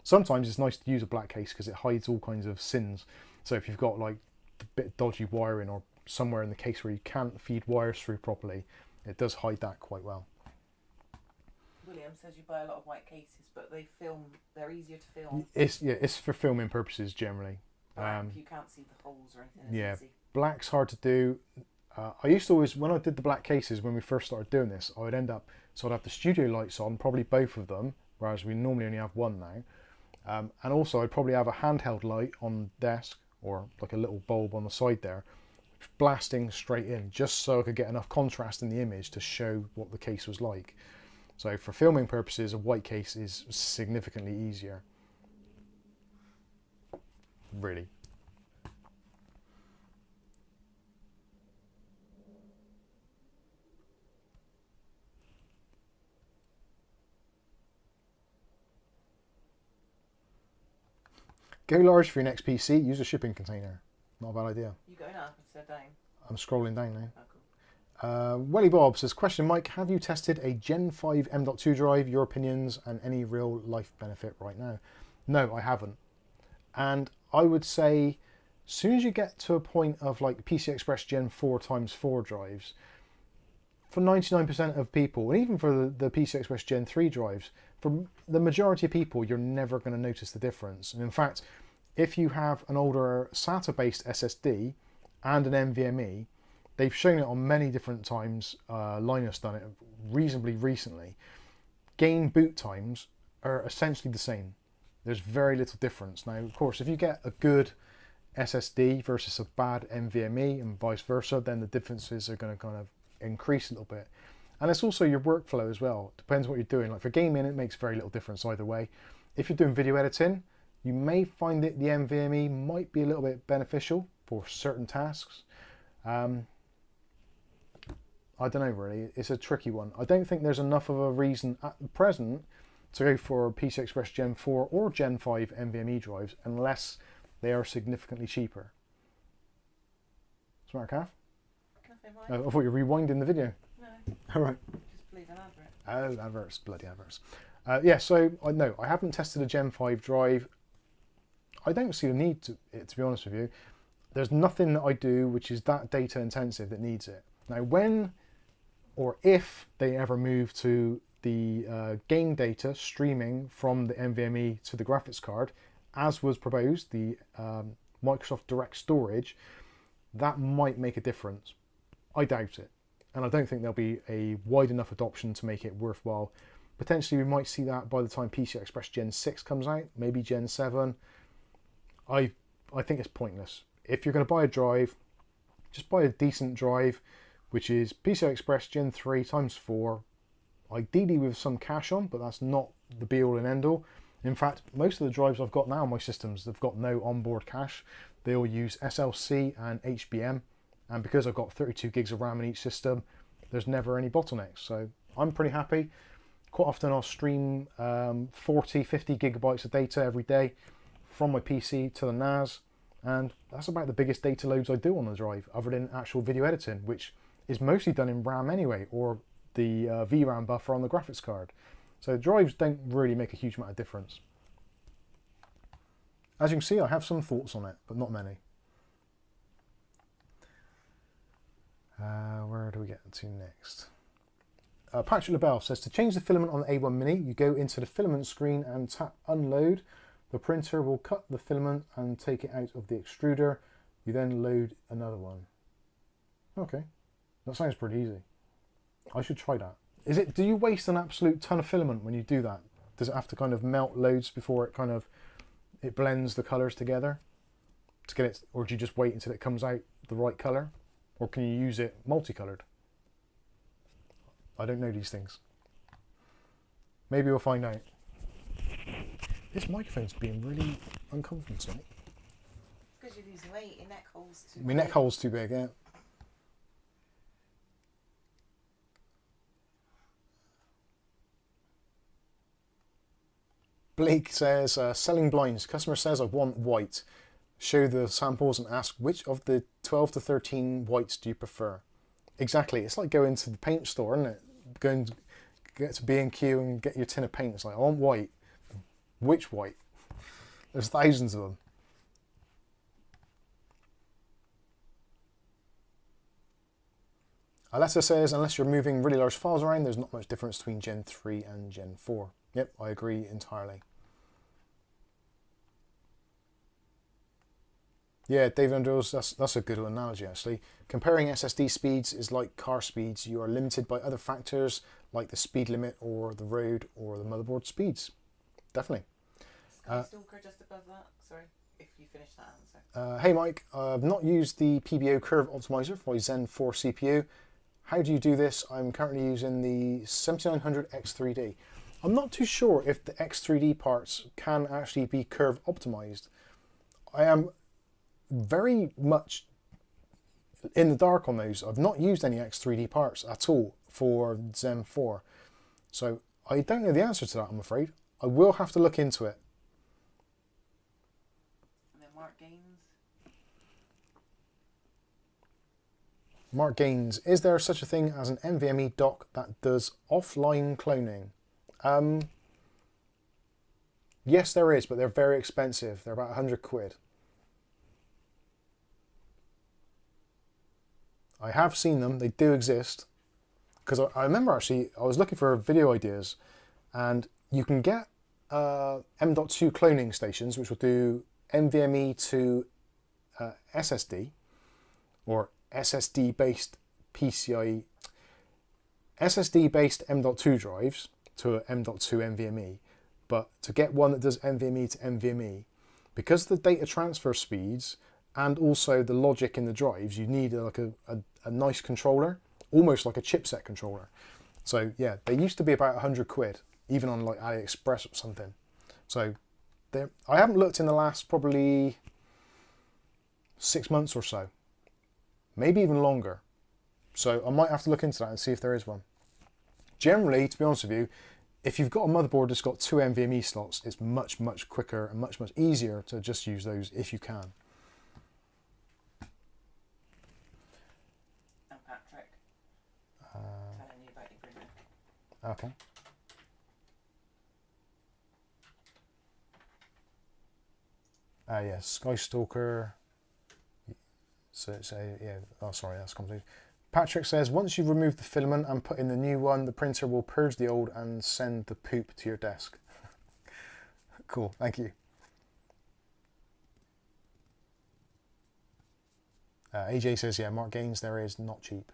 B: Sometimes it's nice to use a black case because it hides all kinds of sins. So if you've got like a bit dodgy wiring or somewhere in the case where you can't feed wires through properly, it does hide that quite well.
C: William says you buy a lot of white cases, but they're easier to film.
B: It's for filming purposes generally.
C: You can't see the holes or anything.
B: Yeah,
C: easy.
B: Black's hard to do. I used to always, when I did the black cases, when we first started doing this, I would end up, so I'd have the studio lights on, probably both of them, whereas we normally only have one now. And also I'd probably have a handheld light on the desk, or like a little bulb on the side there, blasting straight in, just so I could get enough contrast in the image to show what the case was like. So for filming purposes, a white case is significantly easier. Really. Go large for your next PC, use a shipping container. Not a bad idea.
C: You going up instead of down?
B: I'm scrolling down now.
C: Oh, cool.
B: Welly Bob says, question Mike, have you tested a Gen 5 M.2 drive, your opinions and any real life benefit right now? No, I haven't. And I would say, as soon as you get to a point of like PC Express Gen 4x4 drives, for 99% of people, and even for the PC Express Gen 3 drives, for the majority of people, you're never going to notice the difference. And in fact, if you have an older SATA-based SSD and an NVMe, they've shown it on many different times. Linus done it reasonably recently. Game boot times are essentially the same. There's very little difference. Now, of course, if you get a good SSD versus a bad NVMe and vice versa, then the differences are going to kind of increase a little bit. And it's also your workflow as well. Depends what you're doing. Like for gaming, it makes very little difference either way. If you're doing video editing, you may find that the NVMe might be a little bit beneficial for certain tasks. I don't know really, it's a tricky one. I don't think there's enough of a reason at the present to go for PC Express Gen 4 or Gen 5 NVMe drives unless they are significantly cheaper. Smart calf?
C: Nothing, Mike.
B: I thought you were rewinding the video.
C: No.
B: Alright.
C: Just believe an advert.
B: Oh, adverts, bloody adverts. Yeah, so no, I haven't tested a Gen 5 drive. I don't see the need to be honest with you. There's nothing that I do which is that data intensive that needs it. Now when or if they ever move to the game data streaming from the NVMe to the graphics card, as was proposed, the Microsoft Direct Storage, that might make a difference. I doubt it. And I don't think there'll be a wide enough adoption to make it worthwhile. Potentially we might see that by the time PC Express Gen 6 comes out, maybe Gen 7. I think it's pointless. If you're going to buy a drive, just buy a decent drive, which is PCI Express Gen 3 x 4, ideally with some cache on, but that's not the be all and end all. In fact, most of the drives I've got now on my systems, they've got no onboard cache. They all use SLC and HBM, and because I've got 32 gigs of RAM in each system, there's never any bottlenecks. So I'm pretty happy. Quite often I'll stream 40, 50 gigabytes of data every day from my PC to the NAS, and that's about the biggest data loads I do on the drive, other than actual video editing, which is mostly done in RAM anyway, or the VRAM buffer on the graphics card. So drives don't really make a huge amount of difference. As you can see, I have some thoughts on it, but not many. Where do we get to next? Patrick LaBelle says, to change the filament on the A1 Mini, you go into the filament screen and tap unload. The printer will cut the filament and take it out of the extruder. You then load another one. Okay, that sounds pretty easy. I should try that. Do you waste an absolute ton of filament when you do that? Does it have to kind of melt loads before it blends the colours together to get it, or do you just wait until it comes out the right colour? Or can you use it multicoloured? I don't know these things. Maybe we'll find out. This microphone's being really uncomfortable tonight.
C: Because you're losing weight, your neck hole's too big.
B: My neck hole's too big, yeah. Blake says, selling blinds. Customer says I want white. Show the samples and ask which of the 12 to 13 whites do you prefer. Exactly. It's like going to the paint store, isn't it? Going to get to B&Q and get your tin of paint. It's like, I want white. Which white? There's thousands of them. Alessa says, unless you're moving really large files around, there's not much difference between Gen 3 and Gen 4. Yep, I agree entirely. Yeah, David Andrews, that's a good analogy actually. Comparing SSD speeds is like car speeds. You are limited by other factors like the speed limit or the road or the motherboard speeds. Definitely.
C: Skystalker just above that. Sorry, if you finish that answer.
B: Hey Mike, I've not used the PBO curve optimizer for my Zen 4 CPU. How do you do this? I'm currently using the 7900 X3D. I'm not too sure if the X3D parts can actually be curve optimized. I am very much in the dark on those. I've not used any X3D parts at all for Zen 4. So I don't know the answer to that, I'm afraid. I will have to look into it.
C: And then Mark Gaines.
B: Mark Gaines, is there such a thing as an NVMe dock that does offline cloning? Yes, there is, but they're very expensive. They're about 100 quid. I have seen them. They do exist. Because I remember actually, I was looking for video ideas, and you can get M.2 cloning stations, which will do NVMe to SSD, or SSD-based PCIe, SSD-based M.2 drives to M.2 NVMe, but to get one that does NVMe to NVMe, because of the data transfer speeds and also the logic in the drives, you need like a nice controller, almost like a chipset controller. So yeah, they used to be about 100 quid, even on like AliExpress or something. So I haven't looked in the last probably 6 months or so. Maybe even longer. So I might have to look into that and see if there is one. Generally, to be honest with you, if you've got a motherboard that's got 2 NVMe slots, it's much, much quicker and much, much easier to just use those if you can.
C: And Patrick. Telling you about your printer.
B: Okay. Yes, Skystalker. So yeah, oh sorry, that's complicated. Patrick says, once you've removed the filament and put in the new one, the printer will purge the old and send the poop to your desk. Cool, thank you. AJ says, yeah, Mark Gaines, there is, not cheap.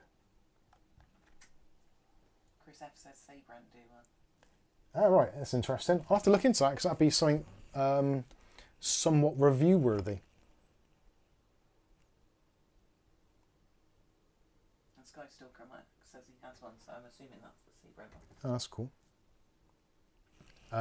C: Chris F says Sabrent do one.
B: Oh, right, that's interesting. I'll have to look into that because that'd be something somewhat review worthy.
C: Skystalker says he has one, so I'm assuming that's the Seabrand one.
B: Oh, that's cool.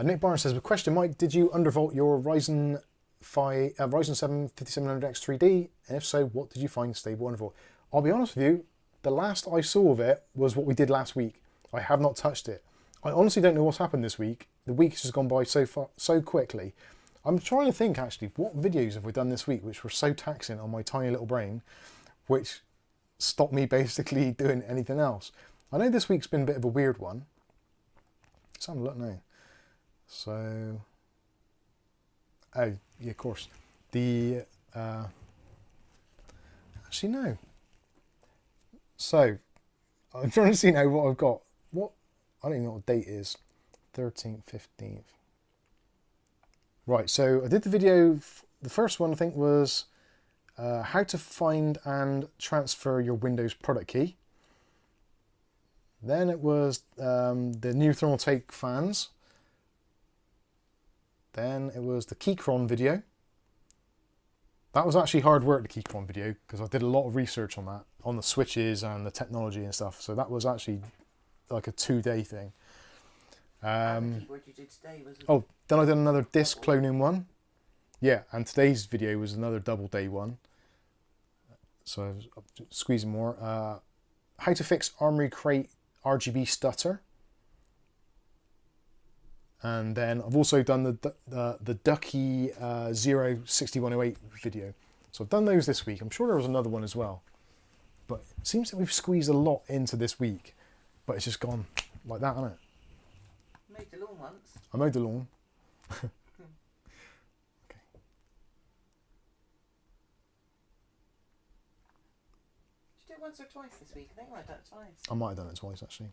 B: Nick Barnes says, with question, Mike, did you undervolt your Ryzen 7 5700X3D? And if so, what did you find stable undervolt? I'll be honest with you, the last I saw of it was what we did last week. I have not touched it. I honestly don't know what's happened this week. The week has just gone by so quickly. I'm trying to think actually, what videos have we done this week which were so taxing on my tiny little brain, which stop me basically doing anything else. I know this week's been a bit of a weird one. Let's have a look now. So, oh yeah, of course. The actually no. So I'm trying to see now what I've got. What I don't even know what date is. 13th, 15th. Right. So I did the video. The first one I think was how to find and transfer your Windows product key. Then it was the new Thermaltake fans. Then it was the Keychron video. That was actually hard work, the Keychron video, because I did a lot of research on that, on the switches and the technology and stuff. So that was actually like a 2-day thing.
C: The keyboard you did today was
B: oh, then I did another disk cloning one. Yeah, and today's video was another double day one. So I was squeezing more. How to fix Armory Crate RGB stutter. And then I've also done the Ducky 06108 video. So I've done those this week. I'm sure there was another one as well. But it seems that we've squeezed a lot into this week. But it's just gone like that, hasn't it?
C: Mowed the lawn once.
B: I mowed the lawn. Okay.
C: Did you do it once or twice this week? I think I might have done it twice.
B: I might have done it twice, actually.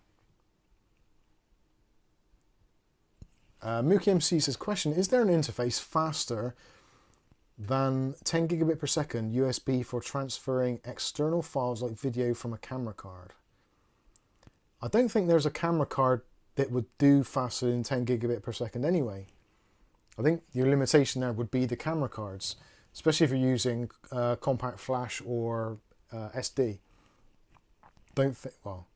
B: Mookie MC says, question, is there an interface faster than 10 gigabit per second USB for transferring external files like video from a camera card? I don't think there's a camera card that would do faster than 10 gigabit per second anyway. I think your limitation there would be the camera cards, especially if you're using compact flash or SD. Don't think, well,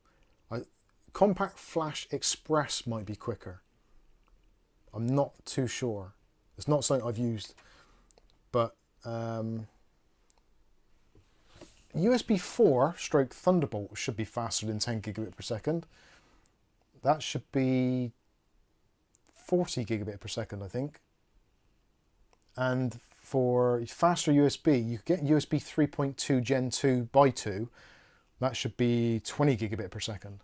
B: compact flash express might be quicker. I'm not too sure. It's not something I've used, but USB 4 stroke Thunderbolt should be faster than 10 gigabit per second. That should be 40 gigabit per second, I think. And for faster USB, you get USB 3.2 Gen 2 by 2. That should be 20 gigabit per second.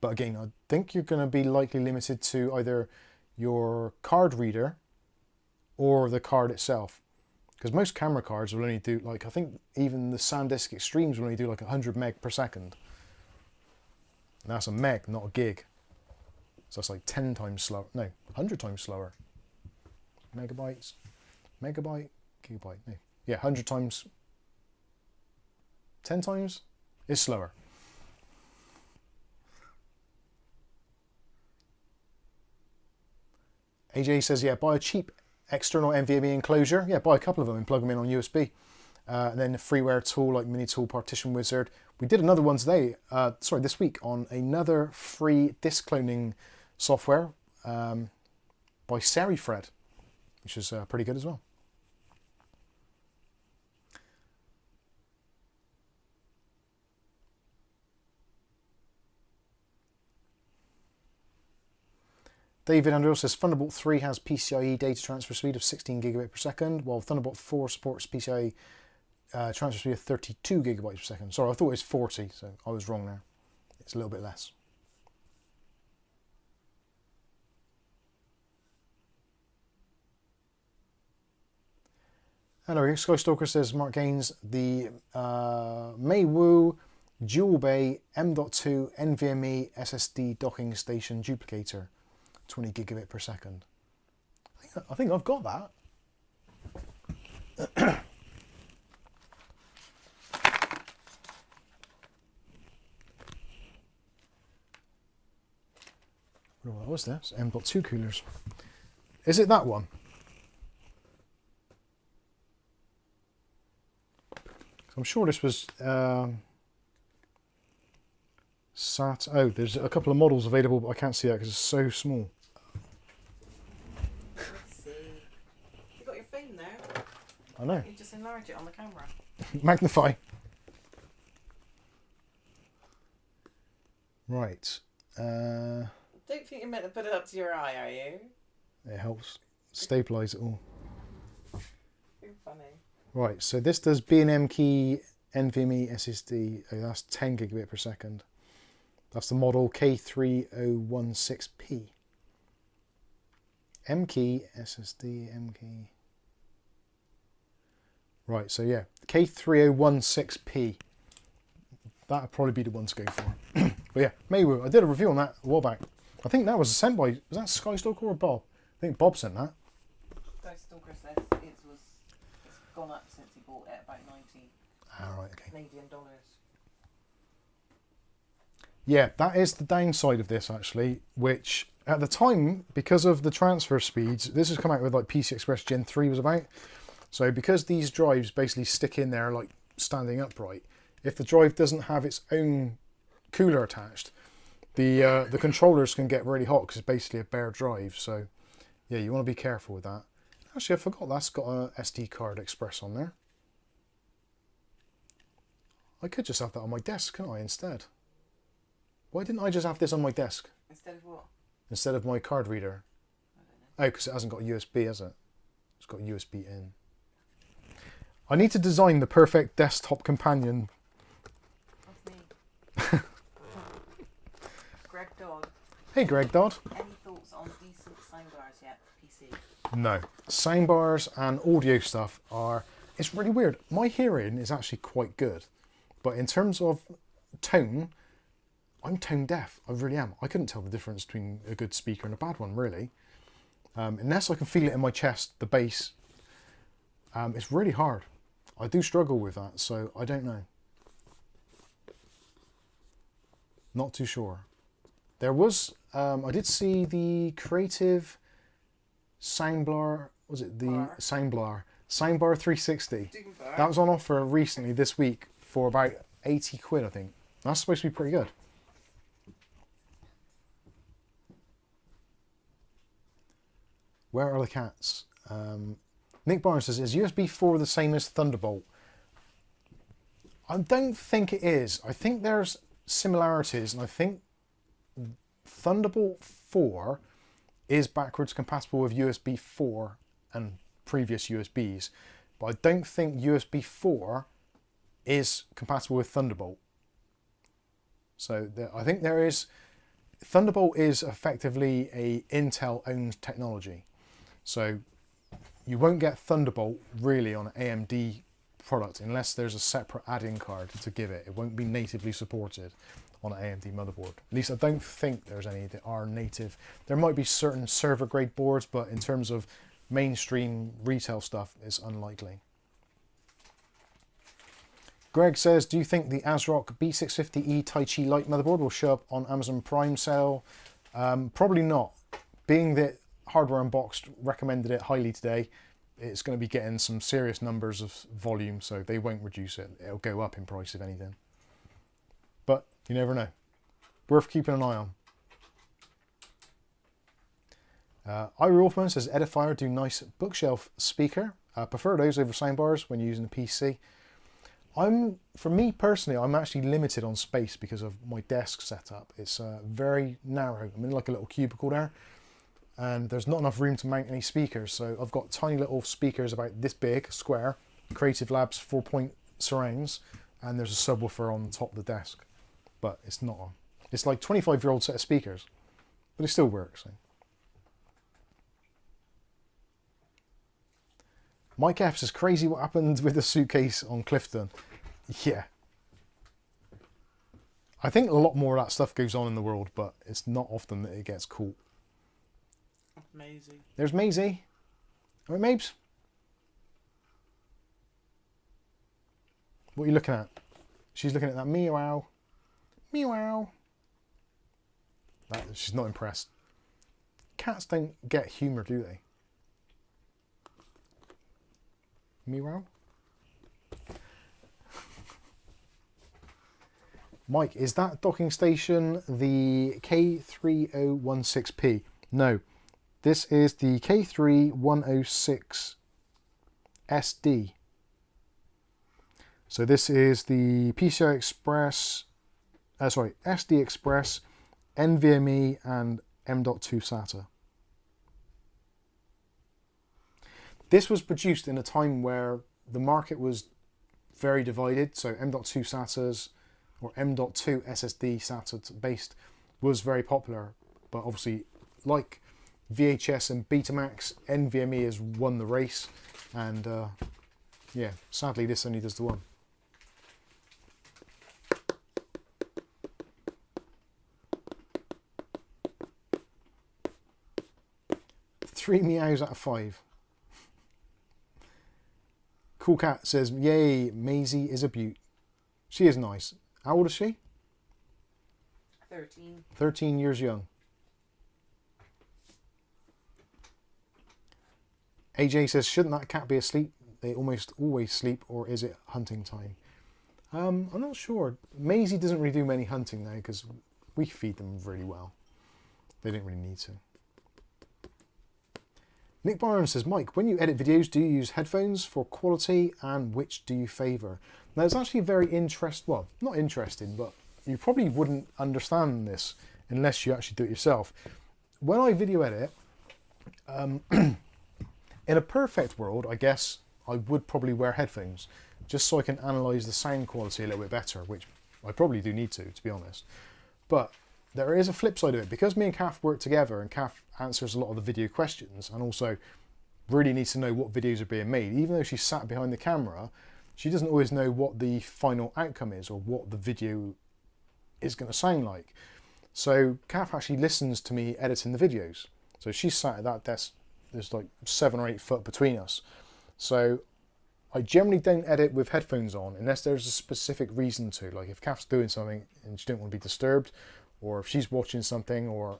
B: But again, I think you're going to be likely limited to either your card reader or the card itself. Because most camera cards will only do, like, I think even the SanDisk Extremes will only do like 100 meg per second. And that's a meg, not a gig. So that's like 10 times slower, no, 100 times slower. Megabytes, megabyte, gigabyte, no. Yeah, 100 times, 10 times is slower. AJ says, yeah, buy a cheap external NVMe enclosure. Yeah, buy a couple of them and plug them in on USB. And then a freeware tool like Minitool Partition Wizard. We did another one today, this week, on another free disk cloning software by Serifred, which is pretty good as well. David Andrew says Thunderbolt 3 has PCIe data transfer speed of 16 gigabit per second, while Thunderbolt 4 supports PCIe transfer speed of 32 gigabytes per second. Sorry, I thought it was 40, so I was wrong there. It's a little bit less. Hello, Sky Stalker says, Mark Gaines, the Meiwu Dual Bay M.2 NVMe SSD docking station duplicator, 20 gigabit per second. I think I've got that. What was this? M.2 coolers. Is it that one? I'm sure this was SAT. Oh, there's a couple of models available, but I can't see that because it's so small.
C: Let's see. You got your phone there.
B: I know.
C: You just enlarge it on the camera.
B: Magnify. Right.
C: Don't think you're meant to put it up to your eye, are you?
B: It helps stabilise it all.
C: You're funny.
B: Right, so this does B&M Key NVMe SSD. Oh, that's 10 gigabit per second. That's the model K3016P. M-Key SSD, M-Key. Right, so yeah, K3016P. That would probably be the one to go for. But yeah, Meiwu, I did a review on that a while back. I think that was sent by, was that Skystalker or Bob? I think Bob sent that.
C: Sky Stalker says it's gone up since he bought it, about 90
B: right, okay.
C: Canadian dollars.
B: Yeah, that is the downside of this actually, which at the time, because of the transfer speeds, this has come out with like PC Express Gen 3 was about. So because these drives basically stick in there like standing upright, if the drive doesn't have its own cooler attached, the controllers can get really hot because it's basically a bare drive. So yeah, you want to be careful with that. Actually, I forgot that's got a SD card express on there. I could just have that on my desk, couldn't I, instead? Why didn't I just have this on my desk?
C: Instead of what?
B: instead of my card reader? Oh, because it hasn't got a USB, has it? It's got a USB in. I need to design the perfect desktop companion.
C: That's me. Greg Dodd.
B: Hey, Greg Dodd.
C: Any thoughts on decent soundbars yet for PC?
B: No. Soundbars and audio stuff are... It's really weird. My hearing is actually quite good. But in terms of tone, I'm tone deaf. I really am. I couldn't tell the difference between a good speaker and a bad one, really. Unless I can feel it in my chest, the bass. It's really hard. I do struggle with that, so I don't know. Not too sure. There was, I did see the Creative Soundbar, was it the Soundbar 360? That was on offer recently this week for about 80 quid, I think. That's supposed to be pretty good. Where are the cats? Nick Barnes says, is USB 4 the same as Thunderbolt? I don't think it is. I think there's similarities, and I think Thunderbolt 4 is backwards compatible with USB 4 and previous USBs, but I don't think USB 4 is compatible with Thunderbolt. So I think there is... Thunderbolt is effectively a Intel-owned technology. So you won't get Thunderbolt really on an AMD product unless there's a separate add-in card to give it. It won't be natively supported on an AMD motherboard. At least I don't think there's any that are native. There might be certain server grade boards, but in terms of mainstream retail stuff, it's unlikely. Greg says, do you think the ASRock B650E Tai Chi Lite motherboard will show up on Amazon Prime sale? Probably not. Being that Hardware Unboxed recommended it highly today, it's going to be getting some serious numbers of volume, so they won't reduce it. It'll go up in price if anything. But you never know. Worth keeping an eye on. Ira Wolfman says, Edifier do nice bookshelf speaker. Prefer those over soundbars when using the PC. For me personally, I'm actually limited on space because of my desk setup. It's very narrow. I'm in like a little cubicle there, and there's not enough room to mount any speakers. So I've got tiny little speakers about this big, square, Creative Labs 4-point surrounds, and there's a subwoofer on top of the desk. But it's not on. It's like 25-year-old set of speakers, but it still works. So. Mike F says, crazy what happened with the suitcase on Clifton. Yeah. I think a lot more of that stuff goes on in the world, but it's not often that it gets caught.
D: Maisie.
B: There's Maisie. All right, Mabes? What are you looking at? She's looking at that meow. Meow. She's not impressed. Cats don't get humour, do they? Meow. Mike, is that docking station the K3016P? No, this is the K3106 SD. So this is the PCI Express, SD Express, NVMe and M.2 SATA. This was produced in a time where the market was very divided, so M.2 SATAs or M.2 SSD SATA based was very popular, but obviously like VHS and Betamax, NVMe has won the race, and yeah, sadly this only does the one. Three meows out of 5. Cool Cat says, yay, Maisie is a beaut. She is nice. How old is she?
C: 13.
B: 13 years young. AJ says, shouldn't that cat be asleep? They almost always sleep, or is it hunting time? I'm not sure. Maisie doesn't really do many hunting now because we feed them really well. They don't really need to. Nick Barnes says, Mike, when you edit videos, do you use headphones for quality, and which do you favour? Now, it's actually very well, not interesting, but you probably wouldn't understand this unless you actually do it yourself. when I video edit, in a perfect world, I guess I would probably wear headphones just so I can analyze the sound quality a little bit better, which I probably do need to be honest. But there is a flip side of it, because me and Kath work together and Kath answers a lot of the video questions and also really needs to know what videos are being made. Even though she's sat behind the camera, she doesn't always know what the final outcome is or what the video is going to sound like. So Kath actually listens to me editing the videos. So she's sat at that desk, there's like 7 or 8 foot between us. So I generally don't edit with headphones on unless there's a specific reason to. Like if Kath's doing something and she don't want to be disturbed, or if she's watching something, or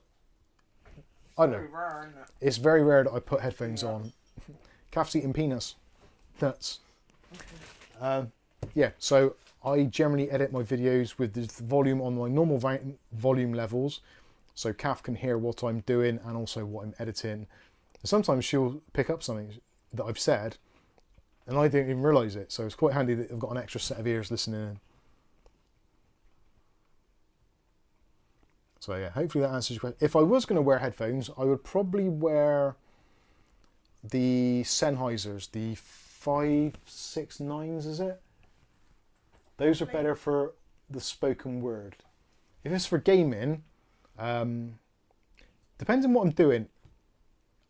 B: I don't know.
C: Rare, isn't it?
B: It's very rare that I put headphones on. Kath's eating peanuts. Nuts. Yeah, so I generally edit my videos with the volume on my normal volume levels, so Kath can hear what I'm doing and also what I'm editing. Sometimes she'll pick up something that I've said and I didn't even realise it, so it's quite handy that I've got an extra set of ears listening in. So yeah, hopefully that answers your question. If I was going to wear headphones, I would probably wear the Sennheisers, the 569s, is it? Those are better for the spoken word. If it's for gaming, depends on what I'm doing.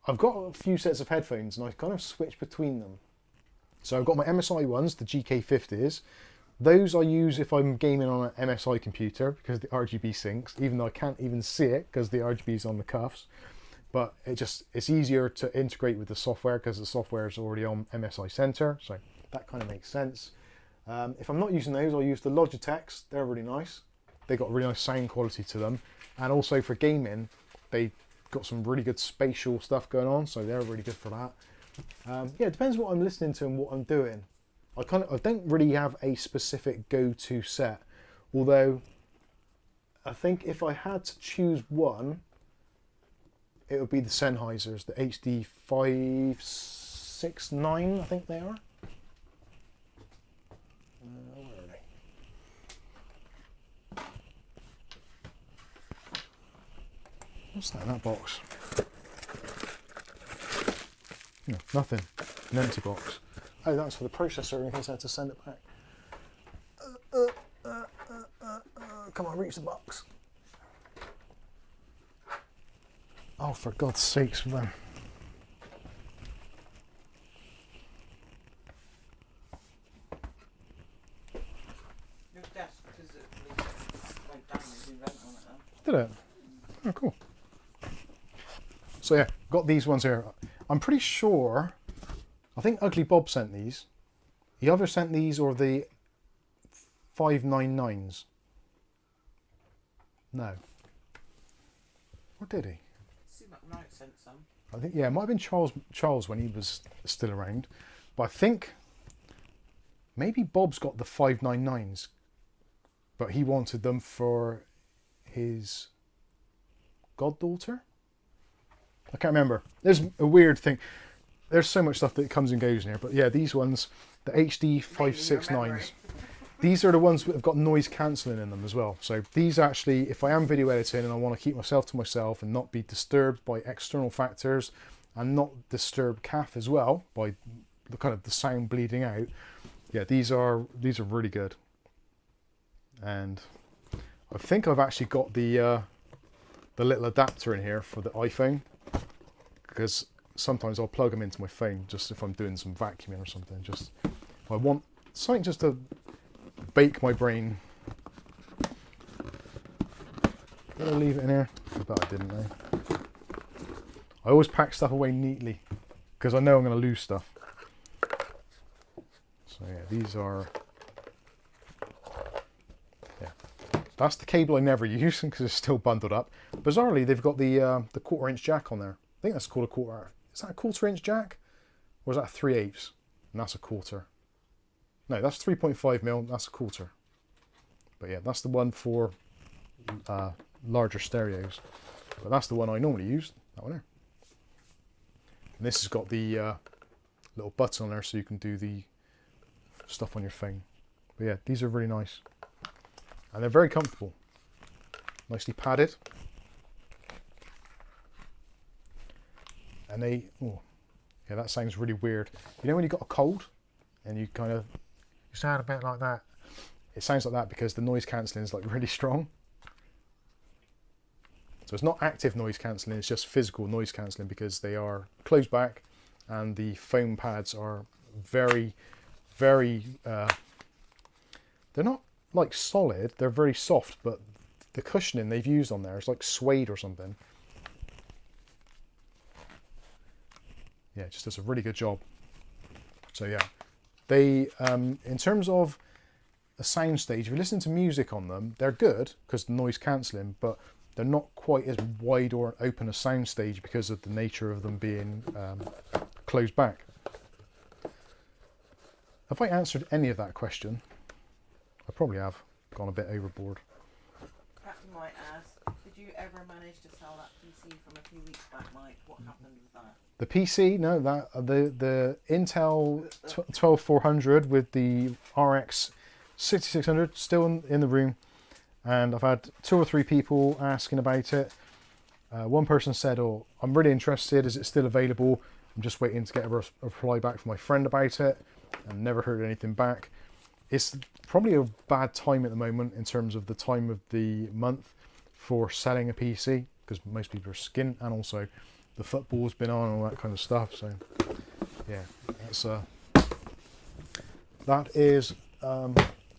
B: I've got a few sets of headphones and I kind of switch between them. So I've got my MSI ones, the GK50s. Those I use if I'm gaming on an MSI computer because the RGB syncs, even though I can't even see it because the RGB is on the cuffs. But it's easier to integrate with the software because the software is already on MSI Center, so that kind of makes sense. If I'm not using those, I'll use the Logitechs. They're really nice. They got really nice sound quality to them, and also for gaming, they got some really good spatial stuff going on, so they're really good for that. Yeah, it depends what I'm listening to and what I'm doing. I don't really have a specific go-to set, although I think if I had to choose one, it would be the Sennheisers, the HD 569, I think they are. Where are they? What's that in that box? No, nothing. An empty box. Oh, that's for the processor in case I had to send it back. Come on, reach the box. Oh, for God's sakes, man.
C: Your desk physically went down with the vent on it then.
B: Did it? Oh, cool. So yeah, got these ones here. I'm pretty sure, I think Ugly Bob sent these. He either sent these or the 599s. No. Or did he?
C: Seemed like Knight sent some.
B: I think, yeah, it might have been Charles when he was still around. But I think maybe Bob's got the 599s, but he wanted them for his goddaughter? I can't remember. There's a weird thing. There's so much stuff that comes and goes in here. But yeah, these ones, the HD 569s. These are the ones that have got noise cancelling in them as well. So these actually, if I am video editing and I want to keep myself to myself and not be disturbed by external factors and not disturb Kath as well by the kind of the sound bleeding out, yeah, these are really good. And I think I've actually got the little adapter in here for the iPhone, because sometimes I'll plug them into my phone just if I'm doing some vacuuming or something. Just if I want something just to bake my brain. Did I leave it in here? I bet I didn't. I always pack stuff away neatly because I know I'm going to lose stuff. So yeah, these are. Yeah, that's the cable I never use because it's still bundled up. Bizarrely, they've got the 1/4 inch jack on there. I think that's called a quarter. Is that a 1/4 inch jack, or is that a 3/8? And that's a quarter. No, that's 3.5mm. That's a quarter. But yeah, that's the one for larger stereos. But that's the one I normally use. That one there. And this has got the little button on there, so you can do the stuff on your phone. But yeah, these are really nice, and they're very comfortable. Nicely padded. And they, oh, yeah, that sounds really weird. You know when you've got a cold and you kind of, you sound a bit like that. It sounds like that because the noise cancelling is like really strong. So it's not active noise cancelling, it's just physical noise cancelling because they are closed back and the foam pads are very, very, they're not like solid, they're very soft, but the cushioning they've used on there is like suede or something. Yeah, it just does a really good job. So yeah, they, in terms of a soundstage, if you listen to music on them, they're good because the noise cancelling, but they're not quite as wide or open a soundstage because of the nature of them being closed back. Have I answered any of that question? I probably have gone a bit overboard.
C: Captain might ask, did you ever manage to sell that PC from a few weeks back, Mike? What happened with that?
B: The PC, no, that the Intel 12400 with the RX 6600 still in the room, and I've had 2 or 3 people asking about it. One person said, "Oh, I'm really interested. Is it still available?" I'm just waiting to get a reply back from my friend about it, and never heard anything back. It's probably a bad time at the moment in terms of the time of the month for selling a PC because most people are skint, and also the football's been on and all that kind of stuff. So yeah, that's that is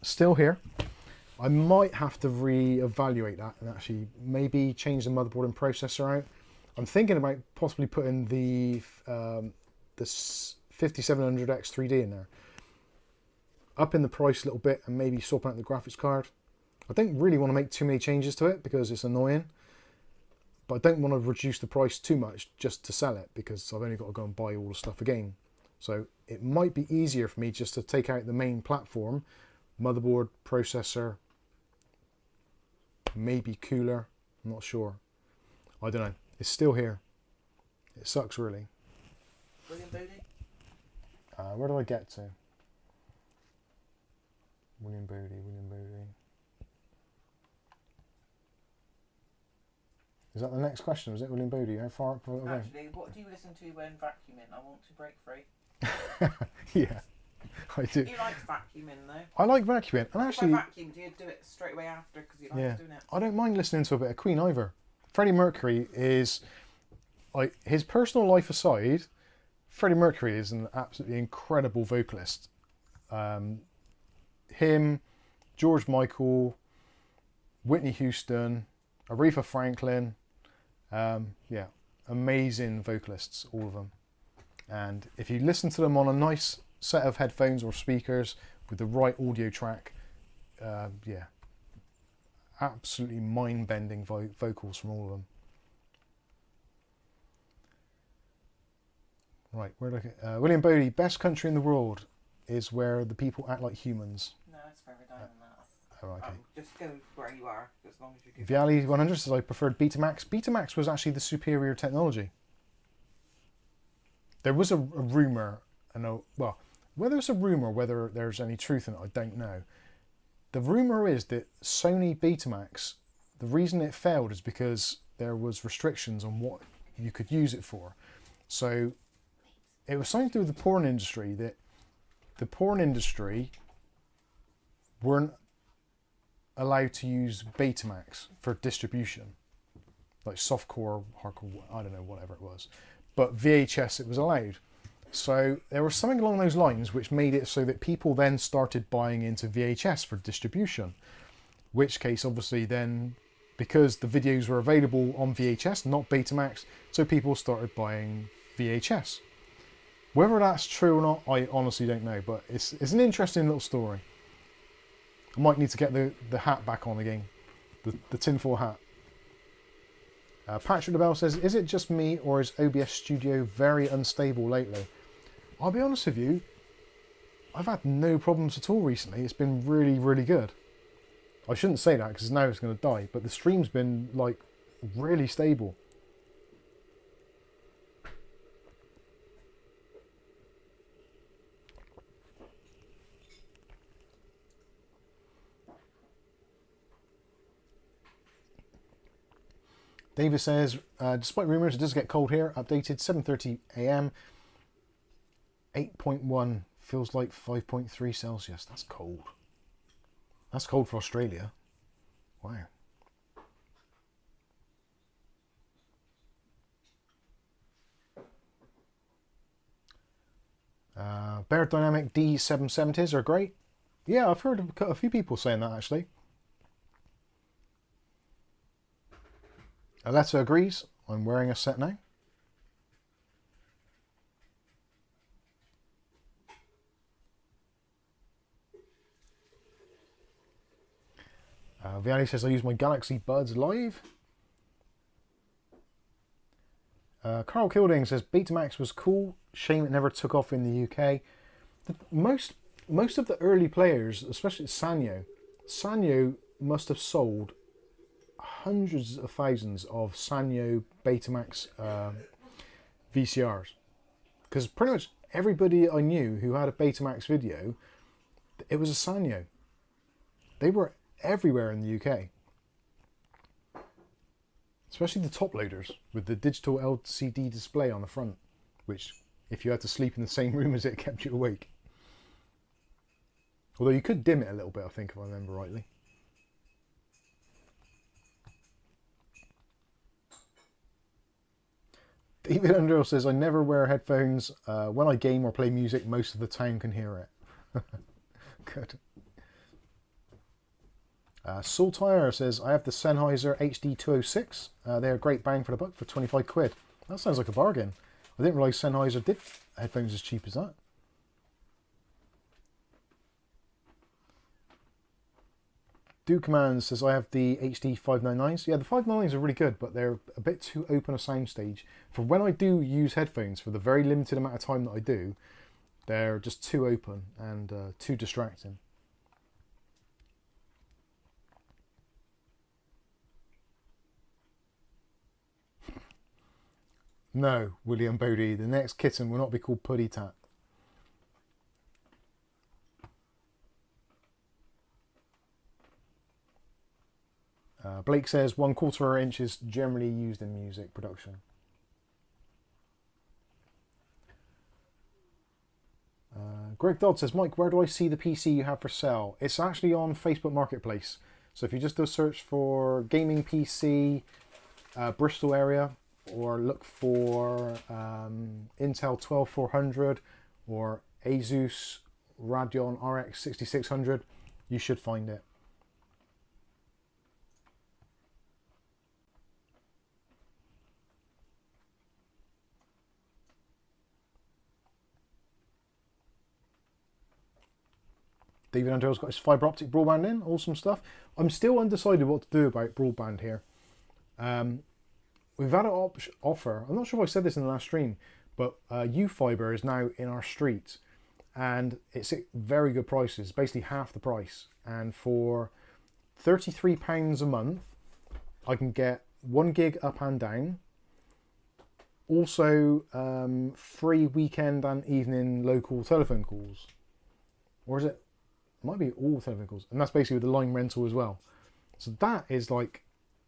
B: still here. I might have to re-evaluate that and actually maybe change the motherboard and processor out. I'm thinking about possibly putting the 5700X3D in there, up in the price a little bit, and maybe swapping out the graphics card. I don't really want to make too many changes to it because it's annoying, but I don't want to reduce the price too much just to sell it because I've only got to go and buy all the stuff again. So it might be easier for me just to take out the main platform, motherboard, processor, maybe cooler, I'm not sure. I don't know. It's still here. It sucks really.
C: William Bodie?
B: Where do I get to? William Bodie, William Bodie. Is that the next question? Was it William Bodie? How far up?
C: Actually, what do you listen to when vacuuming? I want to break free.
B: Yeah, I do.
C: He likes vacuuming though.
B: I like vacuuming, and actually,
C: if I vacuum, do you do it straight away after because he likes doing it?
B: I don't mind listening to a bit of Queen either. Freddie Mercury is, like, his personal life aside, Freddie Mercury is an absolutely incredible vocalist. Him, George Michael, Whitney Houston, Aretha Franklin, yeah, amazing vocalists, all of them. And if you listen to them on a nice set of headphones or speakers with the right audio track, yeah, absolutely mind-bending vocals from all of them. Right, where do I get, William Bodie, best country in the world is where the people act like humans.
C: No, it's further down than that.
B: Oh, okay.
C: Just go where you are, as long as you can.
B: Viali 100 says I preferred Betamax. Betamax was actually the superior technology. There was a rumour, well, whether it's a rumour, whether there's any truth in it, I don't know. The rumour is that Sony Betamax, the reason it failed is because there was restrictions on what you could use it for. So it was something to do with the porn industry, that the porn industry weren't allowed to use Betamax for distribution, like softcore, hardcore, I don't know, whatever it was. But VHS, it was allowed. So there was something along those lines which made it so that people then started buying into VHS for distribution. Which case, obviously, then, because the videos were available on VHS, not Betamax, so people started buying VHS. Whether that's true or not, I honestly don't know, but it's an interesting little story. I might need to get the hat back on again, the tinfoil hat. Patrick LaBelle says, is it just me or is OBS Studio very unstable lately? I'll be honest with you, I've had no problems at all recently. It's been really, really good. I shouldn't say that because now it's going to die, but the stream's been like really stable. David says, despite rumours, it does get cold here. Updated 7:30 a.m. 8.1 feels like 5.3 Celsius. That's cold. That's cold for Australia. Wow. Bear Dynamic D770s are great. Yeah, I've heard a few people saying that actually. Aletta agrees. I'm wearing a set now. Vianney says I use my Galaxy Buds Live. Carl Kilding says Betamax was cool. Shame it never took off in the UK. Most of the early players, especially Sanyo must have sold hundreds of thousands of Sanyo Betamax VCRs, because pretty much everybody I knew who had a Betamax video, it was a Sanyo. They were everywhere in the UK, especially the top loaders with the digital LCD display on the front, which if you had to sleep in the same room as it, kept you awake. Although you could dim it a little bit, I think, if I remember rightly. David Underhill says, I never wear headphones. When I game or play music, most of the town can hear it. Good. Saltire says, I have the Sennheiser HD206. They're a great bang for the buck for 25 quid. That sounds like a bargain. I didn't realise Sennheiser did headphones as cheap as that. Do Command says, I have the HD 599s. Yeah, the 599s are really good, but they're a bit too open a soundstage. For when I do use headphones, for the very limited amount of time that I do, they're just too open and too distracting. No, William Bodie, the next kitten will not be called Puddy Tat. Blake says 1/4 inch is generally used in music production. Greg Dodd says, Mike, where do I see the PC you have for sale? It's actually on Facebook Marketplace. So if you just do a search for gaming PC, Bristol area, or look for Intel 12400 or Asus Radeon RX 6600, you should find it. David Underhill's got his fibre optic broadband in, awesome stuff. I'm still undecided what to do about broadband here. We've had an offer, I'm not sure if I said this in the last stream, but UFibre is now in our street and it's at very good prices, basically half the price. And for £33 a month, I can get 1 gig up and down. Also, free weekend and evening local telephone calls. Or is it? Might be all telephone calls. And that's basically with the line rental as well. So that is like,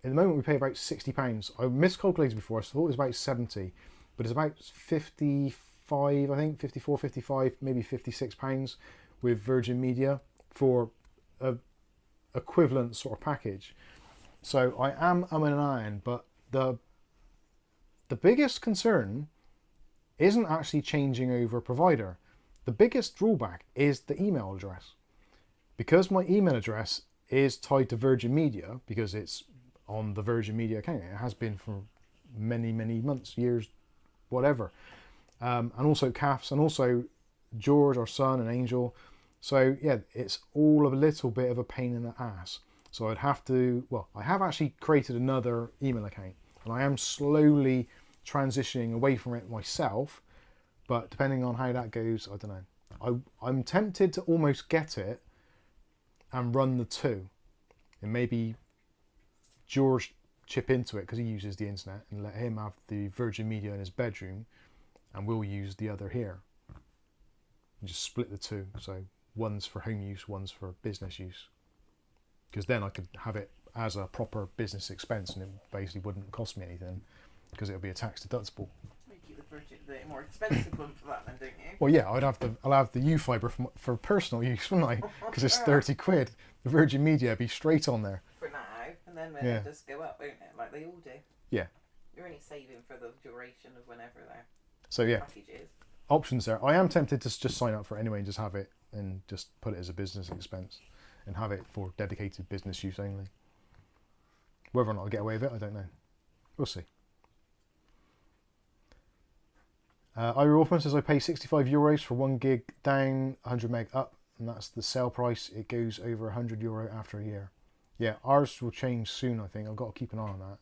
B: at the moment we pay about £60. I miscalculated before, I thought it was about 70, but it's about 55, I think, 54, 55, maybe £56 with Virgin Media for a equivalent sort of package. So I am and ahhing, but the biggest concern isn't actually changing over provider. The biggest drawback is the email address. Because my email address is tied to Virgin Media, because it's on the Virgin Media account, it has been for many, many months, years, whatever. And also CAFs, and also George, our son, and Angel. So yeah, it's all a little bit of a pain in the ass. So I'd have to, well, I have actually created another email account, and I am slowly transitioning away from it myself, but depending on how that goes, I don't know. I'm tempted to almost get it and run the two, and maybe George chip into it because he uses the internet, and let him have the Virgin Media in his bedroom and we'll use the other here, and just split the two. So one's for home use, one's for business use, because then I could have it as a proper business expense, and it basically wouldn't cost me anything because it would be a tax deductible.
C: You keep the more expensive one for that then, don't you?
B: Well, yeah, I'll have the U fibre for personal use, wouldn't I? Because it's 30 quid. The Virgin Media would be straight on there.
C: For now, and then when it does go up, won't it? Like they all do.
B: Yeah.
C: You're only saving for the duration of whenever their package is.
B: Options there. I am tempted to just sign up for it anyway and just have it and just put it as a business expense and have it for dedicated business use only. Whether or not I'll get away with it, I don't know. We'll see. Ira Orphan says I pay €65 for 1 gig down, 100 meg up, and that's the sale price. It goes over €100 after a year. Yeah, ours will change soon, I think. I've got to keep an eye on that.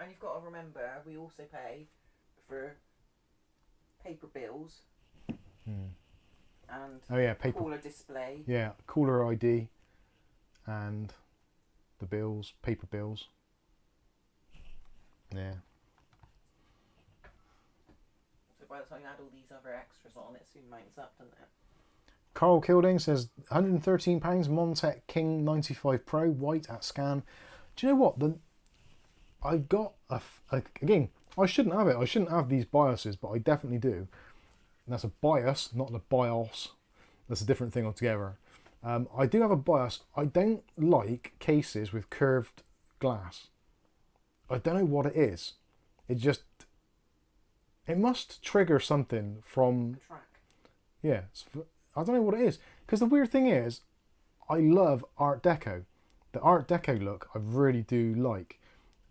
C: And you've got to remember, we also pay for paper bills and cooler display.
B: Yeah, cooler ID and the bills, paper bills. Yeah.
C: So by the time you add all these other extras on, it soon mounts up, doesn't it?
B: Carl Kilding says £113 Montec King 95 Pro white at scan. Do you know what? I've got again, I shouldn't have it. I shouldn't have these BIOSes, but I definitely do. And that's a BIOS, not a BIOS. That's a different thing altogether. I do have a BIOS. I don't like cases with curved glass. I don't know what it is. It must trigger something from...
C: Track.
B: Yeah, I don't know what it is. Because the weird thing is, I love Art Deco. The Art Deco look I really do like.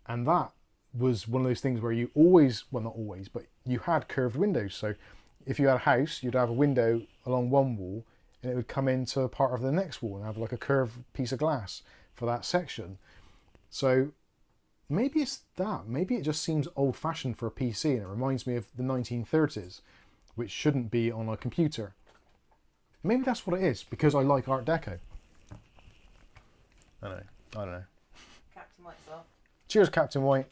B: And that was one of those things where you always, well not always, but you had curved windows. So if you had a house, you'd have a window along one wall and it would come into part of the next wall and have like a curved piece of glass for that section. So maybe it's that. Maybe it just seems old-fashioned for a PC and it reminds me of the 1930s, which shouldn't be on a computer. Maybe that's what it is, because I like Art Deco. I don't know.
C: Captain White's off.
B: Cheers, Captain White.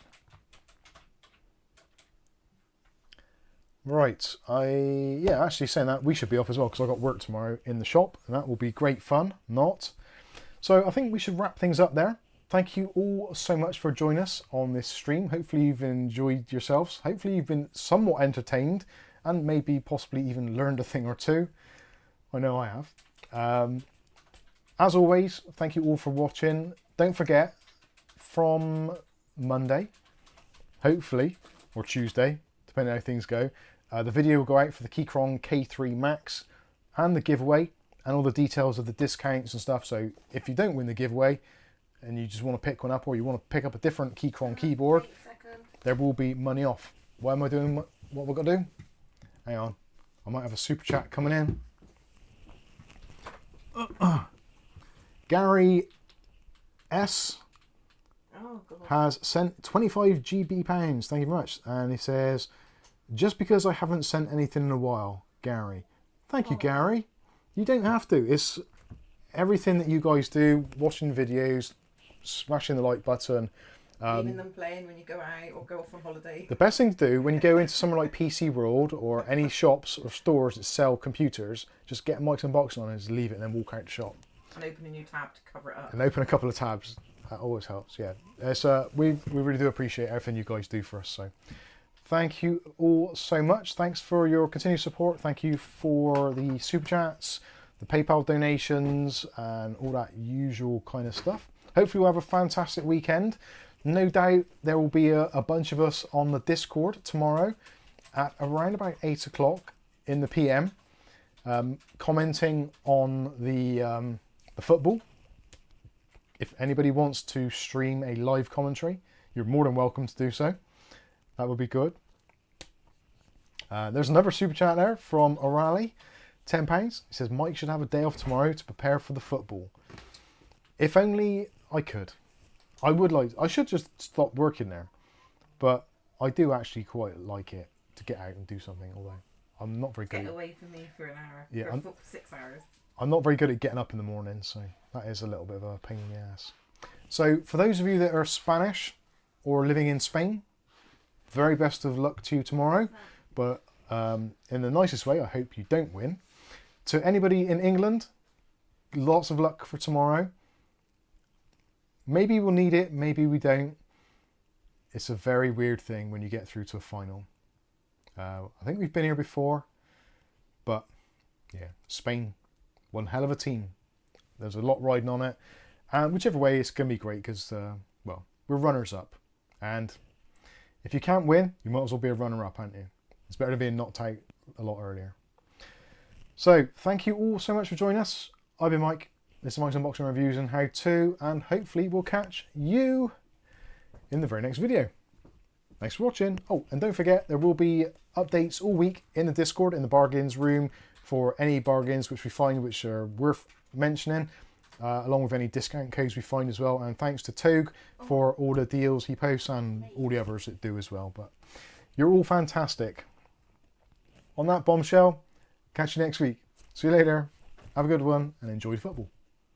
B: Right, actually saying that, we should be off as well because I've got work tomorrow in the shop and that will be great fun, not. So I think we should wrap things up there. Thank you all so much for joining us on this stream. Hopefully you've enjoyed yourselves. Hopefully you've been somewhat entertained and maybe possibly even learned a thing or two. I know I have. As always, thank you all for watching. Don't forget, from Monday, hopefully, or Tuesday, depending on how things go, the video will go out for the Keychron K3 Max and the giveaway and all the details of the discounts and stuff. So if you don't win the giveaway and you just want to pick one up or you want to pick up a different Keychron keyboard, there will be money off. Why am I doing what we've got to do? Hang on, I might have a super chat coming in. Gary S has sent 25 GB pounds. Thank you very much. And he says, just because I haven't sent anything in a while, Gary. Thank you, Gary. You don't have to. It's everything that you guys do, watching videos, smashing the like button.
C: Leaving them playing when you go out or go off on holiday.
B: The best thing to do when you go into somewhere like PC World or any shops or stores that sell computers, just get Mikesunboxing on and just leave it and then walk out the shop.
C: And open a new tab to cover it up.
B: And open a couple of tabs. That always helps, yeah. We really do appreciate everything you guys do for us. So thank you all so much. Thanks for your continued support. Thank you for the super chats, the PayPal donations, and all that usual kind of stuff. Hopefully we'll have a fantastic weekend. No doubt there will be a bunch of us on the Discord tomorrow at around about 8 o'clock in the PM, commenting on the football. If anybody wants to stream a live commentary, you're more than welcome to do so. That would be good. There's another super chat there from O'Reilly, £10. He says, Mike should have a day off tomorrow to prepare for the football. If only I could. I would like, I should just stop working there. But I do actually quite like it to get out and do something, although I'm not very good.
C: Get away from me for an hour.
B: Yeah,
C: for 6 hours.
B: I'm not very good at getting up in the morning, so that is a little bit of a pain in the ass. So for those of you that are Spanish or living in Spain, very best of luck to you tomorrow. But in the nicest way, I hope you don't win. To anybody in England, lots of luck for tomorrow. Maybe we'll need it, maybe we don't. It's a very weird thing when you get through to a final. I think we've been here before, but yeah, Spain, one hell of a team. There's a lot riding on it, and whichever way, it's going to be great because, well, we're runners-up, and if you can't win, you might as well be a runner-up, aren't you? It's better than being knocked out a lot earlier. So, thank you all so much for joining us. I've been Mike. This is Mike's Unboxing Reviews and How To, and hopefully we'll catch you in the very next video. Thanks for watching. Oh, and don't forget, there will be updates all week in the Discord, in the bargains room, for any bargains which we find which are worth mentioning, along with any discount codes we find as well. And thanks to Togue for all the deals he posts and all the others that do as well. But you're all fantastic. On that bombshell, catch you next week. See you later. Have a good one and enjoy football.